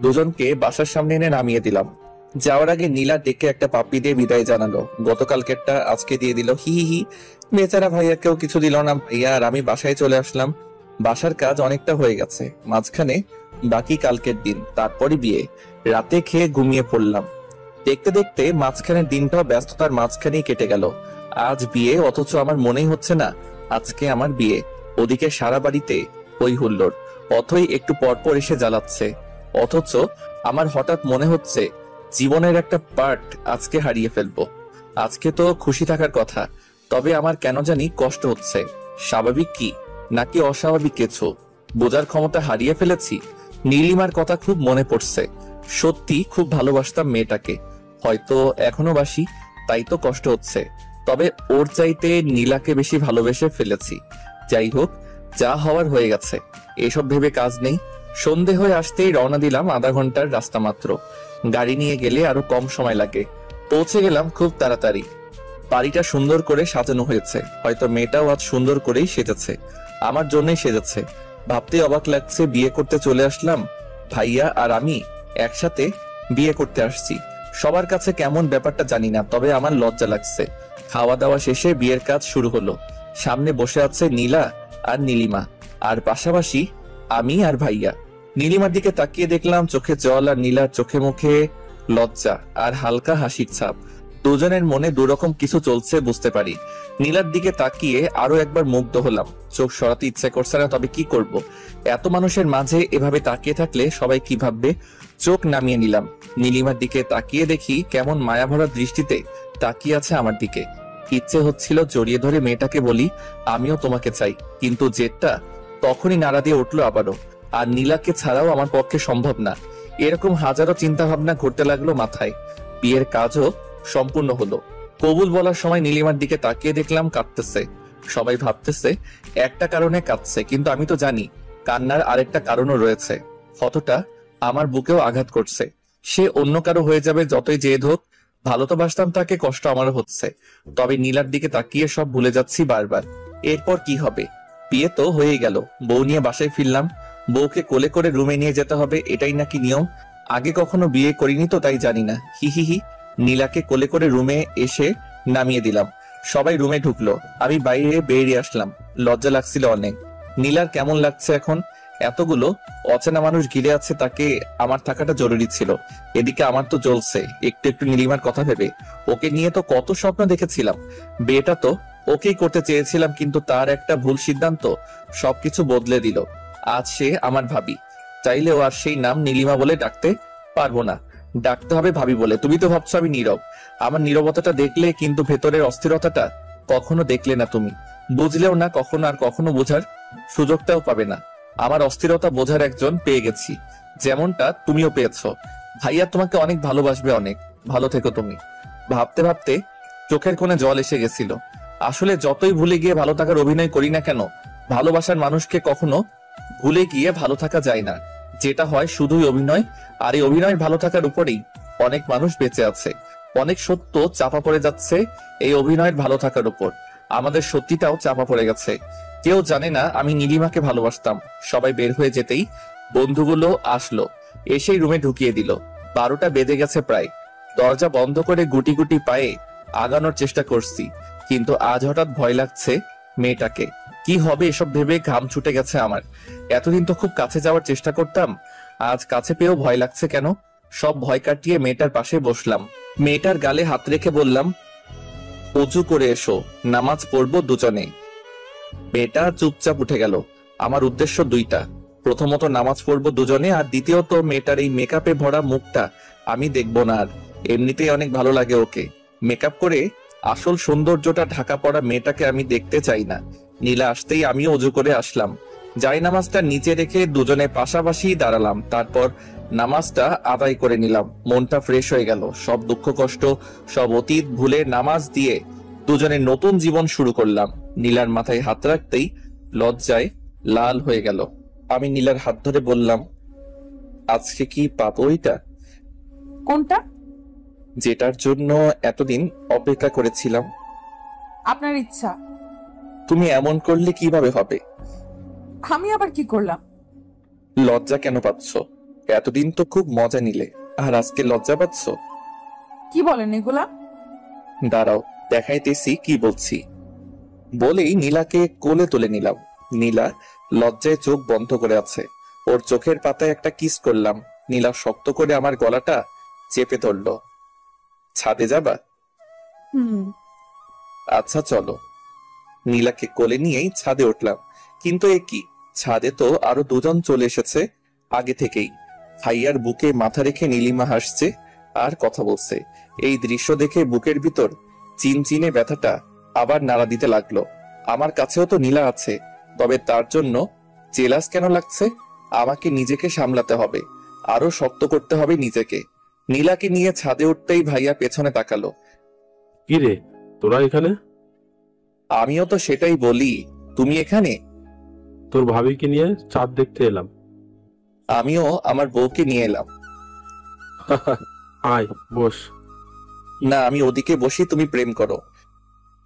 দুজনকে বাসার সামনে এনে নামিয়ে দিলাম। যাওয়ার আগে নীলা ডেকে একটা পাপ্পি দিয়ে বিদায় জানালো। গতকালকেরটা আজকে দিয়ে দিল, হি হি হি। বেচারা ভাইয়াকেও কিছু দিল না। ভাইয়া আর আমি বাসায় চলে আসলাম। বাসার কাজ অনেকটা হয়ে গেছে, মাঝখানে বাকি কালকের দিন, তারপরই বিয়ে। রাতে খেয়ে ঘুমিয়ে পড়লাম। দেখতে দেখতে মাঝখানের দিনটাও ব্যস্ততার মাঝখানেই কেটে গেল। আজ বিয়ে, অথচ আমার মনেই হচ্ছে না আজকে আমার বিয়ে। ওদিকে সারা বাড়িতে হই হুল্লোড়, অথই একটু পরপর এসে জ্বালাচ্ছে। অথচ আমার হঠাৎ মনে হচ্ছে জীবনের একটা পার্ট আজকে হারিয়ে ফেলবো। আজকে তো খুশি থাকার কথা, তবে আমার কেন জানি কষ্ট হচ্ছে। স্বাভাবিক কি নাকি অস্বাভাবিক কিছু বোঝার ক্ষমতা হারিয়ে ফেলেছি। নীলিমার কথা খুব মনে পড়ছে। সত্যি খুব ভালোবাসতাম মেয়েটাকে, হয়তো এখনো বাসি, তাই তো কষ্ট হচ্ছে। তবে ওর চাইতে নীলাকে বেশি ভালোবেসে ফেলেছি। যাই হোক, যা হওয়ার হয়ে গেছে, এসব ভেবে কাজ নেই। সন্ধে হয়ে আসতেই রওনা দিলাম। আধা ঘন্টার রাস্তা মাত্র। গাড়ি নিয়ে গেলে আরো কম সময় লাগে। পৌঁছে গেলাম খুব তাড়াতাড়ি। বাড়িটা সুন্দর করে সাজানো হয়েছে, হয়তো মেয়েটাও আজ সুন্দর করেই সেজেছে, আমার জন্যই সেজেছে। ভাবতে অবাক লাগছে, বিয়ে করতে চলে আসলাম। ভাইয়া আর আমি একসাথে বিয়ে করতে আসছি। সবার কাছে কেমন ব্যাপারটা জানি না, তবে আমার লজ্জা লাগছে। খাওয়া দাওয়া শেষে বিয়ের কাজ শুরু হলো। সামনে বসে আছে নীলা আর নীলিমা, আর পাশাপাশি আমি আর ভাইয়া। নীলিমার দিকে তাকিয়ে দেখলাম চোখে জল, আর নীলার চোখে মুখে লজ্জা আর হালকা হাসির ছাপ। দুজনের মনে দুরকম কিছু চলছে বুঝতে পারি। নীলার দিকে তাকিয়ে আরো একবার মুগ্ধ হলাম। চোখ সরাতে ইচ্ছে করছে না, তবে কি করব। এত মানুষের মাঝে এভাবে তাকিয়ে থাকলে সবাই কি ভাববে। চোখ নামিয়ে নিলাম। নীলিমার দিকে তাকিয়ে দেখি কেমন মায়াভরা দৃষ্টিতে তাকিয়ে আছে আমার দিকে। ইচ্ছে হচ্ছিল জড়িয়ে ধরে মেয়েটাকে বলি আমিও তোমাকে চাই, কিন্তু জেদটা তখনই নাড়া দিয়ে উঠলো আবারও। আর নীলাকে ছাড়াও আমার পক্ষে সম্ভব না। এরকম হাজারো চিন্তা ভাবনা ঘুরতে লাগলো মাথায়। বিয়ের কাজও সম্পূর্ণ হলো। কবুল বলার সময় নীলিমার দিকে তাকিয়ে দেখলাম কাঁদতেছে। সবাই ভাবতেছে একটা কারণে কাঁদছে, কিন্তু আমি তো জানি কান্নার আরেকটা কারণও রয়েছে। ক্ষতটা আমার বুকেও আঘাত করছে। সে অন্য কারো হয়ে যাবে যতই জেদ হোক। ভালো তো বাসতাম তাকে, কষ্ট আমারও হচ্ছে। তবে নীলার দিকে তাকিয়ে সব ভুলে যাচ্ছি বারবার। এরপর কি হবে? বিয়ে তো হয়ে গেল, বউ নিয়ে বাসায় ফিরলাম। বউকে কোলে করে রুমে নিয়ে যেতে হবে, এটাই নাকি নিয়ম। আগে কখনো বিয়ে করিনি তো তাই জানি না। হি হি হি। নীলাকে কোলে করে রুমে এসে নামিয়ে দিলাম। সবাই রুমে ঢুকলো, আমি বাইরে বেরিয়ে আসলাম। লজ্জা লাগছিল অনেক। নীলার কেমন লাগছে এখন? এতগুলো অচেনা মানুষ ঘিরে আছে, তাকে আমার থাকাটা জরুরি ছিল। এদিকে আমার তো জ্বলছে একটু একটু নীলিমার কথা ভেবে। ওকে নিয়ে তো কত স্বপ্ন দেখেছিলাম। বিয়েটা তো ওকেই করতে চেয়েছিলাম, কিন্তু তার একটা ভুল সিদ্ধান্ত সবকিছু বদলে দিল। আজ সে আমার ভাবি, চাইলেও আর সেই নাম নীলিমা বলে ডাকতে পারবো না, ডাকতে হবে ভাবি বলে। তুমি তো ভাবছো আমি নীরব। আমার নীরবতাটা দেখলে, কিন্তু ভেতরের অস্থিরতাটা কখনো দেখলে না তুমি। বুঝলেও না কখনো, আর কখনো বোঝার সুযোগটাও পাবে না। আমার অস্থিরতা বোঝার একজন পেয়ে গেছি, যেমনটা তুমিও পেয়েছো। ভাইয়া তোমাকে অনেক ভালোবাসবে, অনেক ভালো থেকো তুমি। ভাবতে ভাবতে চোখের কোণে জল এসে গেছিল। আসলে যতই ভুলে গিয়ে ভালো থাকার অভিনয় করি না কেন, ভালোবাসার মানুষকে কখনো ভুলে গিয়ে ভালো থাকা যায় না। যেটা হয় শুধুই অভিনয়, আর এই অভিনয় ভালো থাকার উপরেই অনেক মানুষ বেঁচে আছে। অনেক সত্য চাপা পড়ে যাচ্ছে এই অভিনয়ের ভালো থাকার উপর। আমাদের সত্যিটাও চাপা পড়ে গেছে। কেউ জানে না আমি নীলিমাকে ভালোবাসতাম। সবাই বের হয়ে যেতেই বন্ধুগুলো আসলো, এসেই রুমে ঢুকিয়ে দিল। 12টা বেজে গেছে প্রায়। দরজা বন্ধ করে গুটি গুটি পায়ে আগানোর চেষ্টা করছি, কিন্তু আজ হঠাৎ ভয় লাগছে মেয়েটাকে। কি হবে এসব ভেবে ঘাম ছুটে গেছে আমার। এতদিন তো খুব কাছে যাওয়ার চেষ্টা করতাম, আজ কাছে পেয়েও ভয় লাগছে কেন? সব ভয় কাটিয়ে মেয়েটার পাশে বসলাম। মেয়েটার গালে হাত রেখে বললাম, উঁচু করে এসো, নামাজ পড়বো দুজনে। মেয়েটা চুপচাপ উঠে গেল। আমার উদ্দেশ্য দুইটা, প্রথমত নামাজ পড়বো দুজনে, আর দ্বিতীয়ত মেয়েটার এই মেকআপে ভরা মুখটা আমি দেখবো না আর। এমনিতেই অনেক ভালো লাগে ওকে। মেকআপ করে আসল সৌন্দর্যটা ঢাকা পড়া মেয়েটাকে আমি দেখতে চাই না। নীলা আসতেই আমিও অজু করে আসলাম। যাই নামাজটা নিচে রেখে দুজনে পাশাপাশি দাঁড়ালাম। তারপর নামাজটা আদায় করে নিলাম। মনটা ফ্রেশ হয়ে গেল। সব দুঃখ কষ্ট, সব অতীত ভুলে নামাজ দিয়ে দুজনে নতুন জীবন শুরু করলাম। নীলার মাথায় হাত রাখতেই লজ্জায় লাল হয়ে গেল। আমি নীলার হাত ধরে বললাম, আজকে কি পাবো এটা? কোনটা? যেটার জন্য এতদিন অপেক্ষা করেছিলাম। আপনার ইচ্ছা। তুমি এমন করলে কিভাবে হবে? আমি আবার কি করলাম? লজ্জা কেন পাচ্ছ? এতদিন তো খুব মজা নিলে, আর আজকে লজ্জা পাচ্ছ? কি বলেন এগুলা? দাঁড়াও দেখাইতেছি কি বলছি। বলেই নীলাকে কোলে তুলে নিলাম। নীলা লজ্জায় চোখ বন্ধ করে আছে। ওর চোখের পাতায় একটা কিস করলাম। নীলা শক্ত করে আমার গলাটা চেপে ধরল। ছাদে যাবা? আচ্ছা চলো। নীলাকে কোলে নিয়েই ছাদে উঠলাম। কিন্তু এ কি, ছাদে তো আরো দুজন চলে এসেছে আগে থেকেই। ভাইয়ার বুকে মাথা রেখে নীলিমা হাসছে আর কথা বলছে। এই দৃশ্য দেখে বুকের ভিতর চিনচিনে ব্যথাটা আবার নাড়া দিতে লাগলো। আমার কাছেও তো নীলা আছে, তবে তার জন্য জেলাস কেন লাগছে? আমাকে নিজেকে সামলাতে হবে, আরো শক্ত করতে হবে নিজেকে। নীলাকে নিয়ে ছাদে উঠতেই ভাইয়া পেছনে তাকালো। কি রে, তোরা এখানে? আমিও তো সেটাই বলি, তুমি এখানে? তোর ভাবিকে নিয়ে চাঁদ দেখতে এলাম। আমিও আমার বউকে নিয়ে এলাম। আয় বস। না, আমি ওদিকে বসি, তুমি প্রেম করো।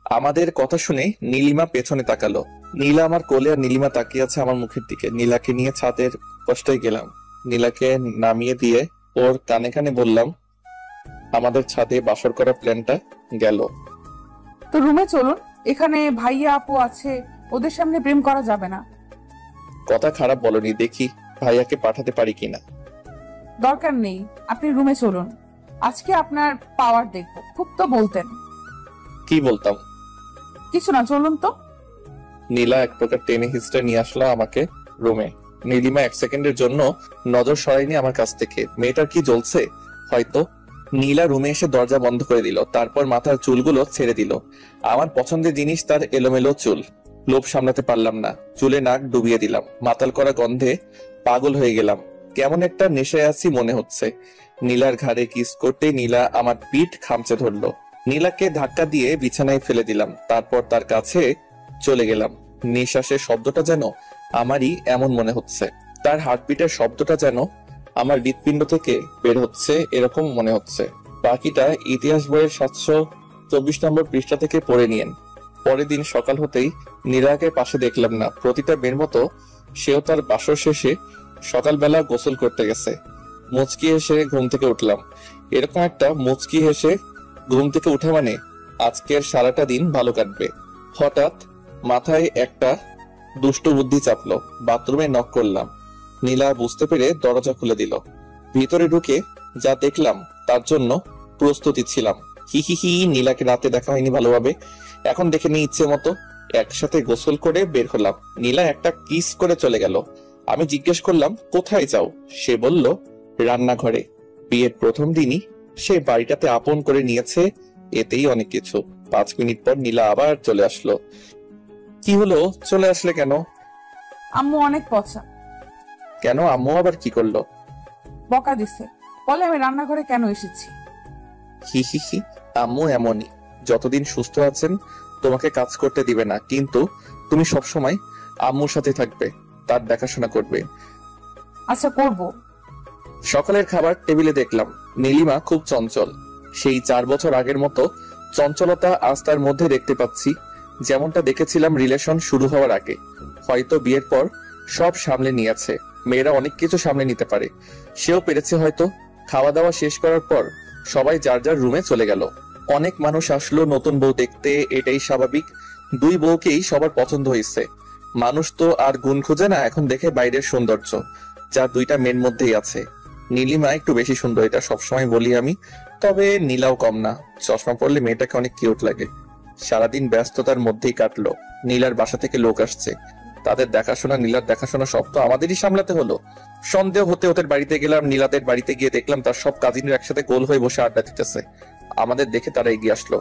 আমাদের কথা শুনে নীলিমা পেছনে তাকালো। নীলা আমার কোলে আর নীলিমা তাকিয়ে আছে আমার মুখের দিকে। নীলাকে নিয়ে ছাদের কষ্টই গেলাম। নীলাকে নামিয়ে দিয়ে ওর কানে কানে বললাম, আমাদের ছাদে বাসর করা প্ল্যানটা গেল। তো রুমে চলুন, এখানে ভাইয়া আপু আছে, ওদের সামনে প্রেম করা যাবে না। কথা খারাপ বলনি, দেখি ভাইয়াকে পাঠাতে পারি কিনা। দরকার নেই, আপনি রুমে চলুন। আজকে আপনার পাওয়ার দেখবো। খুব তো বলতেন। কি বলতাম? কিছু না, চলুন তো। নীলা এক প্রকার টেনে হিস্ট্রি নিয়ে আসলো আমাকে রুমে। নীলিমা এক সেকেন্ডের জন্য নজর সরায়নি আমার কাছ থেকে। মেয়েটার কি জ্বলছে হয়তো। নীলা রুমে এসে দরজা বন্ধ করে দিল, তারপর মাথার চুলগুলো ছেড়ে দিল। আমার পছন্দের জিনিস তার এলোমেলো চুল। লোভ সামলাতে পারলাম না, চুলে নাক ডুবিয়ে দিলাম। মাতাল করা গন্ধে পাগল হয়ে গেলাম। কেমন একটা নেশায় আছি মনে হচ্ছে। নীলার ঘাড়ে কিস করতে নীলা আমার পিঠ খামচে ধরলো। নীলাকে ধাক্কা দিয়ে বিছানায় ফেলে দিলাম। তারপর তার কাছে চলে গেলাম। নিঃশ্বাসের শব্দটা যেন আমারই এমন মনে হচ্ছে। তার হার্টবিটের শব্দটা যেন আমার হৃৎপিণ্ড থেকে বের হচ্ছে এরকম মনে হচ্ছে। বাকিটা ইতিহাস বইয়ের 724 নম্বর পৃষ্ঠা থেকে পড়ে নিয়েন। পরের দিন সকাল হতেই নীলাকে পাশে দেখলাম না। প্রতিটা মেয়ের মতো সেও তার বাসর শেষে সকালবেলা গোসল করতে গেছে। মুচকি হেসে ঘুম থেকে উঠলাম। এরকম একটা মুচকি হেসে ঘুম থেকে উঠে মানে আজকের সারাটা দিন ভালো কাটবে। হঠাৎ মাথায় একটা দুষ্ট বুদ্ধি চাপলো। বাথরুমে নক করলাম। নীলা বুঝতে পেরে দরজা খুলে দিল। ভিতরে ঢুকে যা দেখলাম তার জন্য প্রস্তুতি ছিলাম। হি হি হি, নীলাকে রাতে দেখা হয়নি ভালোভাবে, এখন দেখে নিই ইচ্ছে মতো। একসাথে গোসল করে বের হলাম। নীলা একটা কিস করে চলে গেল। আমি জিজ্ঞেস করলাম, কোথায় যাও? সে বলল, রান্নাঘরে। বিয়ের প্রথম দিনই সে বাড়িটাতে আপন করে নিয়েছে, এতেই অনেক কিছু। 5 মিনিট পর নীলা আবার চলে আসলো। কি হলো, চলে আসলে কেন? আম্মু অনেক পচা। কেন, আম্মু আবার কি করলো? বকা দিছে, বলে আমি রান্নাঘরে কেন এসেছি। হি হি হি, আম্মু এমনই। যতদিন সুস্থ আছেন তোমাকে কাজ করতে দিবে না, কিন্তু তুমি সবসময় আম্মুর সাথে থাকবে, তার দেখাশোনা করবে। আচ্ছা করব। সকালের খাবার টেবিলে দেখলাম নীলিমা খুব চঞ্চল। সেই 4 বছর আগের মতো চঞ্চলতা আজ তার মধ্যে দেখতে পাচ্ছি, যেমনটা দেখেছিলাম রিলেশন শুরু হওয়ার আগে। হয়তো বিয়ের পর সব সামলে নিয়েছে। মেয়েরা অনেক কিছু সামলে নিতে পারে, সেও পেরেছে হয়তো। খাওয়া দাওয়া শেষ করার পর সবাই যার যার রুমে চলে গেল। অনেক মানুষ আসলো নতুন বউ দেখতে, এটাই স্বাভাবিক। 2 বউকেই সবার পছন্দ হয়েছে। মানুষ তো আর গুণ খুঁজে না, এখন দেখে বাইরের সৌন্দর্য, যা 2টা মেয়ের মধ্যেই আছে। নীলিমা একটু বেশি সুন্দর, এটা সবসময় বলি আমি, তবে নীলাও কম না। চশমা পরলে মেয়েটাকে অনেক কিউট লাগে। সারাদিন ব্যস্ততার মধ্যেই কাটলো। নীলার বাসা থেকে লোক আসছে, তাদের দেখাশোনা, নীলার দেখাশোনা সব তো আমাদেরই সামলাতে হলো। সন্দেহ হতে ওদের বাড়িতে গেলাম। নীলাদের বাড়িতে গিয়ে দেখলাম তার সব কাজিনরা একসাথে গোল হয়ে বসে আড্ডা দিতেছে। আমাদের দেখে তারা এগিয়ে আসলো।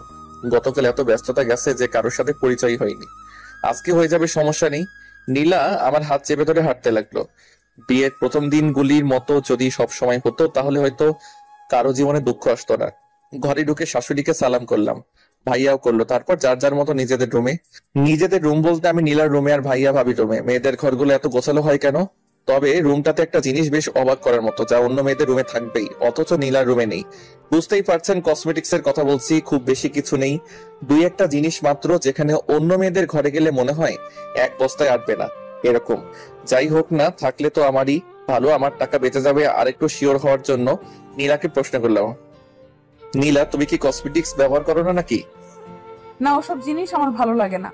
গতকাল এত ব্যস্ততা গেছে যে কারোর সাথে পরিচয় হয়নি। আজকে হয়ে যাবে, সমস্যা নেই। নীলা আমার হাত চেপে ধরে হাঁটতে লাগলো। বিয়ের প্রথম দিনগুলির মতো যদি সব সময় হতো তাহলে হয়তো কারো জীবনে দুঃখ আসতো না। ঘরে ঢুকে শাশুড়িকে সালাম করলাম, ভাইয়াও করলো। তারপর যার যার মতো নিজেদের রুমে। নিজেদের রুম বলতে আমি নীলার রুমে আর ভাইয়া ভাবির রুমে। মেয়েদের ঘরগুলো এত গোছালো হয় কেন? তবে রুমটাতে একটা জিনিস বেশ অবাক করার মতো, যা অন্য মেয়েদের রুমে থাকবেই, অথচ নীলার রুমে নেই। বুঝতেই পারছেন কসমেটিক্স এর কথা বলছি। খুব বেশি কিছু নেই, 2-1টা জিনিস মাত্র, যেখানে অন্য মেয়েদের ঘরে গেলে মনে হয় 1 বস্তায় আটবে না, এরকম। যাই হোক না, থাকলে তো আমারই ভালো, আমার টাকা বেঁচে যাবে। আর একটু শিওর হওয়ার জন্য নীলাকে প্রশ্ন করলাম, নীলা তুমি কি কসমেটিক্স ব্যবহার করো না নাকি? না, ওসব জিনিস আমার ভালো লাগে না।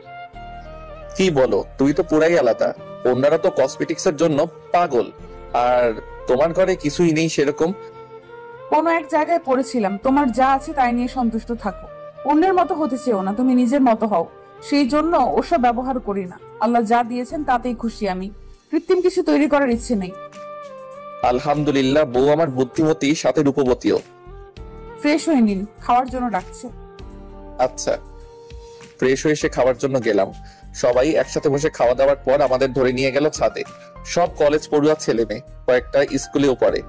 কি বলো, তুমি তো পুরাই আলাদা। অন্যরা তো কসমেটিক্স এর জন্য পাগল, আর তোমার ঘরে কিছুই নেই সেরকম। কোনো এক জায়গায় পড়েছিলাম, তোমার যা আছে তাই নিয়ে সন্তুষ্ট থাকো, অন্যের মতো হতে চেও না, তুমি নিজের মতো হও। সেই জন্য ওসব ব্যবহার করি না। আল্লাহ যা দিয়েছেন তাতেই খুশি আমি, কৃত্রিম কিছু তৈরি করার ইচ্ছে নেই। আলহামদুলিল্লাহ, বউ আমার বুদ্ধিমতী, সাথে রূপবতীও। ফ্রেশ হয়ে নিন, খাওয়ার জন্য ডাকছে। আচ্ছা। ফ্রেশ হয়ে এসে খাওয়ার জন্য গেলাম। সবাই একসাথে বসে খাওয়া দাওয়ার পর আমাদের ধরে নিয়ে গেল ছাদে। সব কলেজ পড়ুয়া ছেলে মেয়ে, কয়েকটা স্কুলেও পড়ে।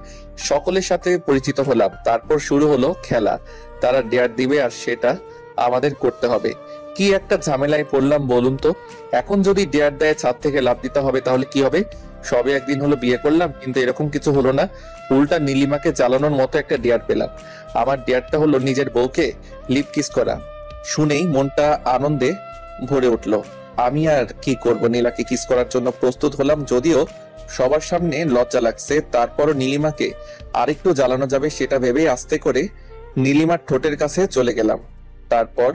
সকলের সাথে পরিচিত হলাম। তারপর শুরু হলো খেলা। তারা ডেয়ার দিবে আর সেটা আমাদের করতে হবে। কি একটা ঝামেলায় পড়লাম বলুন তো। এখন যদি ডেয়ার দেয় ছাদ থেকে লাফ দিতে হবে, তাহলে কি হবে? সবে একদিন হলো বিয়ে করলাম, কিন্তু এরকম কিছু হলো না। উল্টা নীলিমাকে জ্বালানোর মতো একটা ডেয়ার পেলাম। আমার ডেয়ারটা হলো নিজের বউকে লিপ কিস করা। শুনেই মনটা আনন্দে ভরে উঠলো। আমি আর কি করব, নীলাকে কিস করার জন্য প্রস্তুত হলাম, যদিও সবার সামনে লজ্জা লাগছে। তারপরও নীলিমাকে আরেকটু জ্বালানো যাবে সেটা ভেবেই আস্তে করে নীলিমার ঠোঁটের কাছে চলে গেলাম। তারপর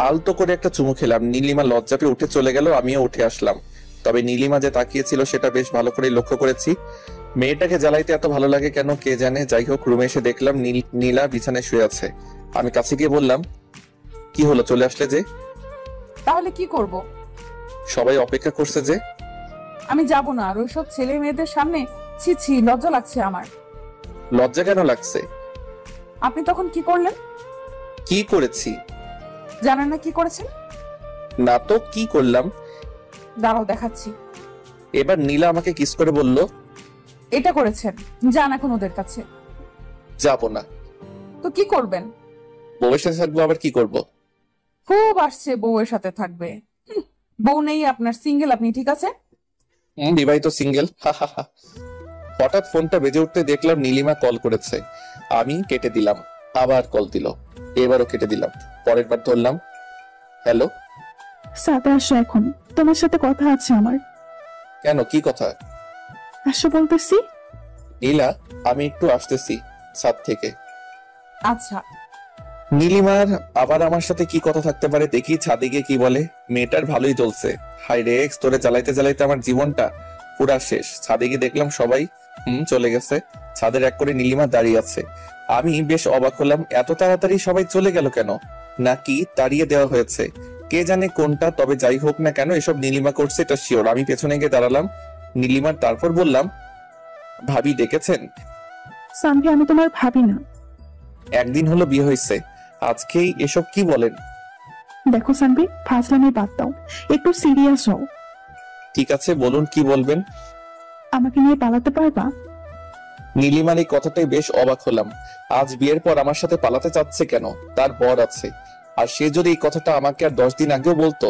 আলতো করে একটা চুমু খেলাম। নীলিমা লজ্জা পেয়ে উঠে চলে গেল, আমিও উঠে আসলাম। তবে নীলিমা যে তাকিয়েছিল সেটা বেশ ভালো করে লক্ষ্য করেছি। মেয়েটাকে জ্বালাইতে এত ভালো লাগে কেন কে জানে। যাই হোক, রুমে এসে দেখলাম নীলা বিছানায় শুয়ে আছে। আমি কাছে গিয়ে বললাম, কি হলো, চলে আসলে যে? তাহলে কি করব? সবাই অপেক্ষা করছে যে। আমি যাব না আর ওইসব ছেলে মেয়েদের সামনে। ছি ছি, লজ্জা লাগছে আমার। লজ্জা কেন লাগছে? আপনি তখন কি করলেন? কি করেছি? জানেন না কি করেছেন? না তো, কি করলাম? দাঁড়াও দেখাচ্ছি। এবার নীলা আমাকে কিস করে বলল, এটা করেছেন, যান এখন ওদের কাছে। যাব না। তো কি করবেন? বউয়ের সাথে থাকবো, আবার কি করব? খুব আসছে বউয়ের সাথে থাকবে। বউ নেই আপনার, সিঙ্গেল আপনি, ঠিক আছে? বিবাহিত সিঙ্গেল। হঠাৎ ফোনটা বেজে উঠতে দেখলাম নীলিমা কল করেছে। আমি কেটে দিলাম, আবার কল দিল, এবারও কেটে দিলাম। পরের বার ধরলাম, হ্যালো। সাথে আসো, এখন তোমার সাথে কথা আছে আমার। কেন, কি কথা? আসো বলতেছি। নীলা, আমি একটু আসতেছি ছাদ থেকে। আচ্ছা। নীলিমার আবার আমার সাথে কি কথা থাকতে পারে, দেখি ছাদে গিয়ে কি বলে। মেয়েটার ভালোই চলছে। হাই রে, তোরে জ্বালাইতে জ্বালাইতে আমার জীবনটা পুরা শেষ। ছাদে গিয়ে দেখলাম সবাই চলে গেছে। ছাদের এক করে নীলিমা দাঁড়িয়ে আছে। আমি বেশ অবাক হলাম, এত তাড়াতাড়ি সবাই চলে গেল কেন? নাকি তাড়িয়ে দেওয়া হয়েছে, কে জানে কোনটা। তবে যাই হোক না কেন, এসব নীলিমা করছে এটা শিওর। আমি পেছনে গিয়ে দাঁড়ালাম নীলিমার। তারপর বললাম, ভাবি ডেকেছেন? সানভি, আমি তোমার ভাবি না। একদিন হলো বিয়ে হয়েছে, আজকেই এসব কি বলেন? দেখো সানভি, ফাজলামি বাদ দাও, একটু সিরিয়াস হও। ঠিক আছে, বলুন কি বলবেন। আমাকে নিয়ে পালাতে পারবা? নীলিমার এই কথাটাই বেশ অবাক হলাম। আজ বিয়ের পর আমার সাথে পালাতে চাচ্ছে কেন? তার বর আছে, আর সে যদি এই কথাটা আমাকে আর 10 দিন আগেও বলতো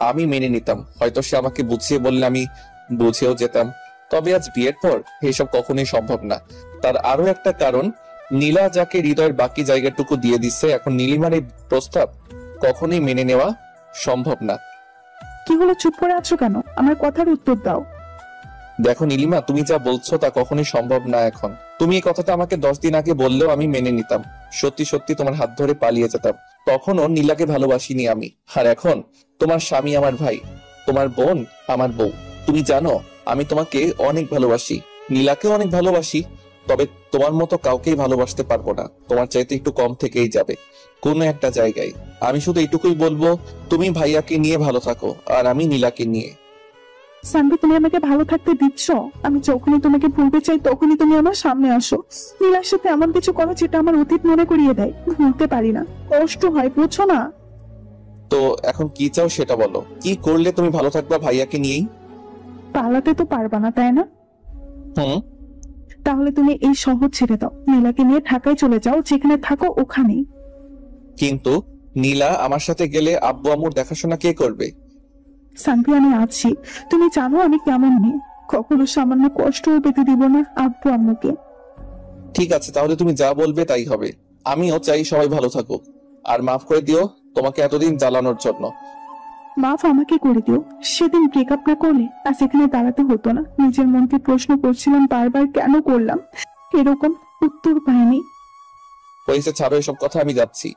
আমি মেনে নিতাম। হয়তো সে আমাকে বুঝিয়ে বললে আমি বুঝেও যেতাম। তবে আজ বিয়ের পর এসব কখনোই সম্ভব না। তার আরো একটা কারণ, নীলা যাকে হৃদয়ের বাকি জায়গাটুকু দিয়ে দিচ্ছে, এখন নীলিমার এই প্রস্তাব কখনোই মেনে নেওয়া সম্ভব না। কি হলো, চুপ করে আছো কেন? আমার কথার উত্তর দাও। দেখো নীলিমা, তুমি যা বলছো তা কখনোই সম্ভব না। এখন তুমি এই কথাটা আমাকে 10 দিন আগে বললেও আমি মেনে নিতাম, সত্যি সত্যি তোমার হাত ধরে পালিয়ে যেতাম। তখনও নীলাকে ভালোবাসিনি আমি। আর এখন তোমার স্বামী আমার ভাই, তোমার বোন আমার বউ। তুমি জানো আমি তোমাকে অনেক ভালোবাসি, নীলাকে অনেক ভালোবাসি। তবে তোমার মতো কাউকেই ভালোবাসতে পারবো না, তোমার চাইতে একটু কম থেকেই যাবে কোনো একটা জায়গায়। আমি শুধু এইটুকুই বলবো, তুমি ভাইয়াকে নিয়ে ভালো থাকো আর আমি নীলাকে নিয়ে। সানভি, তুমি আমাকে ভালো থাকতে দিচ্ছ? আমি যখনই তোমাকে ভুলতে চাই তখনই তুমি আমার সামনে আসো। নীলার সাথে এমন কিছু করো যেটা আমার অতীত মনে করিয়ে দেয়। ভুলতে পারি না, কষ্ট হয়, বুঝছো না? তো এখন কি চাও সেটা বলো, কি করলে তুমি ভালো থাকবা ভাইয়াকে নিয়েই? পালাতে তো পারবা না, তাই না? হুম। তাহলে তুমি এই শহর ছেড়ে দাও, নীলাকে নিয়ে ঢাকায় চলে যাও, যেখানে থাকো ওখানেই। কিন্তু নীলা আমার সাথে গেলে আব্বু আম্মুর দেখাশোনা কে করবে? সানভি, আমি আছি, তুমি জানো আমি কেমন মেয়ে, কখনো সামান্য কষ্টও পেতে দিব না আব্বু আম্মুকে। ঠিক আছে, তাহলে তুমি যা বলবে তাই হবে। আমিও চাই সবাই ভালো থাকুক, আর মাফ করে দিও তোমাকে এতদিন জ্বালানোর জন্য। মাফ আমাকে করে দিও, সেদিন ব্রেকআপ না করলে আজ এখানে দাঁড়াতে হতো না। নিজের মনকে প্রশ্ন করছিলাম বারবার, কেন করলাম এরকম, উত্তর পাইনি। হয়েছে, ছাড়ো এসব কথা, আমি যাচ্ছি।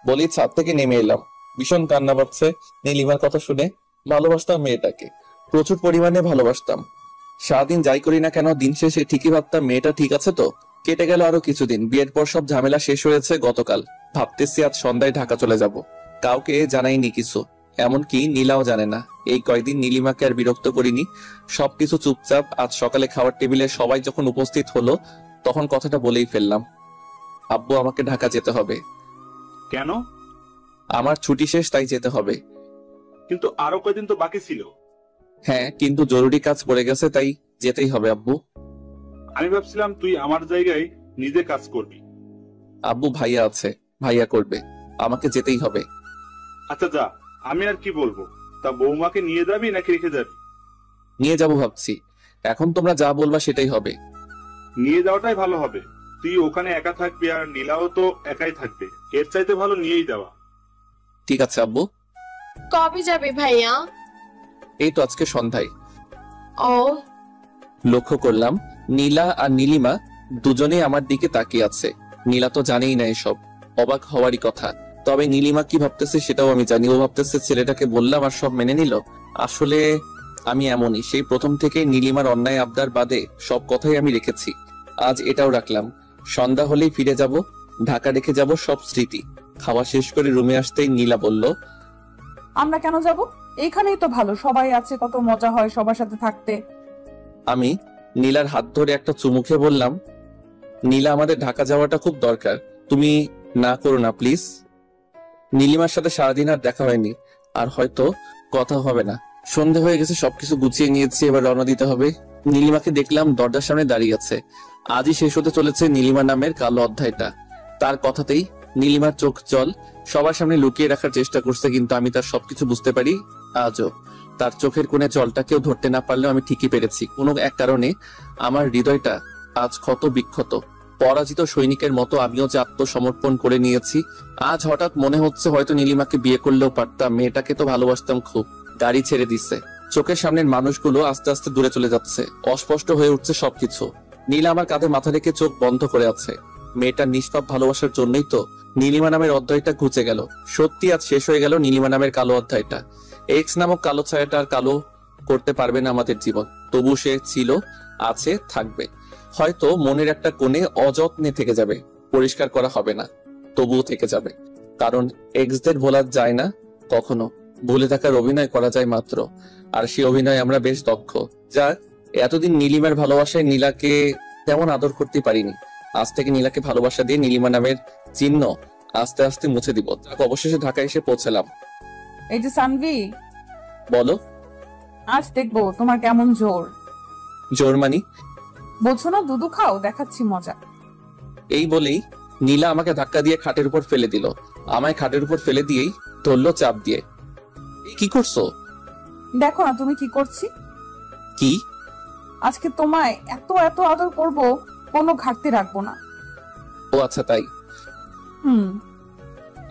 বলি ছাদ থেকে নেমে এলাম, ভীষণ কান্না পাচ্ছে নীলিমার কথা শুনে। ভালোবাসতাম মেয়েটাকে, প্রচুর পরিমাণে ভালোবাসতাম। সারাদিন যাই করি না কেন, দিন শেষে ঠিকই ভাবতাম মেয়েটা ঠিক আছে তো। কেটে গেল আরো কিছুদিন, বিয়ের পর সব ঝামেলা শেষ হয়েছে গতকাল। ভাবতেছি আজ সন্ধ্যায় ঢাকা চলে যাব। কাউকে জানাইনি কিছু, এমনকি নীলাও জানে না। এই কয়দিন নীলিমাকে আর বিরক্ত করিনি, সবকিছু চুপচাপ। আজ সকালে খাওয়ার টেবিলে সবাই যখন উপস্থিত হলো তখন কথাটা বলেই ফেললাম, আব্বু আমাকে ঢাকা যেতে হবে। কেন? আমার ছুটি শেষ, তাই যেতে হবে। কিন্তু আরো কয়দিন তো বাকি ছিল। হ্যাঁ, কিন্তু জরুরি কাজ পড়ে গেছে, তাই যেতেই হবে আব্বু। আমি ভাবছিলাম তুই আমার জায়গায় নিজে কাজ করবি। আব্বু, ভাইয়া আছে, ভাইয়া করবে, আমাকে যেতেই হবে। আচ্ছা যা, আমি আর কি বলবো। তা বৌমাকে নিয়ে যাবি নাকি রেখে যাবি? নিয়ে যাব ভাবছি, এখন তোমরা যা বলবা সেটাই হবে। নিয়ে যাওয়াটাই ভালো হবে, তুই ওখানে একা থাকবি আর নীলাও তো একাই থাকবে, এর চাইতে ভালো নিয়েই যাওয়া। ঠিক আছে আব্বু। কবে যাবে ভাইয়া? এই তো আজকে সন্ধ্যায়। ও। লক্ষ্য করলাম নীলা আর নীলিমা দুজনেই আমার দিকে তাকিয়ে আছে। নীলা তো জানেই না এসব, অবাক হওয়ারই কথা। তবে নীলিমা কি ভাবতেছে সেটাও আমি জানি। ও ভাবতেছে ছেলেটাকে বললাম আর সব মেনে নিল। আসলে আমি এমনই, সেই প্রথম থেকেই নীলিমার অন্যায় আবদার বাদে সব কথাই আমি রেখেছি। আজ এটাও রাখলাম, সন্ধ্যা হলেই ফিরে যাব, ঢাকা রেখে যাব সব স্মৃতি। খাওয়া শেষ করে রুমে আসতেই নীলা বলল, আমরা কেন যাব? এইখানেই তো ভালো, সবাই আছে, কত মজা হয় সবার সাথে থাকতে। আমি নীলার হাত ধরে একটা চুমু খেয়ে বললাম, নীলা, আমাদের ঢাকা যাওয়াটা খুব দরকার, তুমি না করো না প্লিজ। নীলিমার সাথে সারাদিন আর দেখা হয়নি, আর হয়তো কথা হবে না। সন্ধে হয়ে গেছে, সবকিছু গুছিয়ে নিয়েছি, এবার রওনা দিতে হবে। নীলিমাকে দেখলাম দরজার সামনে দাঁড়িয়ে আছে। আজই শেষ হতে চলেছে নীলিমা নামের কালো অধ্যায়টা। তার কথাতেই নীলিমার চোখ জল সবার সামনে লুকিয়ে রাখার চেষ্টা করছে, কিন্তু আমি তার সবকিছু বুঝতে পারি। আজও তার চোখের কোণে জলটাকেও ধরতে না পারলেও আমি ঠিকই পেরেছি। কোনো এক কারণে আমার হৃদয়টা আজ ক্ষত বিক্ষত। পরাজিত সৈনিকের মতো আমিও যে আত্মসমর্পণ করে নিয়েছি। আজ হঠাৎ মনে হচ্ছে হয়তো নীলিমাকে বিয়ে করলেও পারতাম, মেয়েটাকে তো ভালোবাসতাম খুব। গাড়ি ছেড়ে দিচ্ছে, চোখের সামনের মানুষগুলো আস্তে আস্তে দূরে চলে যাচ্ছে, অস্পষ্ট হয়ে উঠছে সবকিছু। নীলা আমার কাঁধে মাথা রেখে চোখ বন্ধ করে আছে। মেয়েটার নিষ্পাপ ভালোবাসার জন্যই তো নীলিমা নামের অধ্যায়টা ঘুচে গেল। সত্যি আজ শেষ হয়ে গেল নীলিমা নামের কালো অধ্যায়টা। এক্স নামক কালো ছায়াটা আর কালো করতে পারবে না আমাদের জীবন। তবু সে ছিল, আছে, থাকবে। হয়তো মনের একটা কোণে অযত্নে থেকে যাবে, পরিষ্কার করা হবে না, তবুও থেকে যাবে। কারণ এক্সদের ভোলা যায় না কখনো, ভুলে থাকার অভিনয় করা যায় মাত্র। আর সেই অভিনয় আমরা বেশ দক্ষ। যা এতদিন নীলিমার ভালোবাসায় নীলাকে তেমন আদর করতে পারিনি, আজ থেকে নীলাকে ভালোবাসা দিয়ে নীলিমা নামের চিহ্ন আস্তে আস্তে মুছে দিব। অবশেষে ঢাকা এসে পৌঁছালাম। এই যে সানভি, বলো। আজ দেখবো তোমার কেমন জোর। জোর মানি? বলছো না দুধু খাও, দেখাচ্ছি মজা। এই বলেই নীলা আমাকে ধাক্কা দিয়ে খাটের উপর ফেলে দিল। আমায় খাটের উপর ফেলে দিয়েই ধরলো চাপ দিয়ে। কি করছো? দেখো না তুমি কি করছি। কি? আজকে তোমায় এত এত আদর করব, কোনো ঘাটতি রাখবো না। ও আচ্ছা তাই। হুম।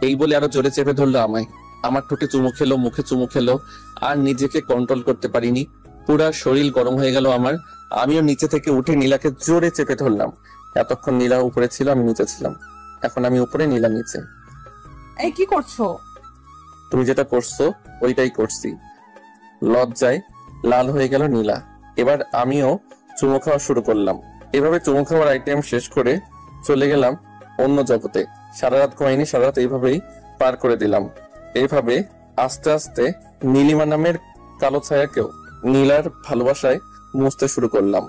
এই বলে আরো জোরে চেপে ধরলো আমায়। আমার ঠোঁটে চুমু খেলো, মুখে চুমু খেলো, আর নিজেকে কন্ট্রোল করতে পারিনি। পুরা শরীর গরম হয়ে গেল আমার। আমিও নিচে থেকে উঠে নীলাকে জোরে চেপে ধরলাম। এতক্ষণ নীলা উপরে ছিল, আমি নিচে ছিলাম। এখন আমি উপরে, নীলা নিচে। এই কি করছো? তুমি যেটা করছো ওইটাই করছি। লজ্জায় লাল হয়ে গেল নীলা। এবার আমিও চুমু খাওয়া শুরু করলাম। এভাবে চুমু খাওয়ার আইটেম শেষ করে চলে গেলাম অন্য জগতে। সারা রাত ঘুমাইনি, সারা রাত এইভাবেই পার করে দিলাম। এইভাবে আস্তে আস্তে নীলিমা নামের কালো ছায়াকেও নীলার ভালোবাসায় মুছতে শুরু করলাম।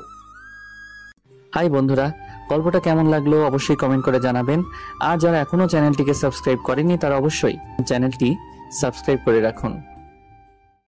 হাই বন্ধুরা, গল্পটা কেমন লাগলো অবশ্যই কমেন্ট করে জানাবেন। আর যারা এখনো চ্যানেলটিকে সাবস্ক্রাইব করেনি তারা অবশ্যই চ্যানেলটি সাবস্ক্রাইব করে রাখুন।